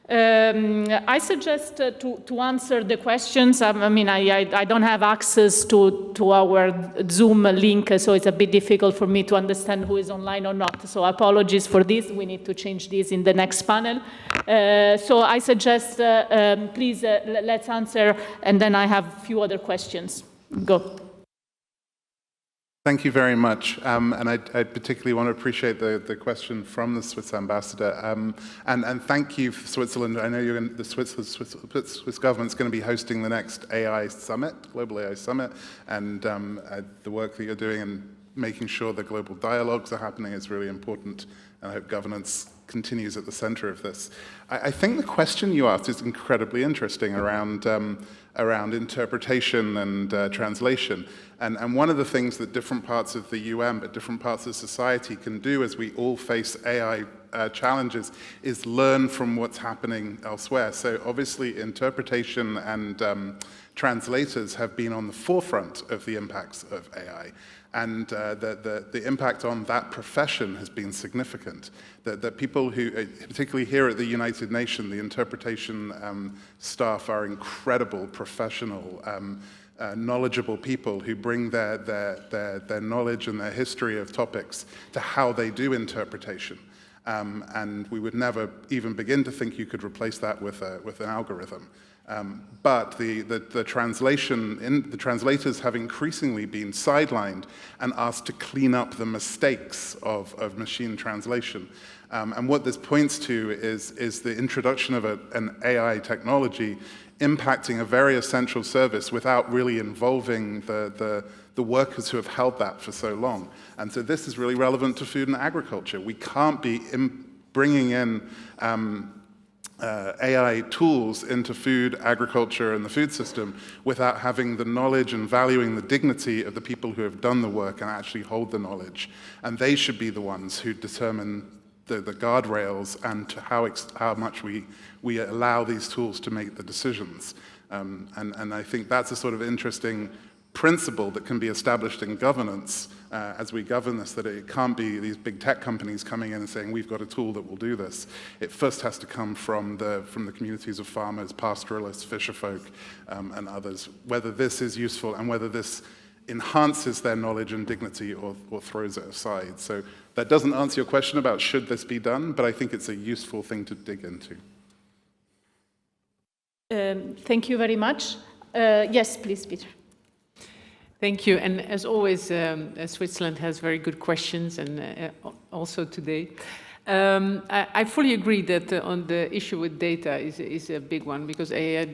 I suggest to answer the questions. I mean, I don't have access to our Zoom link, so it's a bit difficult for me to understand who is online or not. So apologies for this. We need to change this in the next panel. So I suggest, please, let's answer, and then I have a few other questions. Go. Thank you very much. And I particularly want to appreciate the question from the Swiss ambassador. And thank you, Switzerland. I know the Swiss government's going to be hosting the next AI summit, Global AI Summit, and the work that you're doing and making sure the global dialogues are happening is really important. And I hope governance continues at the center of this. I think the question you asked is incredibly interesting around interpretation and translation. And one of the things that different parts of the UN, but different parts of society can do as we all face AI challenges is learn from what's happening elsewhere. So obviously interpretation and translators have been on the forefront of the impacts of AI. And the impact on that profession has been significant. That people who, particularly here at the United Nations, the interpretation staff are incredible, professional, knowledgeable people who bring their knowledge and their history of topics to how they do interpretation. And we would never even begin to think you could replace that with an algorithm. But the translators have increasingly been sidelined and asked to clean up the mistakes of machine translation. And what this points to is the introduction of an AI technology impacting a very essential service without really involving the workers who have held that for so long. And so this is really relevant to food and agriculture. We can't be bringing in AI tools into food, agriculture, and the food system without having the knowledge and valuing the dignity of the people who have done the work and actually hold the knowledge. And they should be the ones who determine the guardrails and how much we allow these tools to make the decisions. And I think that's a sort of interesting principle that can be established in governance as we govern this, that it can't be these big tech companies coming in and saying, we've got a tool that will do this. It first has to come from the communities of farmers, pastoralists, fisherfolk, and others, whether this is useful and whether this enhances their knowledge and dignity or throws it aside. So that doesn't answer your question about should this be done, but I think it's a useful thing to dig into. Thank you very much. Yes, please, Peter. Thank you. And as always, Switzerland has very good questions, and also today. I fully agree that on the issue with data is a big one, because AI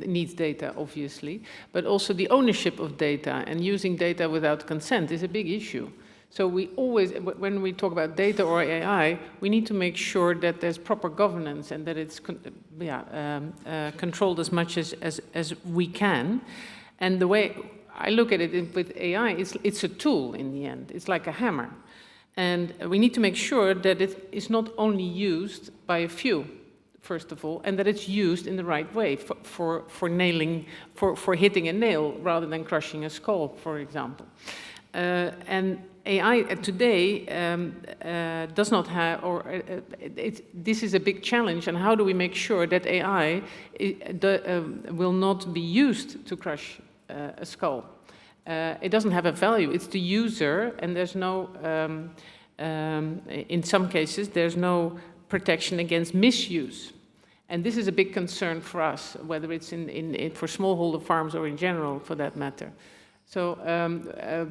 needs data, obviously, but also the ownership of data and using data without consent is a big issue. So we always, when we talk about data or AI, we need to make sure that there's proper governance and that it's controlled as much as we can. And the way I look at it with AI, it's a tool in the end. It's like a hammer. And we need to make sure that it is not only used by a few, first of all, and that it's used in the right way for nailing, for hitting a nail rather than crushing a skull, for example. And AI today does not have, or this is a big challenge, and how do we make sure that AI will not be used to crush a skull? It doesn't have a value, it's the user, and there's no, in some cases, there's no protection against misuse. And this is a big concern for us, whether it's for smallholder farms or in general, for that matter. So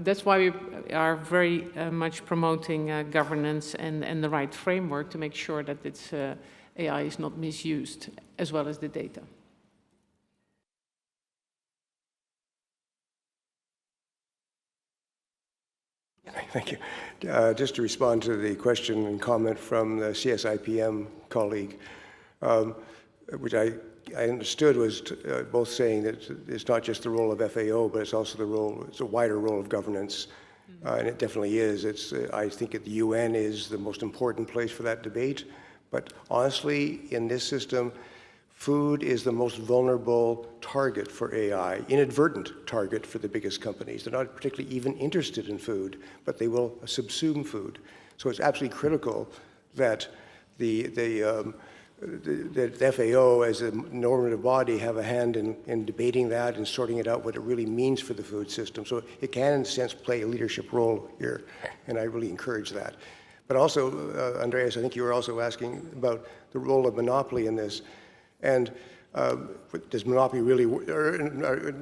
that's why we are very much promoting governance and the right framework to make sure that AI is not misused, as well as the data. Thank you. Just to respond to the question and comment from the CSIPM colleague, which I understood was both saying that it's not just the role of FAO, but it's also it's a wider role of governance, and it definitely is. I think the UN is the most important place for that debate, but honestly, in this system, food is the most vulnerable target for AI, inadvertent target for the biggest companies. They're not particularly even interested in food, but they will subsume food. So it's absolutely critical that the FAO as a normative body have a hand in debating that and sorting it out, what it really means for the food system. So it can, in a sense, play a leadership role here, and I really encourage that. But also, Andreas, I think you were also asking about the role of monopoly in this. And does monopoly really, or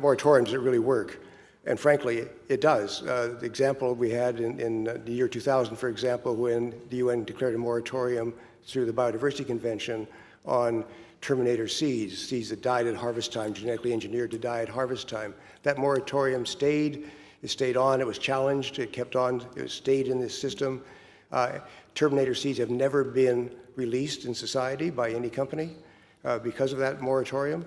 moratoriums, does it really work? And frankly, it does. The example we had in the year 2000, for example, when the UN declared a moratorium through the Biodiversity Convention on terminator seeds that died at harvest time, genetically engineered to die at harvest time. That moratorium stayed. It stayed on. It was challenged. It kept on. It stayed in this system. Terminator seeds have never been released in society by any company because of that moratorium.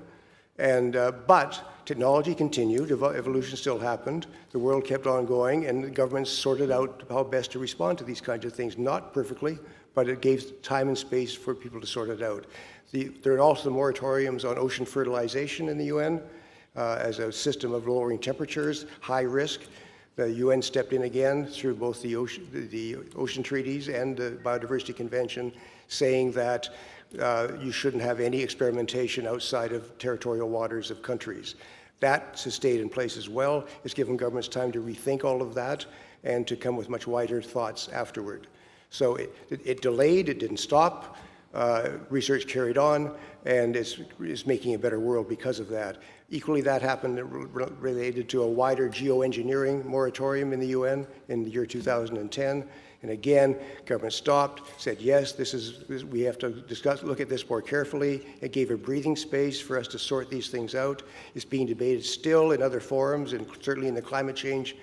But technology continued, evolution still happened, the world kept on going, and the governments sorted out how best to respond to these kinds of things. Not perfectly, but it gave time and space for people to sort it out. There are also moratoriums on ocean fertilization in the UN as a system of lowering temperatures, high risk. The UN stepped in again through both the ocean treaties and the Biodiversity Convention, saying that you shouldn't have any experimentation outside of territorial waters of countries. That has stayed in place as well. It's given governments time to rethink all of that and to come with much wider thoughts afterward. So it delayed, it didn't stop, research carried on, and it's making a better world because of that. Equally, that happened related to a wider geoengineering moratorium in the UN in the year 2010. And again, government stopped, said, yes, we have to look at this more carefully. It gave a breathing space for us to sort these things out. It's being debated still in other forums, and certainly in the climate change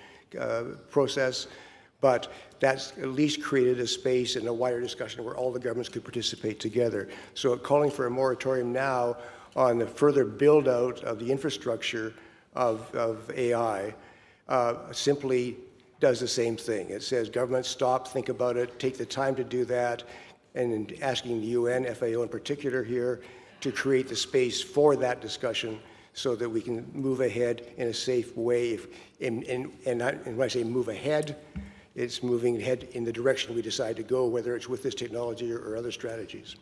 process, But that's at least created a space and a wider discussion where all the governments could participate together. So calling for a moratorium now on the further build out of the infrastructure of AI simply does the same thing. It says governments stop, think about it, take the time to do that, and asking the UN, FAO in particular here, to create the space for that discussion so that we can move ahead in a safe way. And when I say move ahead, it's moving ahead in the direction we decide to go, whether it's with this technology or other strategies.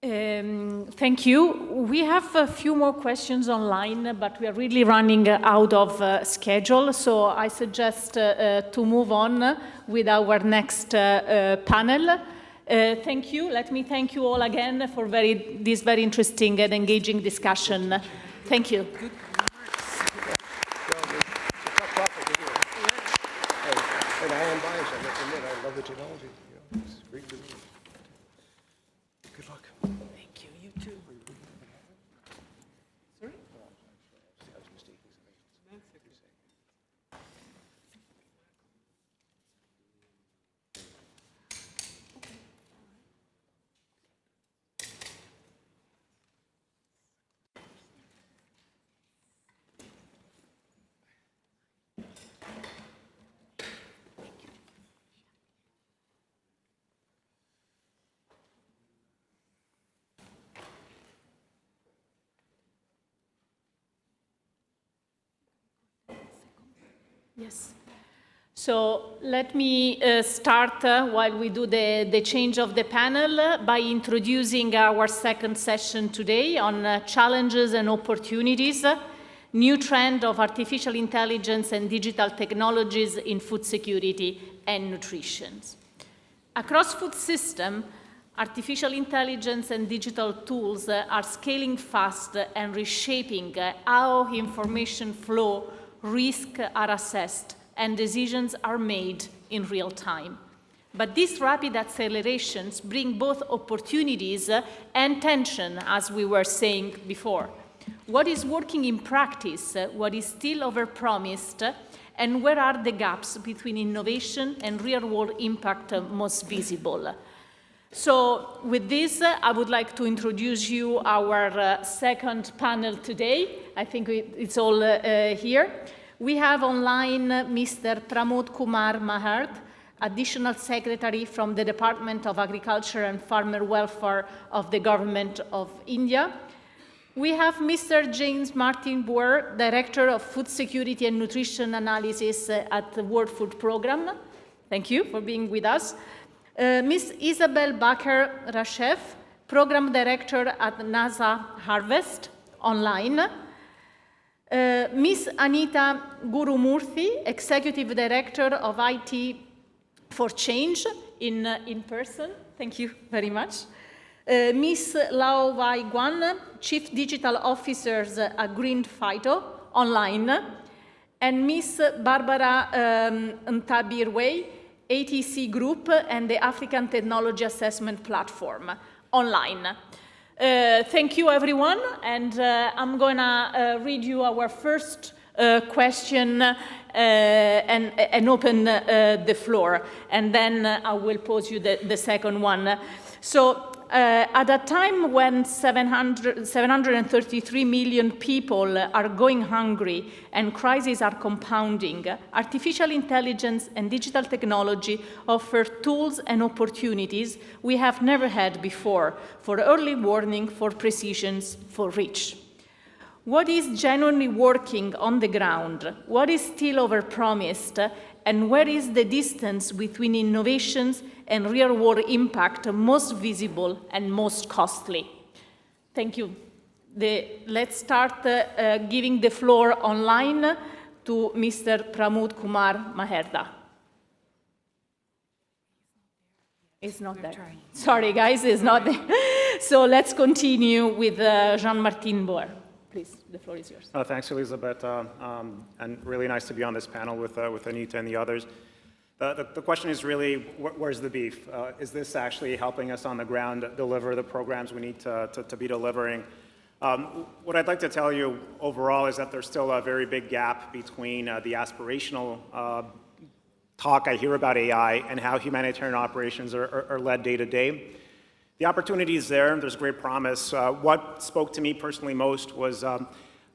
Thank you. We have a few more questions online, but we are really running out of schedule, so I suggest to move on with our next panel. Thank you. Let me thank you all again for this very interesting and engaging discussion. Thank you. And I am biased, I must admit, I love the technology. It's great to me. Good luck. Thank you. You too. Sorry? Yes. So let me start while we do the change of the panel by introducing our second session today on challenges and opportunities, new trend of artificial intelligence and digital technologies in food security and nutrition. Across food system, artificial intelligence and digital tools are scaling fast and reshaping how information flow, risks are assessed, and decisions are made in real time. But these rapid accelerations bring both opportunities and tension, as we were saying before. What is working in practice, what is still overpromised, and where are the gaps between innovation and real-world impact most visible? So with this, I would like to introduce you our second panel today. I think it's all here. We have online Mr. Pramod Kumar Mahard, Additional Secretary from the Department of Agriculture and Farmer Welfare of the Government of India. We have Mr. James Martin Boer, Director of Food Security and Nutrition Analysis at the World Food Programme. Thank you for being with us. Ms. Isabel Baker-Rashev, Program Director at NASA Harvest, online. Ms. Anita Gurumurthy, Executive Director of IT for Change in person. Thank you very much. Ms. Lao Wai Guan, Chief Digital Officer at Green Phyto, online. And Ms. Barbara Ntabirway, ATC Group and the African Technology Assessment Platform, online. Thank you, everyone, and I'm going to read you our first question and open the floor, and then I will pose you the second one. So at a time when 733 million people are going hungry and crises are compounding, artificial intelligence and digital technology offer tools and opportunities we have never had before for early warning, for precision, for reach. What is genuinely working on the ground? What is still overpromised? And where is the distance between innovations and real-world impact most visible and most costly? Thank you. Let's start giving the floor online to Mr. Pramod Kumar Maherda. It's not there. Sorry, guys, it's not there. So let's continue with Jean-Martin Boer. Please, the floor is yours. Thanks, Elisabetta, and really nice to be on this panel with Anita and the others. The question is really, where's the beef? Is this actually helping us on the ground deliver the programs we need to be delivering? What I'd like to tell you overall is that there's still a very big gap between the aspirational talk I hear about AI and how humanitarian operations are led day to day. The opportunity is there, there's great promise. What spoke to me personally most was the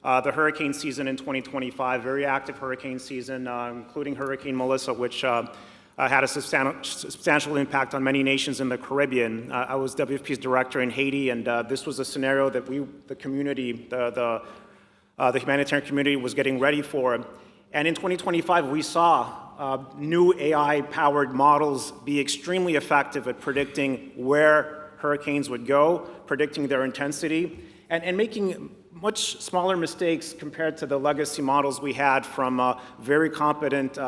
hurricane season in 2025, very active hurricane season, including Hurricane Melissa, which had a substantial impact on many nations in the Caribbean. I was WFP's director in Haiti, and this was a scenario that the community, the humanitarian community was getting ready for. And in 2025, we saw new AI-powered models be extremely effective at predicting where hurricanes would go, predicting their intensity, and making much smaller mistakes compared to the legacy models we had from very competent,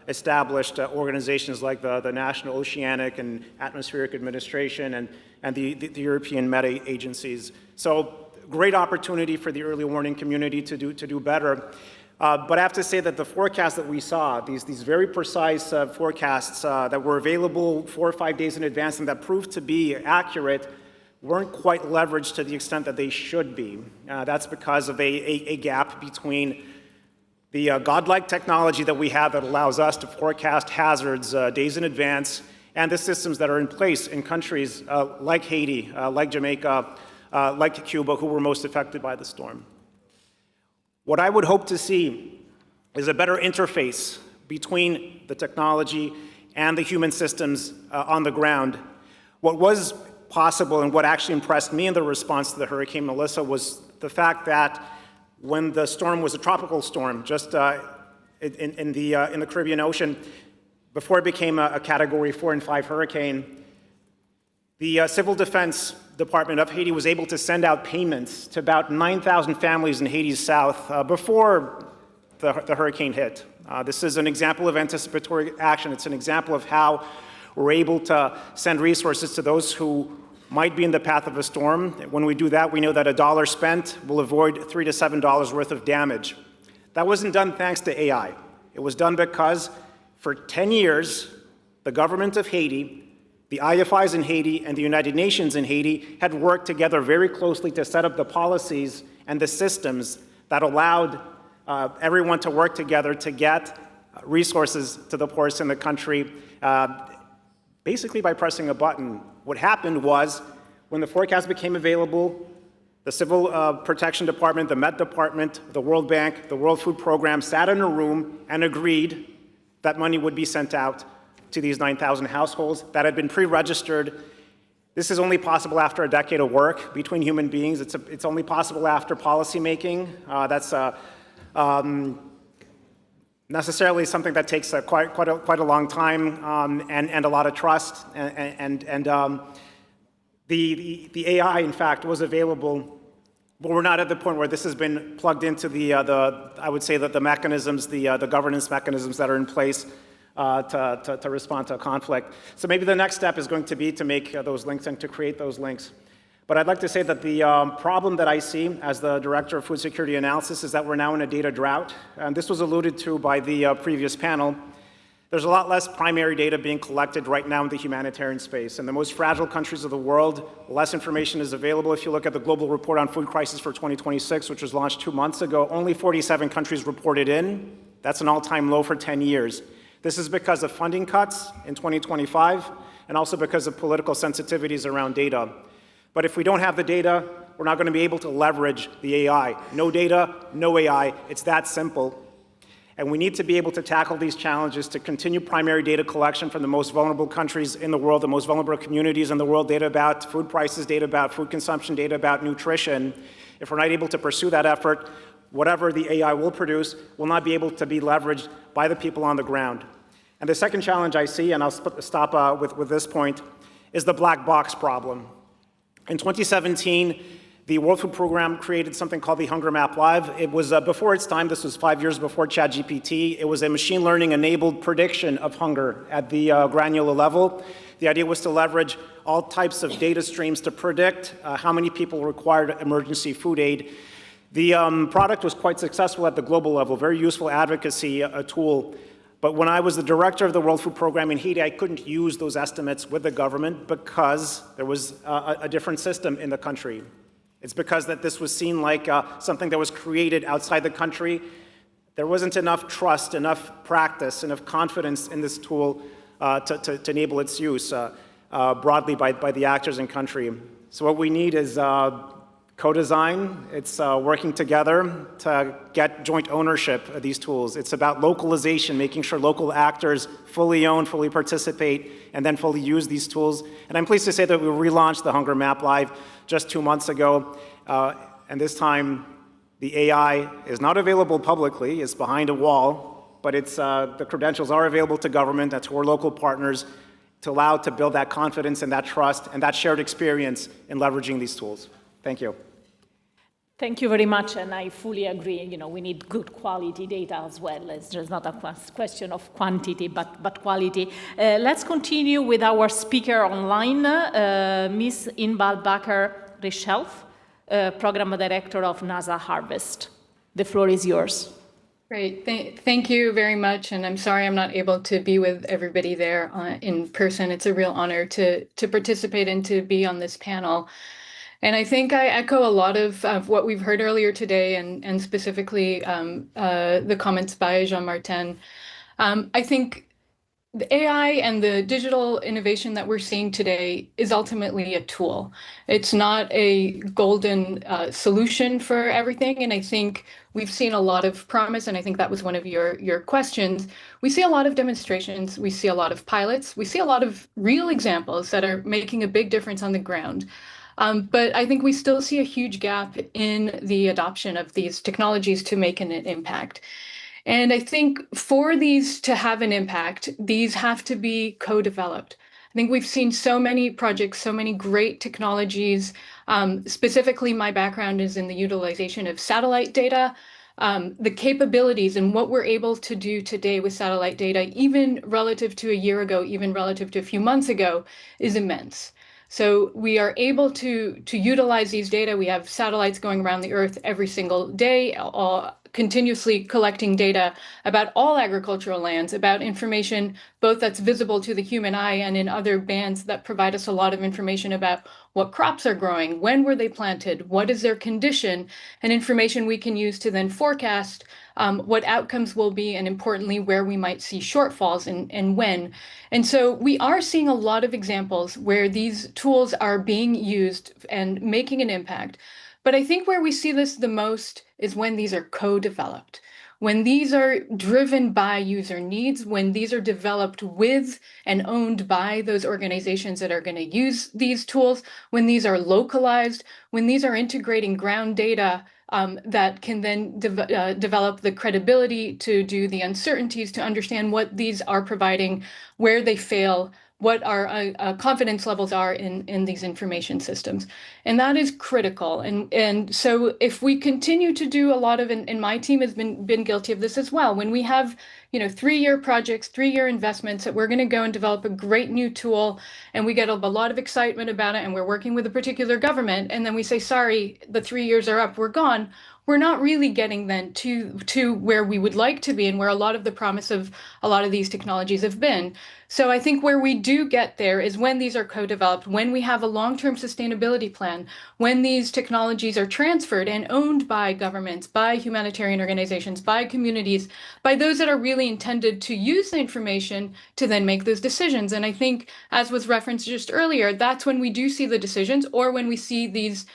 established organizations like the National Oceanic and Atmospheric Administration and the European Met agencies. So great opportunity for the early warning community to do better. But I have to say that the forecasts that we saw, these very precise forecasts that were available 4 or 5 days in advance and that proved to be accurate, weren't quite leveraged to the extent that they should be. That's because of a gap between the godlike technology that we have that allows us to forecast hazards days in advance and the systems that are in place in countries like Haiti, like Jamaica, like Cuba, who were most affected by the storm. What I would hope to see is a better interface between the technology and the human systems on the ground. What was possible and what actually impressed me in the response to the Hurricane Melissa was the fact that when the storm was a tropical storm, just in the Caribbean Ocean, before it became a Category 4 and 5 hurricane, the Civil Defense Department of Haiti was able to send out payments to about 9,000 families in Haiti's south before the hurricane hit. This is an example of anticipatory action. It's an example of how we're able to send resources to those who might be in the path of a storm. When we do that, we know that $1 spent will avoid $3 to $7 worth of damage. That wasn't done thanks to AI. It was done because for 10 years, the government of Haiti, the IFADs in Haiti, and the United Nations in Haiti had worked together very closely to set up the policies and the systems that allowed everyone to work together to get resources to the poorest in the country, basically by pressing a button. What happened was, when the forecast became available, the Civil Protection Department, the Met Department, the World Bank, the World Food Program sat in a room and agreed that money would be sent out to these 9,000 households that had been pre-registered. This is only possible after a decade of work between human beings. It's only possible after policymaking. That's necessarily something that takes quite a long time and a lot of trust. The AI, in fact, was available, but we're not at the point where this has been plugged into I would say that the mechanisms, the governance mechanisms that are in place to respond to a conflict. So maybe the next step is going to be to make those links and to create those links. But I'd like to say that the problem that I see as the Director of Food Security Analysis is that we're now in a data drought. And this was alluded to by the previous panel. There's a lot less primary data being collected right now in the humanitarian space. In the most fragile countries of the world, less information is available. If you look at the Global Report on Food Crisis for 2026, which was launched 2 months ago, only 47 countries reported in. That's an all-time low for 10 years. This is because of funding cuts in 2025 and also because of political sensitivities around data. But if we don't have the data, we're not going to be able to leverage the AI. No data, no AI. It's that simple. And we need to be able to tackle these challenges to continue primary data collection from the most vulnerable countries in the world, the most vulnerable communities in the world, data about food prices, data about food consumption, data about nutrition. If we're not able to pursue that effort, whatever the AI will produce will not be able to be leveraged by the people on the ground. And the second challenge I see, and I'll stop with this point, is the black box problem. In 2017, the World Food Program created something called the Hunger Map Live. It was before its time. This was 5 years before ChatGPT. It was a machine learning-enabled prediction of hunger at the granular level. The idea was to leverage all types of data streams to predict how many people required emergency food aid. The product was quite successful at the global level, very useful advocacy tool. But when I was the director of the World Food Program in Haiti, I couldn't use those estimates with the government because there was a different system in the country. It's because that this was seen like something that was created outside the country. There wasn't enough trust, enough practice, enough confidence in this tool to enable its use broadly by the actors in country. So what we need is co-design. It's working together to get joint ownership of these tools. It's about localization, making sure local actors fully own, fully participate, and then fully use these tools. And I'm pleased to say that we relaunched the Hunger Map Live just 2 months ago. And this time, the AI is not available publicly. It's behind a wall, but the credentials are available to government and to our local partners to allow to build that confidence and that trust and that shared experience in leveraging these tools. Thank you. Thank you very much, and I fully agree. We need good quality data as well. It's just not a question of quantity, but quality. Let's continue with our speaker online, Ms. Inbal Bakar-Rishelf, Program Director of NASA Harvest. The floor is yours. Great. Thank you very much. And I'm sorry I'm not able to be with everybody there in person. It's a real honor to participate and to be on this panel. And I think I echo a lot of what we've heard earlier today, and specifically the comments by Jean-Martin. I think the AI and the digital innovation that we're seeing today is ultimately a tool. It's not a golden solution for everything. And I think we've seen a lot of promise, and I think that was one of your questions. We see a lot of demonstrations. We see a lot of pilots. We see a lot of real examples that are making a big difference on the ground. But I think we still see a huge gap in the adoption of these technologies to make an impact. And I think for these to have an impact, these have to be co-developed. I think we've seen so many projects, so many great technologies. Specifically, my background is in the utilization of satellite data. The capabilities and what we're able to do today with satellite data, even relative to a year ago, even relative to a few months ago, is immense. So we are able to utilize these data. We have satellites going around the Earth every single day, continuously collecting data about all agricultural lands, about information both that's visible to the human eye and in other bands that provide us a lot of information about what crops are growing, when were they planted, what is their condition, and information we can use to then forecast what outcomes will be, and importantly, where we might see shortfalls and when. And so we are seeing a lot of examples where these tools are being used and making an impact. But I think where we see this the most is when these are co-developed, when these are driven by user needs, when these are developed with and owned by those organizations that are going to use these tools, when these are localized, when these are integrating ground data that can then develop the credibility to do the uncertainties, to understand what these are providing, where they fail, what our confidence levels are in these information systems. And that is critical. And so if we continue to do a lot of, and my team has been guilty of this as well, when we have 3-year projects, 3-year investments that we're going to go and develop a great new tool, and we get a lot of excitement about it, and we're working with a particular government, and then we say, sorry, the 3 years are up, we're gone. We're not really getting then to where we would like to be and where a lot of the promise of a lot of these technologies have been. So I think where we do get there is when these are co-developed, when we have a long-term sustainability plan, when these technologies are transferred and owned by governments, by humanitarian organizations, by communities, by those that are really intended to use the information to then make those decisions. And I think, as was referenced just earlier, that's when we do see the decisions, or when we see these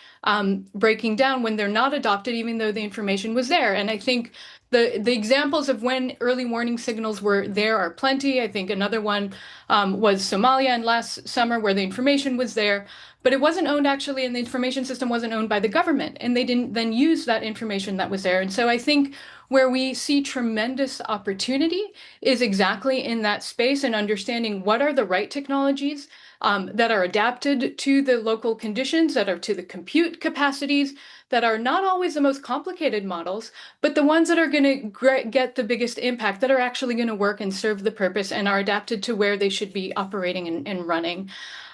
breaking down, when they're not adopted, even though the information was there. And I think the examples of when early warning signals were there are plenty. I think another one was Somalia and last summer, where the information was there, but it wasn't owned actually, and the information system wasn't owned by the government, and they didn't then use that information that was there. And so I think where we see tremendous opportunity is exactly in that space, and understanding what are the right technologies that are adapted to the local conditions, that are to the compute capacities, that are not always the most complicated models, but the ones that are going to get the biggest impact, that are actually going to work and serve the purpose and are adapted to where they should be operating and running.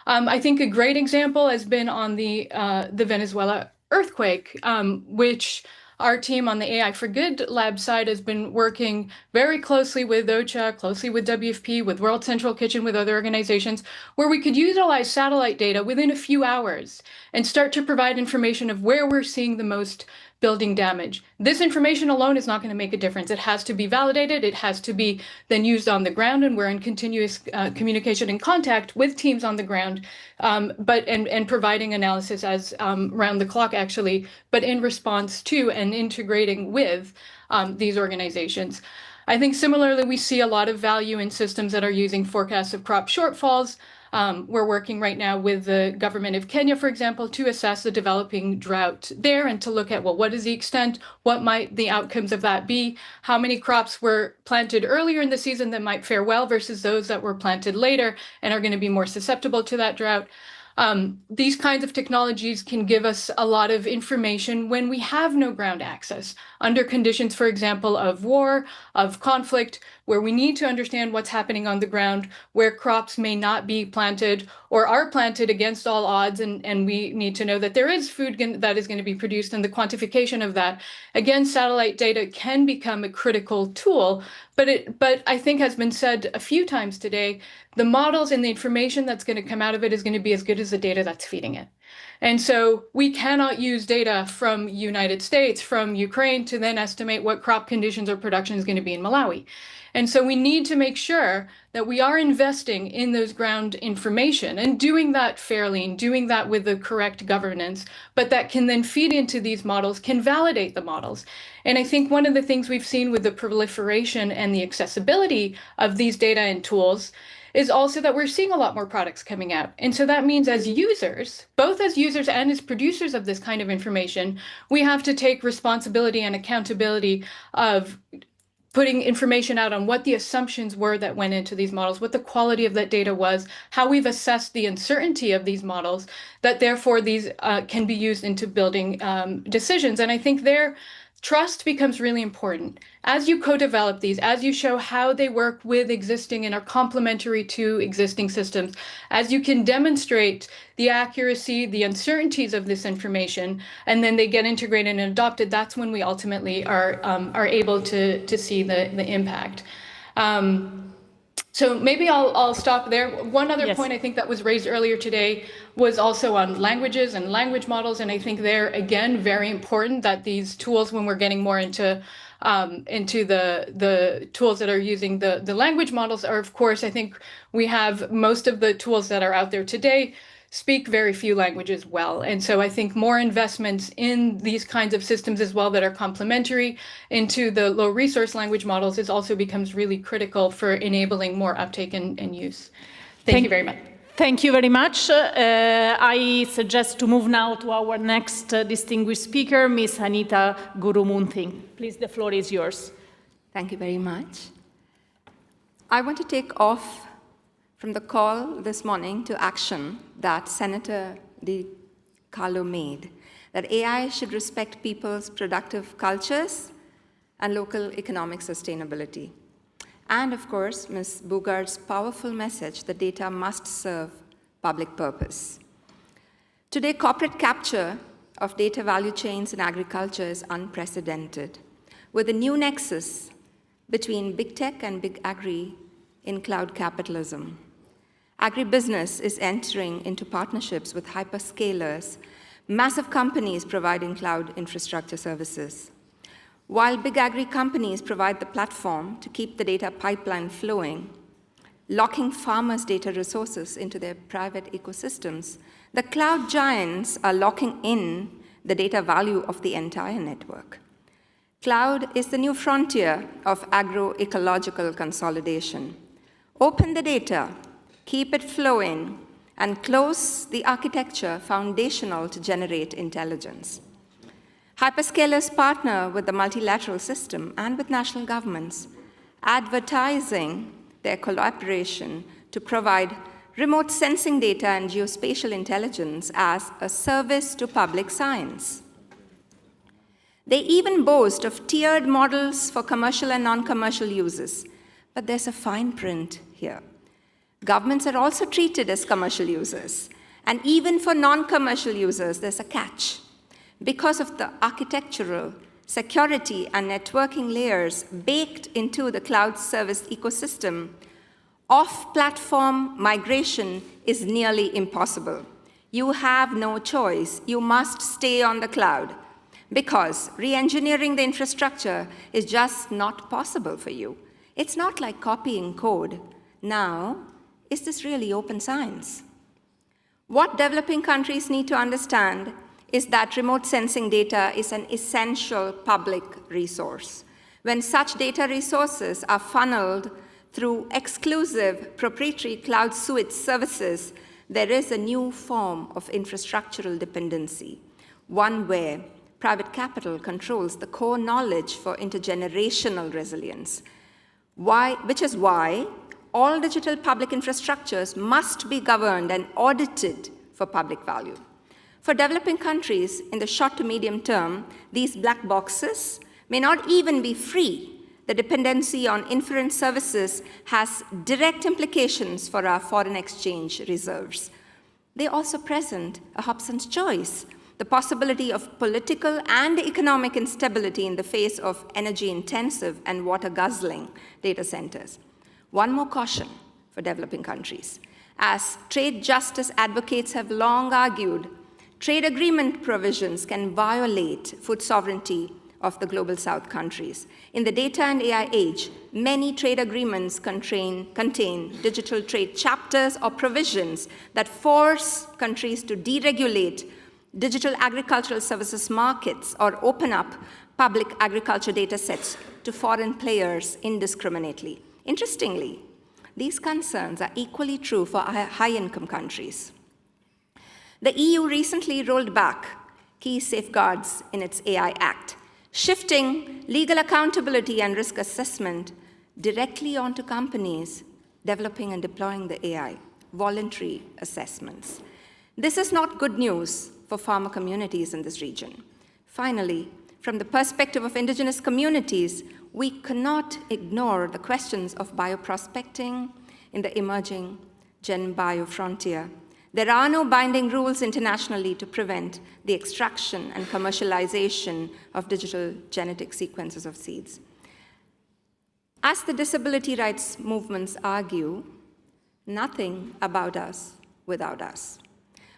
I think a great example has been on the Venezuela earthquake, which our team on the AI for Good lab side has been working very closely with OCHA, closely with WFP, with World Central Kitchen, with other organizations, where we could utilize satellite data within a few hours and start to provide information of where we're seeing the most building damage. This information alone is not going to make a difference. It has to be validated. It has to be then used on the ground, and we're in continuous communication and contact with teams on the ground, and providing analysis as round the clock, actually, but in response to and integrating with these organizations. I think similarly, we see a lot of value in systems that are using forecasts of crop shortfalls. We're working right now with the government of Kenya, for example, to assess the developing drought there and to look at, well, what is the extent? What might the outcomes of that be? How many crops were planted earlier in the season that might fare well versus those that were planted later and are going to be more susceptible to that drought? These kinds of technologies can give us a lot of information when we have no ground access, under conditions, for example, of war, of conflict, where we need to understand what's happening on the ground, where crops may not be planted or are planted against all odds, and we need to know that there is food that is going to be produced, and the quantification of that. Again, satellite data can become a critical tool, but I think has been said a few times today, the models and the information that's going to come out of it is going to be as good as the data that's feeding it. And so we cannot use data from United States, from Ukraine, to then estimate what crop conditions or production is going to be in Malawi. And so we need to make sure that we are investing in those ground information and doing that fairly and doing that with the correct governance, but that can then feed into these models, can validate the models. And I think one of the things we've seen with the proliferation and the accessibility of these data and tools is also that we're seeing a lot more products coming out. And so that means as users, both as users and as producers of this kind of information, we have to take responsibility and accountability of putting information out on what the assumptions were that went into these models, what the quality of that data was, how we've assessed the uncertainty of these models, that therefore these can be used into building decisions. And I think there, trust becomes really important. As you co-develop these, as you show how they work with existing and are complementary to existing systems, as you can demonstrate the accuracy, the uncertainties of this information, and then they get integrated and adopted, that's when we ultimately are able to see the impact. So maybe I'll stop there. One other point I think that was raised earlier today was also on languages and language models. And I think they're, again, very important that these tools, when we're getting more into the tools that are using the language models, are, of course, I think we have most of the tools that are out there today speak very few languages well. And so I think more investments in these kinds of systems as well that are complementary into the low resource language models is also becomes really critical for enabling more uptake and use. Thank you very much. Thank you very much. I suggest to move now to our next distinguished speaker, Ms. Anita Gurumunthi. Please, the floor is yours. Thank you very much. I want to take off from the call this morning to action that Senator Carlo made, that AI should respect people's productive cultures and local economic sustainability. And of course, Ms. Boogaard's powerful message that data must serve public purpose. Today, corporate capture of data value chains in agriculture is unprecedented, with a new nexus between big tech and big agri in cloud capitalism. Agribusiness is entering into partnerships with hyperscalers, massive companies providing cloud infrastructure services. While big agri companies provide the platform to keep the data pipeline flowing, locking farmers' data resources into their private ecosystems, the cloud giants are locking in the data value of the entire network. Cloud is the new frontier of agroecological consolidation. Open the data, keep it flowing, and close the architecture foundational to generate intelligence. Hyperscalers partner with the multilateral system and with national governments, advertising their collaboration to provide remote sensing data and geospatial intelligence as a service to public science. They even boast of tiered models for commercial and non-commercial uses, but there's a fine print here. Governments are also treated as commercial users, and even for non-commercial users, there's a catch. Because of the architectural, security, and networking layers baked into the cloud service ecosystem, off-platform migration is nearly impossible. You have no choice. You must stay on the cloud. because re-engineering the infrastructure is just not possible for you. It's not like copying code. Now, is this really open science? What developing countries need to understand is that remote sensing data is an essential public resource. When such data resources are funneled through exclusive proprietary cloud suite services, there is a new form of infrastructural dependency, one where private capital controls the core knowledge for intergenerational resilience, which is why all digital public infrastructures must be governed and audited for public value. For developing countries, in the short to medium term, these black boxes may not even be free. The dependency on inference services has direct implications for our foreign exchange reserves. They also present a Hobson's choice, the possibility of political and economic instability in the face of energy-intensive and water-guzzling data centers. One more caution for developing countries. As trade justice advocates have long argued, trade agreement provisions can violate food sovereignty of the Global South countries. In the data and AI age, many trade agreements contain digital trade chapters or provisions that force countries to deregulate digital agricultural services markets or open up public agriculture data sets to foreign players indiscriminately. Interestingly, these concerns are equally true for high-income countries. The EU recently rolled back key safeguards in its AI Act, shifting legal accountability and risk assessment directly onto companies developing and deploying the AI, voluntary assessments. This is not good news for farmer communities in this region. Finally, from the perspective of indigenous communities, we cannot ignore the questions of bioprospecting in the emerging Gen Bio frontier. There are no binding rules internationally to prevent the extraction and commercialization of digital genetic sequences of seeds. As the disability rights movements argue, nothing about us without us.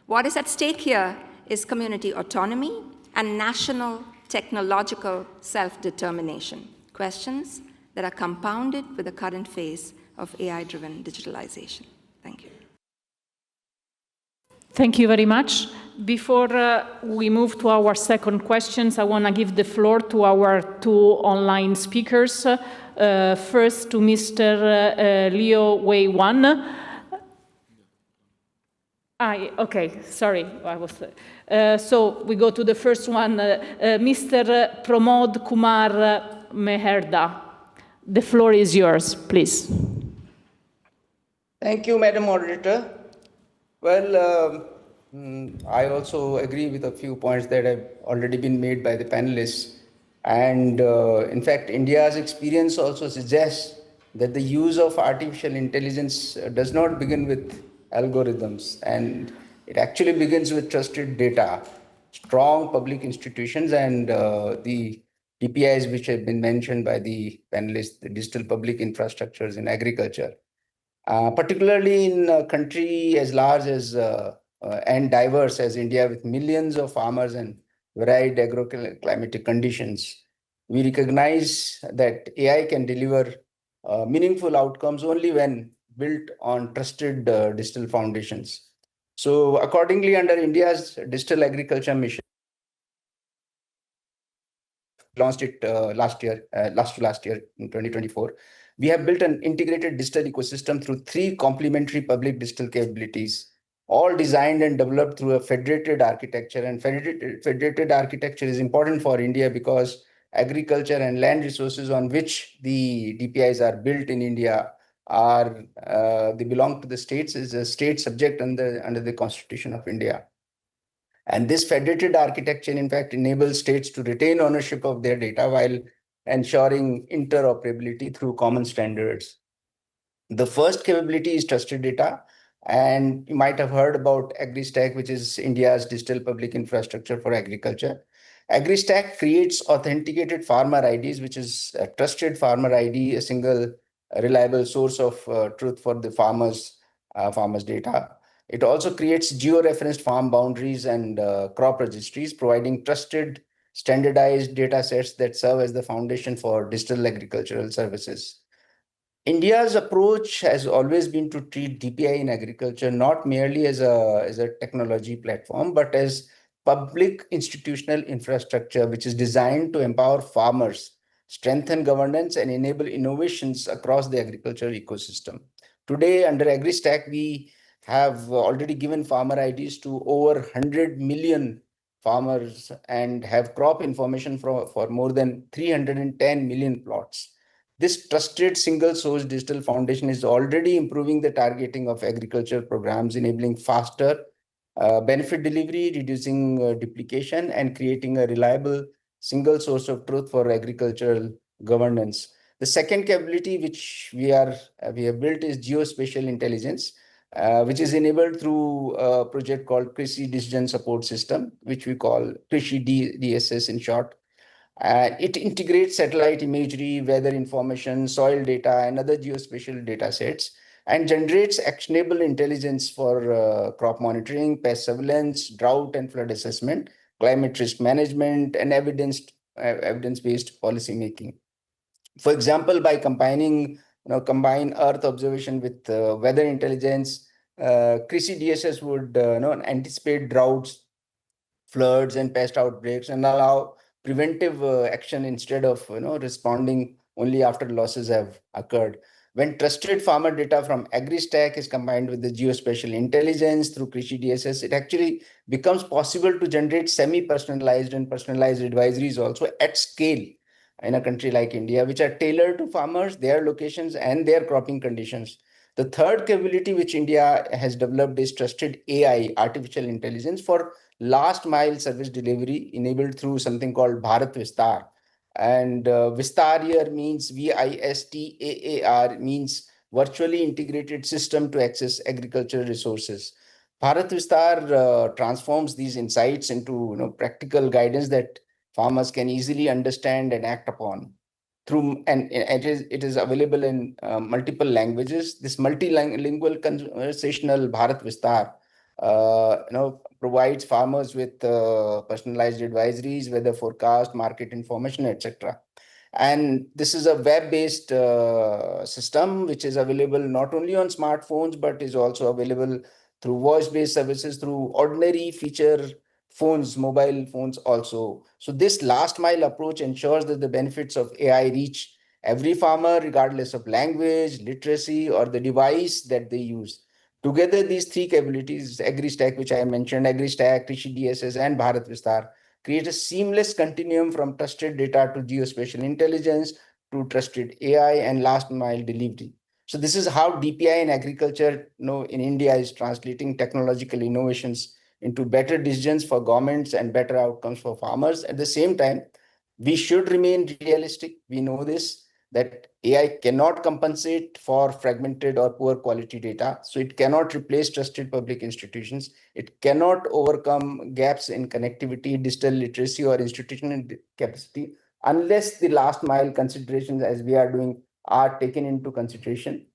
What is at stake here is community autonomy and national technological self-determination, questions that are compounded with the current phase of AI-driven digitalization. Thank you. Thank you very much. Before we move to our second questions, I want to give the floor to our two online speakers. First to Mr. Leo Wei Wan. Okay, sorry, I was. So we go to the first one, Mr. Pramod Kumar Meherda. The floor is yours, please. Thank you, Madam Moderator. Well, I also agree with a few points that have already been made by the panelists. And in fact, India's experience also suggests that the use of artificial intelligence does not begin with algorithms, and it actually begins with trusted data, strong public institutions, and the DPIs which have been mentioned by the panelists, the digital public infrastructures in agriculture. Particularly in a country as large as and diverse as India, with millions of farmers and varied agroclimatic conditions, we recognize that AI can deliver meaningful outcomes only when built on trusted digital foundations. So accordingly, under India's digital agriculture mission, launched it last to last year in 2024, we have built an integrated digital ecosystem through 3 complementary public digital capabilities, all designed and developed through a federated architecture. And federated architecture is important for India because agriculture and land resources on which the DPIs are built in India are they belong to the states, is a state subject under the Constitution of India. And this federated architecture, in fact, enables states to retain ownership of their data while ensuring interoperability through common standards. The first capability is trusted data. And you might have heard about AgriStack, which is India's digital public infrastructure for agriculture. AgriStack creates authenticated farmer IDs, which is a trusted farmer ID, a single reliable source of truth for the farmers' data. It also creates geo-referenced farm boundaries and crop registries, providing trusted standardized data sets that serve as the foundation for digital agricultural services. India's approach has always been to treat DPI in agriculture not merely as a technology platform, but as public institutional infrastructure, which is designed to empower farmers, strengthen governance, and enable innovations across the agricultural ecosystem. Today, under AgriStack, we have already given farmer IDs to over 100 million farmers and have crop information for more than 310 million plots. This trusted single source digital foundation is already improving the targeting of agriculture programs, enabling faster benefit delivery, reducing duplication, and creating a reliable single source of truth for agricultural governance. The second capability which we have built is geospatial intelligence, which is enabled through a project called Krishi Decision Support System, which we call Krishi DSS in short. It integrates satellite imagery, weather information, soil data, and other geospatial data sets, and generates actionable intelligence for crop monitoring, pest surveillance, drought and flood assessment, climate risk management, and evidence-based policy making. For example, by combine Earth observation with weather intelligence, Krishi DSS would anticipate droughts, floods, and pest outbreaks, and allow preventive action instead of responding only after losses have occurred. When trusted farmer data from AgriStack is combined with the geospatial intelligence through Krishi DSS, it actually becomes possible to generate semi-personalized and personalized advisories also at scale in a country like India, which are tailored to farmers, their locations, and their cropping conditions. The third capability which India has developed is trusted AI, artificial intelligence, for last mile service delivery enabled through something called Bharat Vistar. And Vistar here means VISTAAR, means virtually integrated system to access agricultural resources. Bharat Vistar transforms these insights into practical guidance that farmers can easily understand and act upon. It is available in multiple languages. This multilingual conversational Bharat Vistar provides farmers with personalized advisories, weather forecast, market information, etc. And this is a web-based system which is available not only on smartphones, but is also available through voice-based services, through ordinary feature phones, mobile phones also. So this last mile approach ensures that the benefits of AI reach every farmer, regardless of language, literacy, or the device that they use. Together, these three capabilities, AgriStack, which I mentioned, AgriStack, Krishi DSS, and Bharat Vistar, create a seamless continuum from trusted data to geospatial intelligence to trusted AI and last mile delivery. So this is how DPI in agriculture in India is translating technological innovations into better decisions for governments and better outcomes for farmers. At the same time, we should remain realistic. We know this, that AI cannot compensate for fragmented or poor quality data. So it cannot replace trusted public institutions. It cannot overcome gaps in connectivity, digital literacy, or institutional capacity unless the last mile considerations, as we are doing, are taken into consideration.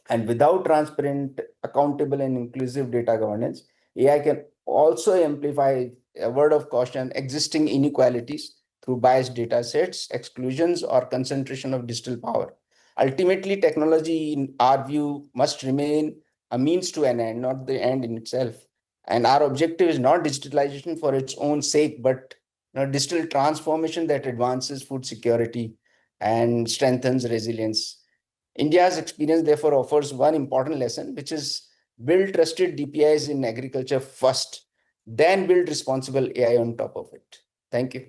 And without transparent, accountable, and inclusive data governance, AI can also amplify, a word of caution, existing inequalities through biased data sets, exclusions, or concentration of digital power. Ultimately, technology, in our view, must remain a means to an end, not the end in itself. And our objective is not digitalization for its own sake, but digital transformation that advances food security and strengthens resilience. India's experience, therefore, offers one important lesson, which is build trusted DPIs in agriculture first, then build responsible AI on top of it. Thank you.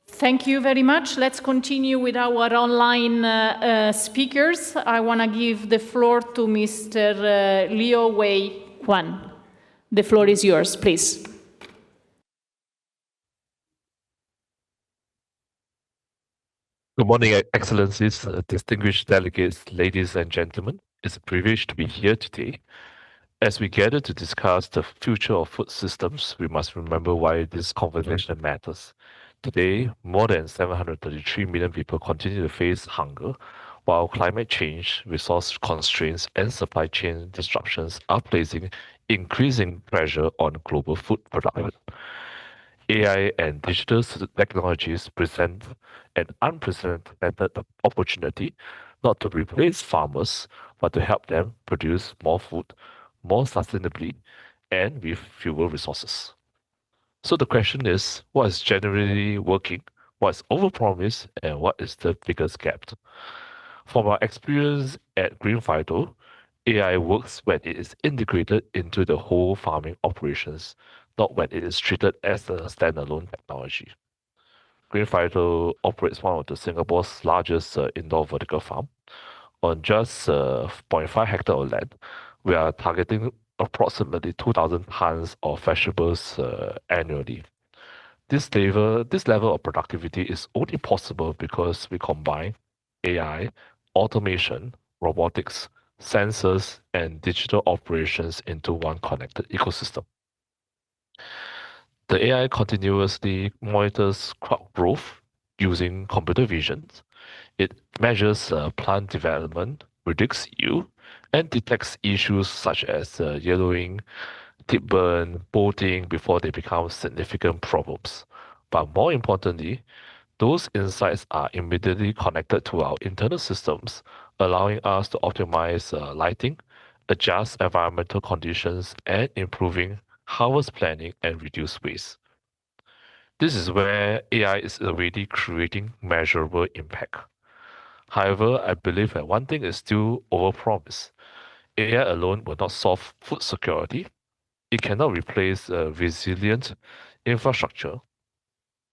Thank you very much. Let's continue with our online speakers. I want to give the floor to Mr. Liu Wei Huan. The floor is yours, please. Good morning, Excellencies, distinguished delegates, ladies and gentlemen. It's a privilege to be here today. As we gather to discuss the future of food systems, we must remember why this conversation matters. Today, more than 733 million people continue to face hunger, while climate change, resource constraints, and supply chain disruptions are placing increasing pressure on global food production. AI and digital technologies present an unprecedented opportunity not to replace farmers, but to help them produce more food, more sustainably, and with fewer resources. So the question is, what is generally working, what is overpromised, and what is the biggest gap? From our experience at Green Phyto, AI works when it is integrated into the whole farming operations, not when it is treated as a standalone technology. Green Phyto operates one of the Singapore's largest indoor vertical farm. On just 0.5 hectare of land, we are targeting approximately 2,000 tons of vegetables annually. This level of productivity is only possible because we combine AI, automation, robotics, sensors, and digital operations into one connected ecosystem. The AI continuously monitors crop growth using computer vision. It measures plant development, predicts yield, and detects issues such as yellowing, tip burn, bolting before they become significant problems. But more importantly, those insights are immediately connected to our internal systems, allowing us to optimize lighting, adjust environmental conditions, and improving harvest planning and reduce waste. This is where AI is already creating measurable impact. However, I believe that one thing is still overpromised. AI alone will not solve food security. It cannot replace resilient infrastructure,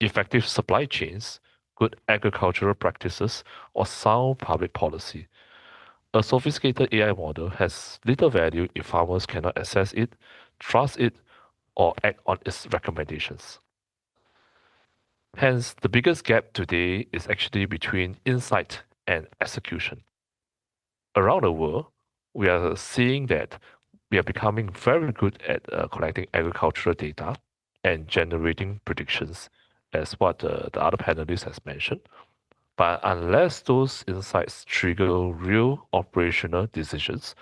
effective supply chains, good agricultural practices, or sound public policy. A sophisticated AI model has little value if farmers cannot access it, trust it, or act on its recommendations. Hence, the biggest gap today is actually between insight and execution. Around the world, we are seeing that we are becoming very good at collecting agricultural data and generating predictions, as what the other panelists has mentioned. But unless those insights trigger real operational decisions,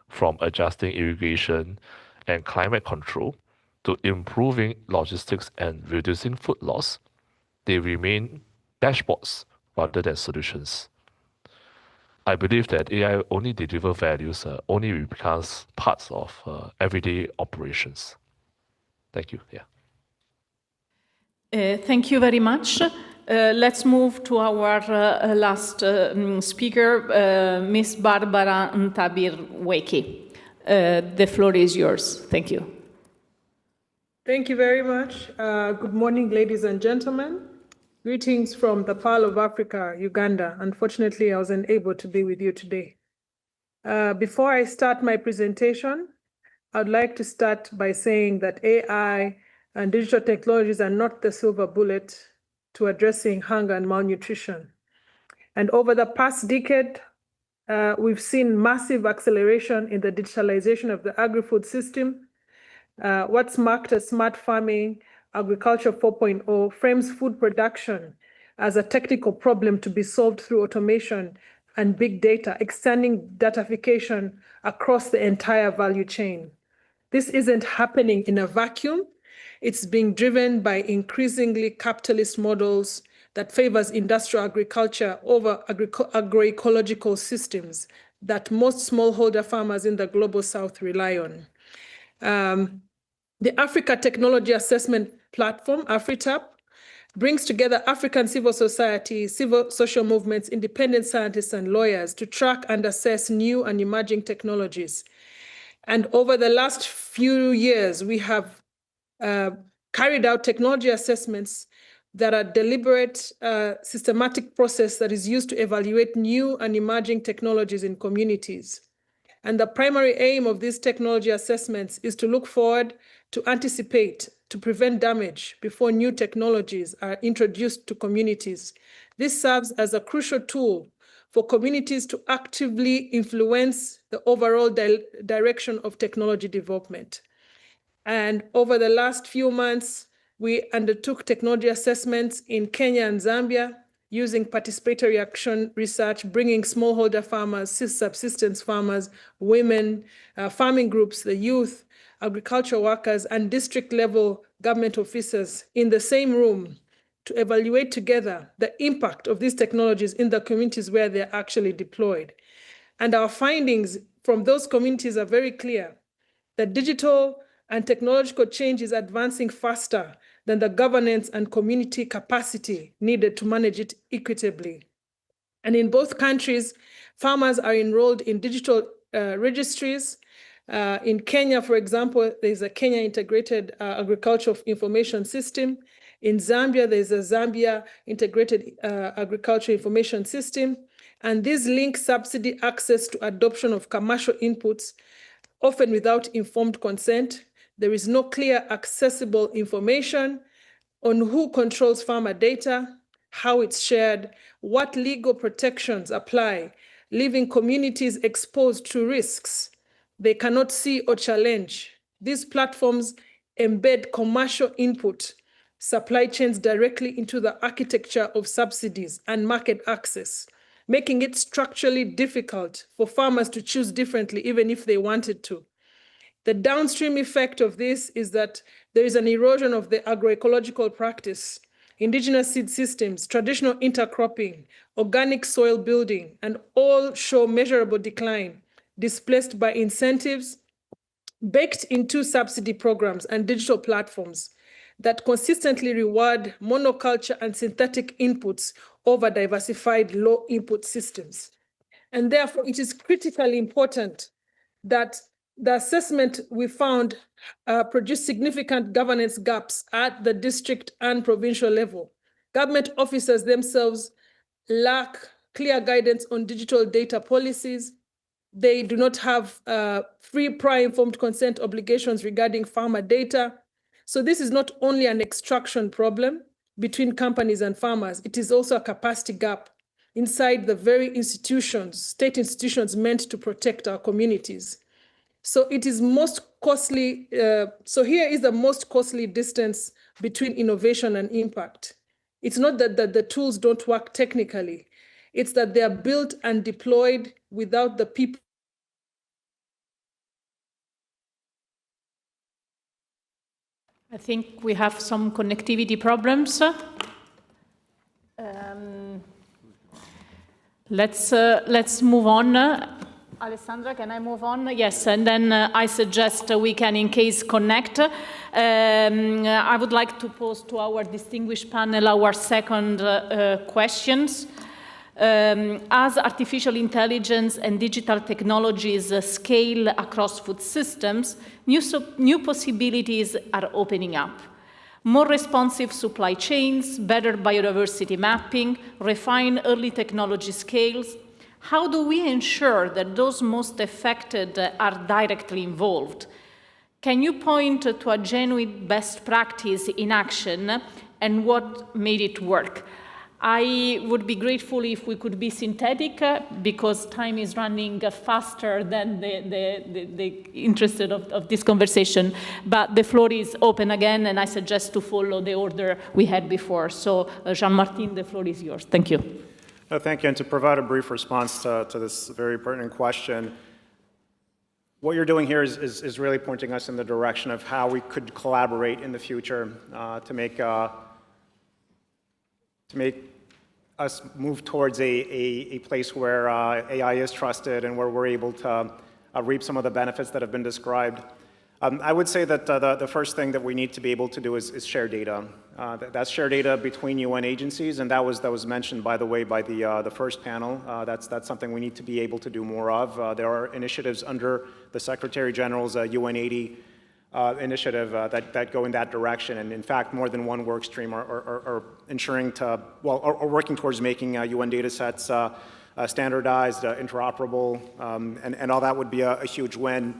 from adjusting irrigation and climate control to improving logistics and reducing food loss, they remain dashboards rather than solutions. I believe that AI only delivers values only becomes parts of everyday operations. Thank you. Yeah. Thank you very much. Let's move to our last speaker, Ms. Barbara Ntabir-Weki. The floor is yours. Thank you. Thank you very much. Good morning, ladies and gentlemen. Greetings from the Pearl of Africa, Uganda. Unfortunately, I wasn't able to be with you today. Before I start my presentation, I'd like to start by saying that AI and digital technologies are not the silver bullet to addressing hunger and malnutrition. And over the past decade, we've seen massive acceleration in the digitalization of the agri-food system. What's marked as smart farming, agriculture 4.0 frames food production as a technical problem to be solved through automation and big data, extending datafication across the entire value chain. This isn't happening in a vacuum. It's being driven by increasingly capitalist models that favors industrial agriculture over agroecological systems that most smallholder farmers in the global south rely on. The Africa Technology Assessment Platform, AfriTAP, brings together African civil society, civil social movements, independent scientists, and lawyers to track and assess new and emerging technologies. And over the last few years, we have carried out technology assessments that are deliberate, systematic process that is used to evaluate new and emerging technologies in communities. And the primary aim of these technology assessments is to look forward, to anticipate, to prevent damage before new technologies are introduced to communities. This serves as a crucial tool for communities to actively influence the overall direction of technology development. And over the last few months, we undertook technology assessments in Kenya and Zambia, using participatory action research, bringing smallholder farmers, subsistence farmers, women, farming groups, the youth, agricultural workers, and district-level government officers in the same room to evaluate together the impact of these technologies in the communities where they're actually deployed. And our findings from those communities are very clear. That digital and technological change is advancing faster than the governance and community capacity needed to manage it equitably. And in both countries, farmers are enrolled in digital registries. In Kenya, for example, there's a Kenya Integrated Agricultural Information System. In Zambia, there's a Zambia Integrated Agricultural Information System. And these link subsidy access to adoption of commercial inputs, often without informed consent. There is no clear, accessible information on who controls farmer data, how it's shared, what legal protections apply, leaving communities exposed to risks they cannot see or challenge. These platforms embed commercial input supply chains directly into the architecture of subsidies and market access, making it structurally difficult for farmers to choose differently, even if they wanted to. The downstream effect of this is that there is an erosion of the agroecological practice, indigenous seed systems, traditional intercropping, organic soil building, and all show measurable decline, displaced by incentives baked into subsidy programs and digital platforms that consistently reward monoculture and synthetic inputs over diversified low input systems. And therefore, it is critically important that the assessment we found produced significant governance gaps at the district and provincial level. Government officers themselves lack clear guidance on digital data policies. They do not have free prior informed consent obligations regarding farmer data. So this is not only an extraction problem between companies and farmers, it is also a capacity gap inside the very institutions, state institutions meant to protect our communities. So it is most costly, so here is the most costly distance between innovation and impact. It's not that the tools don't work technically, it's that they are built and deployed without the people. I think we have some connectivity problems. Let's move on. Alessandra, can I move on? Yes, and then I suggest we can, in case, connect. I would like to pose to our distinguished panel our second questions. As artificial intelligence and digital technologies scale across food systems, new possibilities are opening up. More responsive supply chains, better biodiversity mapping, refined early technology scales. How do we ensure that those most affected are directly involved? Can you point to a genuine best practice in action and what made it work? I would be grateful if we could be synthetic because time is running faster than the interest of this conversation. But the floor is open again, and I suggest to follow the order we had before. So, Jean-Martin, the floor is yours. Thank you. Thank you. And to provide a brief response to this very pertinent question, what you're doing here is really pointing us in the direction of how we could collaborate in the future to make us move towards a place where AI is trusted and where we're able to reap some of the benefits that have been described. I would say that the first thing that we need to be able to do is share data. That's share data between UN agencies, and that was mentioned, by the way, by the first panel. That's something we need to be able to do more of. There are initiatives under the Secretary General's UN 80 initiative that go in that direction, and in fact, more than one work stream are ensuring are working towards making UN data sets standardized, interoperable, and all that would be a huge win.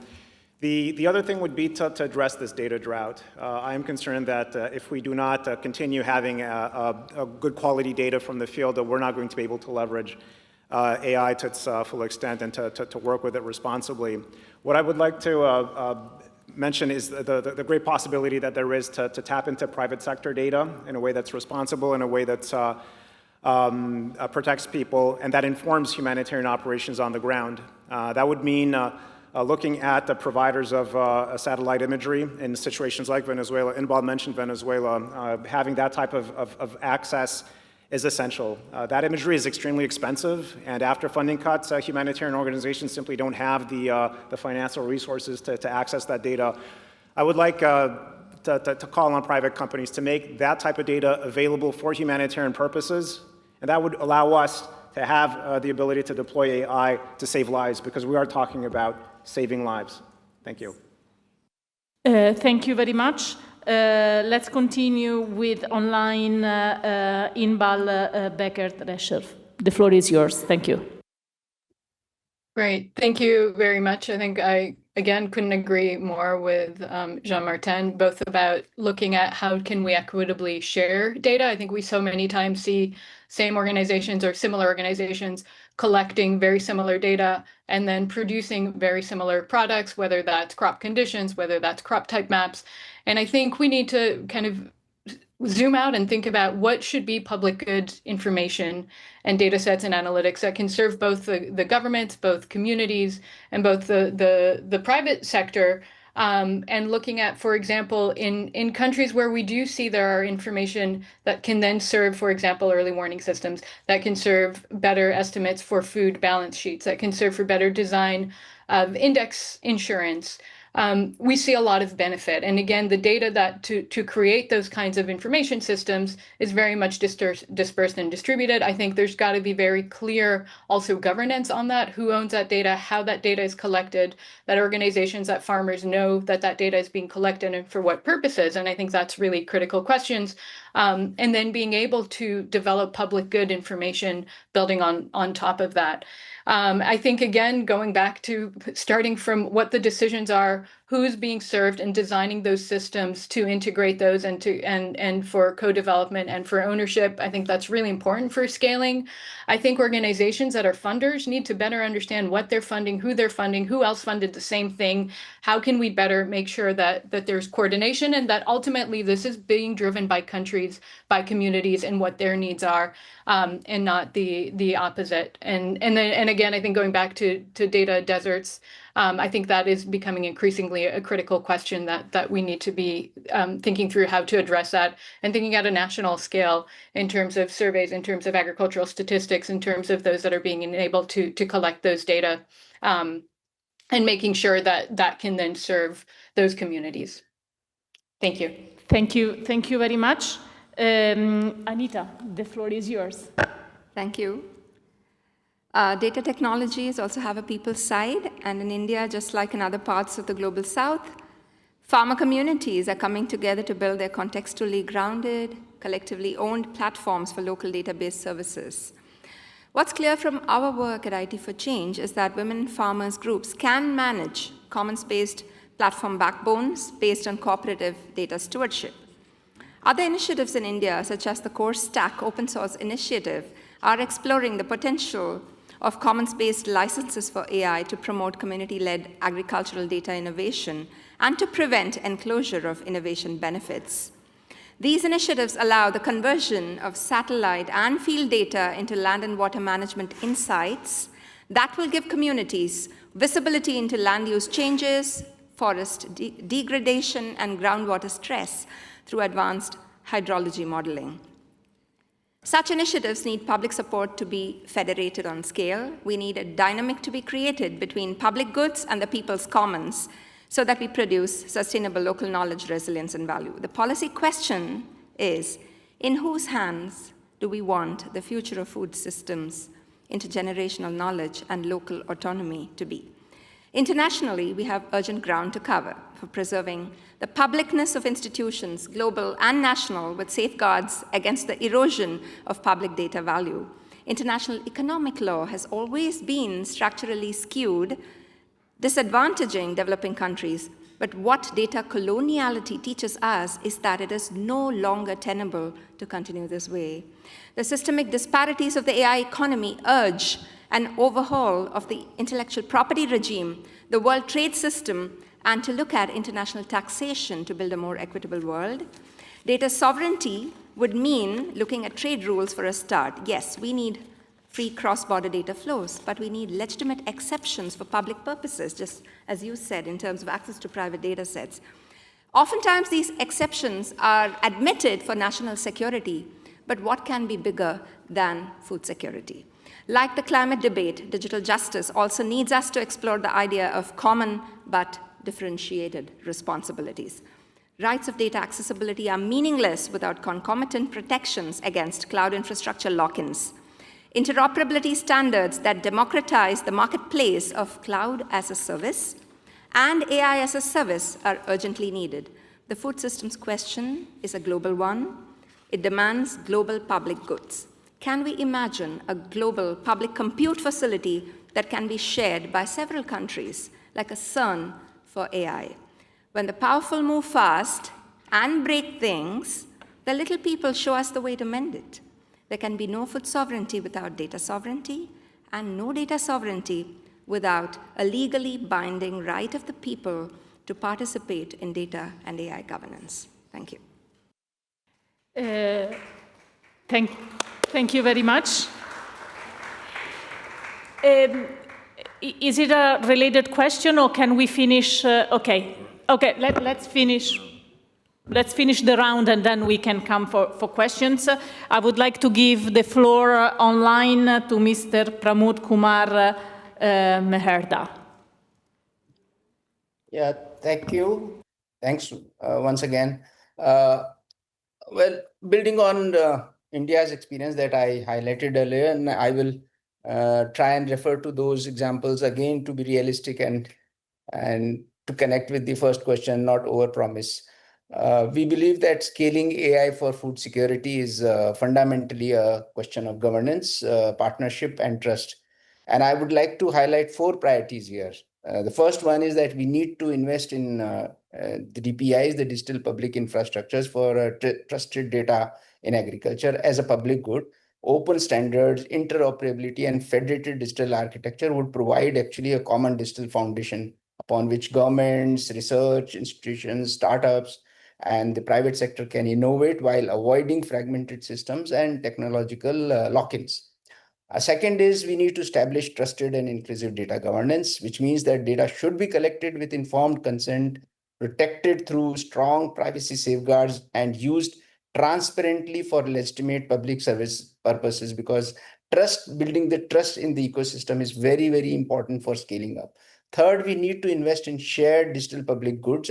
The other thing would be to address this data drought. I am concerned that if we do not continue having a good quality data from the field, that we're not going to be able to leverage AI to its full extent and to work with it responsibly. What I would like to mention is the great possibility that there is to tap into private sector data in a way that's responsible, in a way that's protects people, and that informs humanitarian operations on the ground. That would mean looking at the providers of satellite imagery in situations like Venezuela. Inbal mentioned Venezuela. Having that type of access is essential. That imagery is extremely expensive, and after funding cuts, humanitarian organizations simply don't have the financial resources to access that data. I would like to call on private companies to make that type of data available for humanitarian purposes, and that would allow us to have the ability to deploy AI to save lives, because we are talking about saving lives. Thank you. Thank you very much. Let's continue with online Inbal Becker-Drescher. The floor is yours. Thank you. Great. Thank you very much. I think I, again, couldn't agree more with Jean-Martin, both about looking at how can we equitably share data. I think we so many times see same organizations or similar organizations collecting very similar data and then producing very similar products, whether that's crop conditions, whether that's crop type maps. And I think we need to kind of zoom out and think about what should be public good information and data sets and analytics that can serve both the governments, both communities, and both the private sector. And looking at, for example, in countries where we do see there are information that can then serve, for example, early warning systems, that can serve better estimates for food balance sheets, that can serve for better design of index insurance. We see a lot of benefit. And again, the data that to create those kinds of information systems is very much dispersed and distributed. I think there's got to be very clear also governance on that, who owns that data, how that data is collected, that organizations, that farmers know that that data is being collected and for what purposes. And I think that's really critical questions. And then being able to develop public good information building on top of that. I think, again, going back to starting from what the decisions are, who's being served, and designing those systems to integrate those and for co-development and for ownership. I think that's really important for scaling. I think organizations that are funders need to better understand what they're funding, who else funded the same thing. How can we better make sure that there's coordination and that ultimately this is being driven by countries, by communities, and what their needs are, and not the opposite. And again, I think going back to data deserts, I think that is becoming increasingly a critical question that we need to be thinking through how to address that, and thinking at a national scale in terms of surveys, in terms of agricultural statistics, in terms of those that are being enabled to collect those data, and making sure that can then serve those communities. Thank you. Thank you. Thank you very much. Anita, the floor is yours. Thank you. Data technologies also have a people's side, and in India, just like in other parts of the global south, farmer communities are coming together to build their contextually grounded, collectively owned platforms for local database services. What's clear from our work at IT for Change is that women farmers groups can manage commons-based platform backbones based on cooperative data stewardship. Other initiatives in India, such as the Core Stack open source initiative, are exploring the potential of commons-based licenses for AI to promote community-led agricultural data innovation and to prevent enclosure of innovation benefits. These initiatives allow the conversion of satellite and field data into land and water management insights that will give communities visibility into land use changes, forest degradation, and groundwater stress through advanced hydrology modeling. Such initiatives need public support to be federated on scale. We need a dynamic to be created between public goods and the people's commons so that we produce sustainable local knowledge, resilience, and value. The policy question is, in whose hands do we want the future of food systems, intergenerational knowledge, and local autonomy to be? Internationally, we have urgent ground to cover for preserving the publicness of institutions, global and national, with safeguards against the erosion of public data value. International economic law has always been structurally skewed, disadvantaging developing countries. But what data coloniality teaches us is that it is no longer tenable to continue this way. The systemic disparities of the AI economy urge an overhaul of the intellectual property regime, the world trade system, and to look at international taxation to build a more equitable world. Data sovereignty would mean looking at trade rules for a start. Yes, we need free cross-border data flows, but we need legitimate exceptions for public purposes, just as you said, in terms of access to private data sets. Oftentimes, these exceptions are admitted for national security, but what can be bigger than food security? Like the climate debate, digital justice also needs us to explore the idea of common but differentiated responsibilities. Rights of data accessibility are meaningless without concomitant protections against cloud infrastructure lock-ins. Interoperability standards that democratize the marketplace of cloud as a service and AI as a service are urgently needed. The food systems question is a global one. It demands global public goods. Can we imagine a global public compute facility that can be shared by several countries, like a CERN for AI? When the powerful move fast and break things, the little people show us the way to mend it. There can be no food sovereignty without data sovereignty, and no data sovereignty without a legally binding right of the people to participate in data and AI governance. Thank you. Thank you very much. Is it a related question, or can we finish? Okay, let's finish. Let's finish the round, and then we can come for questions. I would like to give the floor online to Mr. Pramod Kumar Meherda. Yeah, thank you. Thanks once again. Well, building on India's experience that I highlighted earlier, and I will try and refer to those examples again to be realistic and to connect with the first question, not overpromise. We believe that scaling AI for food security is fundamentally a question of governance, partnership, and trust. And I would like to highlight 4 priorities here. The first one is that we need to invest in the DPIs, the digital public infrastructures for trusted data in agriculture as a public good. Open standards, interoperability, and federated digital architecture would provide actually a common digital foundation upon which governments, research institutions, startups, and the private sector can innovate while avoiding fragmented systems and technological lock-ins. Second is we need to establish trusted and inclusive data governance, which means that data should be collected with informed consent, protected through strong privacy safeguards, and used transparently for legitimate public service purposes, because building the trust in the ecosystem is very, very important for scaling up. Third, we need to invest in shared digital public goods,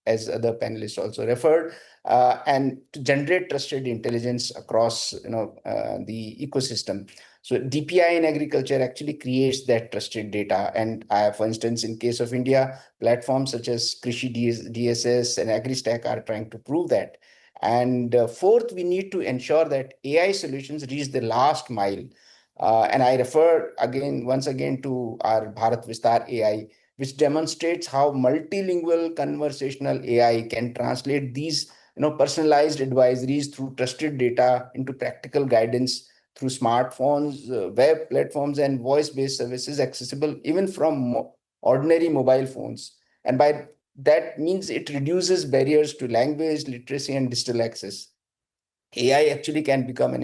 as other panelists also referred, and to generate trusted intelligence across the ecosystem. So DPI in agriculture actually creates that trusted data. And for instance, in case of India, platforms such as Krishi DSS and AgriStack are trying to prove that. And fourth, we need to ensure that AI solutions reach the last mile. And I refer once again to our Bharat Vistar AI, which demonstrates how multilingual conversational AI can translate these personalized advisories through trusted data into practical guidance through smartphones, web platforms, and voice-based services accessible even from ordinary mobile phones. And by that means it reduces barriers to language, literacy, and digital access. AI actually can become an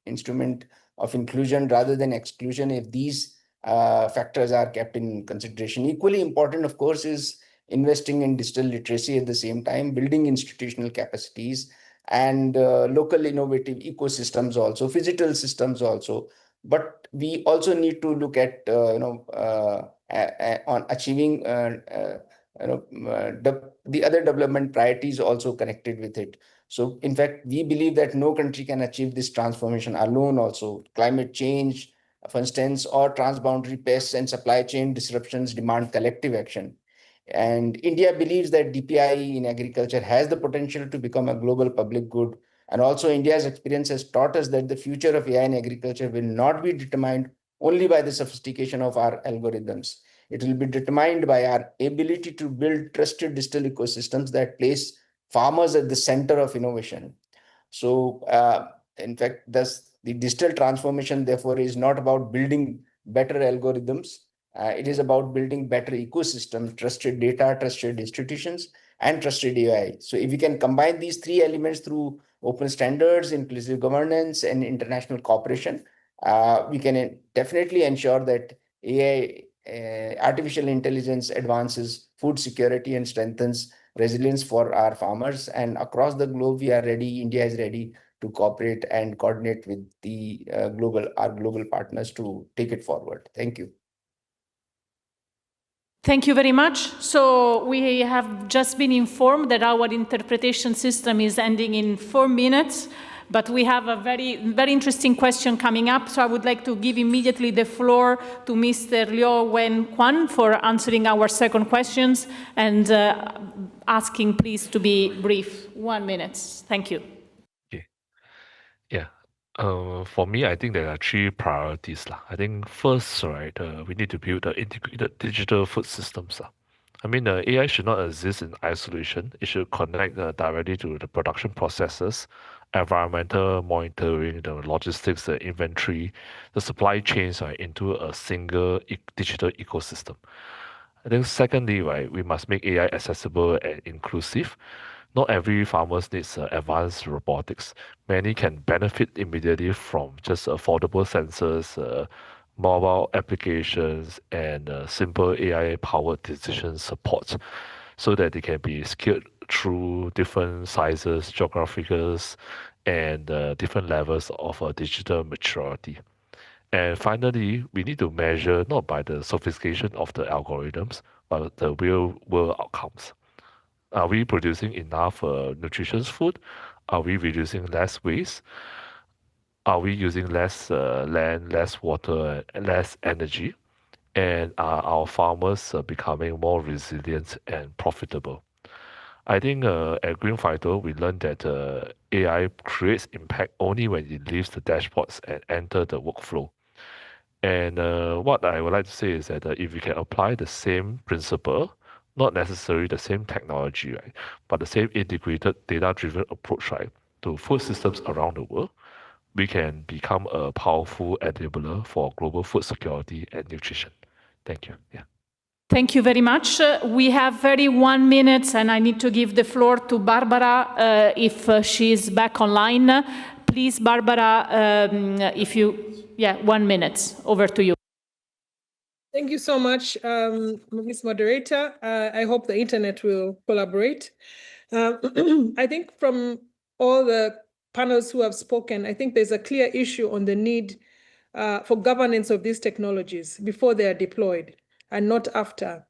instrument of inclusion rather than exclusion if these factors are kept in consideration. Equally important, of course, is investing in digital literacy at the same time, building institutional capacities, and local innovative ecosystems also, physical systems also. But we also need to look at on achieving the other development priorities also connected with it. So in fact, we believe that no country can achieve this transformation alone also. Climate change, for instance, or transboundary pests and supply chain disruptions demand collective action. And India believes that DPI in agriculture has the potential to become a global public good. And also India's experience has taught us that the future of AI in agriculture will not be determined only by the sophistication of our algorithms. It will be determined by our ability to build trusted digital ecosystems that place farmers at the center of innovation. So in fact, the digital transformation, therefore, is not about building better algorithms. It is about building better ecosystems, trusted data, trusted institutions, and trusted AI. So if we can combine these 3 elements through open standards, inclusive governance, and international cooperation, we can definitely ensure that AI, artificial intelligence advances food security and strengthens resilience for our farmers. And across the globe, we are ready, India is ready to cooperate and coordinate with the our global partners to take it forward. Thank you. Thank you very much. So we have just been informed that our interpretation system is ending in 4 minutes, but we have a very, very interesting question coming up. So I would like to give immediately the floor to Mr. Liu Wen Quan for answering our second questions and asking please to be brief. 1 minute. Thank you. Okay. Yeah. For me, I think there are 3 priorities. I think first, right, we need to build integrated digital food systems. I mean, AI should not exist in isolation. It should connect directly to the production processes, environmental monitoring, the logistics, the inventory, the supply chains into a single digital ecosystem. I think secondly, right, we must make AI accessible and inclusive. Not every farmer needs advanced robotics. Many can benefit immediately from just affordable sensors, mobile applications, and simple AI-powered decision support so that they can be scaled through different sizes, geographicals, and different levels of digital maturity. And finally, we need to measure not by the sophistication of the algorithms, but the real-world outcomes. Are we producing enough nutritious food? Are we reducing less waste? Are we using less land, less water, and less energy? And are our farmers becoming more resilient and profitable? I think at Green Fighter, we learned that AI creates impact only when it leaves the dashboards and enter the workflow. And what I would like to say is that if we can apply the same principle, not necessarily the same technology, right, but the same integrated data-driven approach, right, to food systems around the world, we can become a powerful enabler for global food security and nutrition. Thank you. Yeah. Thank you very much. We have 1 minute, and I need to give the floor to Barbara if she's back online. Please, Barbara, if you... Yeah, 1 minute. Over to you. Thank you so much, Ms. Moderator. I hope the internet will collaborate. I think from all the panels who have spoken, I think there's a clear issue on the need for governance of these technologies before they are deployed and not after.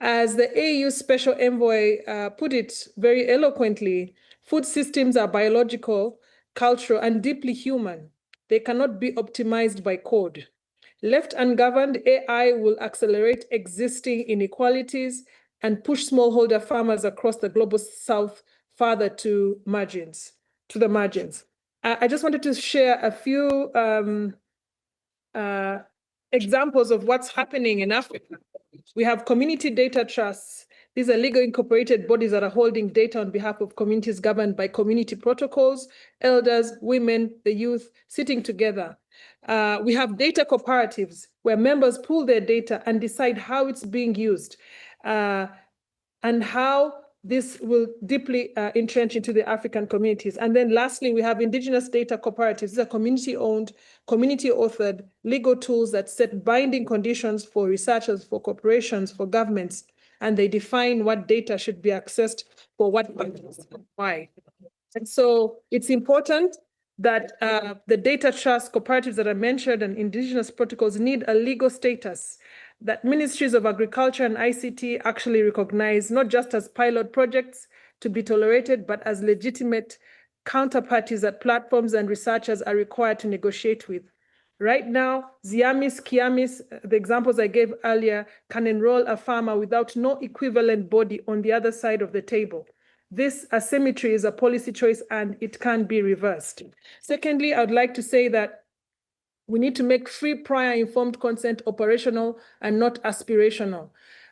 As the AU Special Envoy put it very eloquently, food systems are biological, cultural, and deeply human. They cannot be optimized by code. Left ungoverned, AI will accelerate existing inequalities and push smallholder farmers across the global south farther to the margins. I just wanted to share a few examples of what's happening in Africa. We have community data trusts. These are legal incorporated bodies that are holding data on behalf of communities governed by community protocols, elders, women, the youth, sitting together. We have data cooperatives where members pool their data and decide how it's being used and how this will deeply entrench into the African communities. And then lastly, we have indigenous data cooperatives. These are community-owned, community-authored legal tools that set binding conditions for researchers, for corporations, for governments, and they define what data should be accessed for what purpose and why. And so it's important that the data trust cooperatives that are mentioned and indigenous protocols need a legal status that ministries of agriculture and ICT actually recognize, not just as pilot projects to be tolerated, but as legitimate counterparties that platforms and researchers are required to negotiate with. Right now, Ziamis, Kiamis, the examples I gave earlier, can enroll a farmer without no equivalent body on the other side of the table. This asymmetry is a policy choice and it can be reversed. Secondly, I would like to say that we need to make free prior informed consent operational and not aspirational.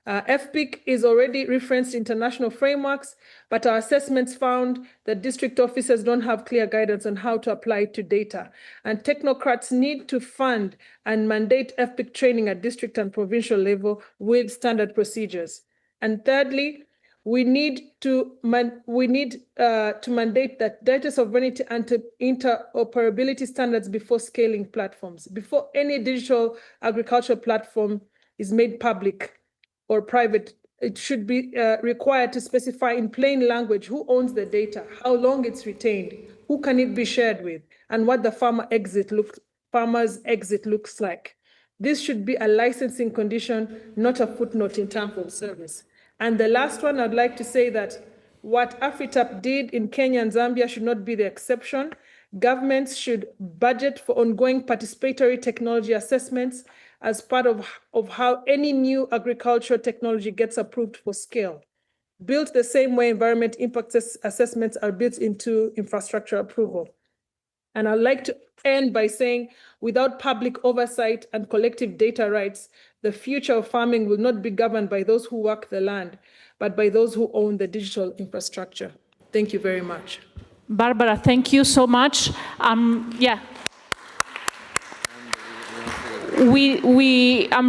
FPIC is already referenced international frameworks, but our assessments found that district officers don't have clear guidance on how to apply it to data. And technocrats need to fund and mandate FPIC training at district and provincial level with standard procedures. And thirdly, we need to mandate that data sovereignty and interoperability standards before scaling platforms. Before any digital agricultural platform is made public or private, it should be required to specify in plain language who owns the data, how long it's retained, who can it be shared with, and what the farmer's exit looks like. This should be a licensing condition, not a footnote in terms of service. And the last one, I'd like to say that what AfriTAP did in Kenya and Zambia should not be the exception. Governments should budget for ongoing participatory technology assessments as part of how any new agricultural technology gets approved for scale. Built the same way environment impact assessments are built into infrastructure approval. And I'd like to end by saying, without public oversight and collective data rights, the future of farming will not be governed by those who work the land, but by those who own the digital infrastructure. Thank you very much. Barbara, thank you so much. I'm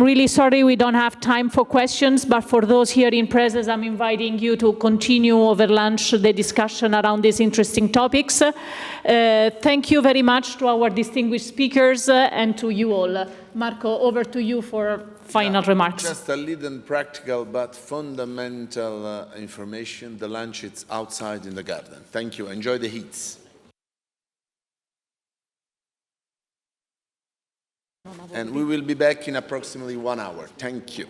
really sorry we don't have time for questions, but for those here in presence, I'm inviting you to continue over lunch the discussion around these interesting topics. Thank you very much to our distinguished speakers and to you all. Marco, over to you for final remarks. Just a little practical but fundamental information. The lunch is outside in the garden. Thank you. Enjoy the heats. And we will be back in approximately 1 hour. Thank you.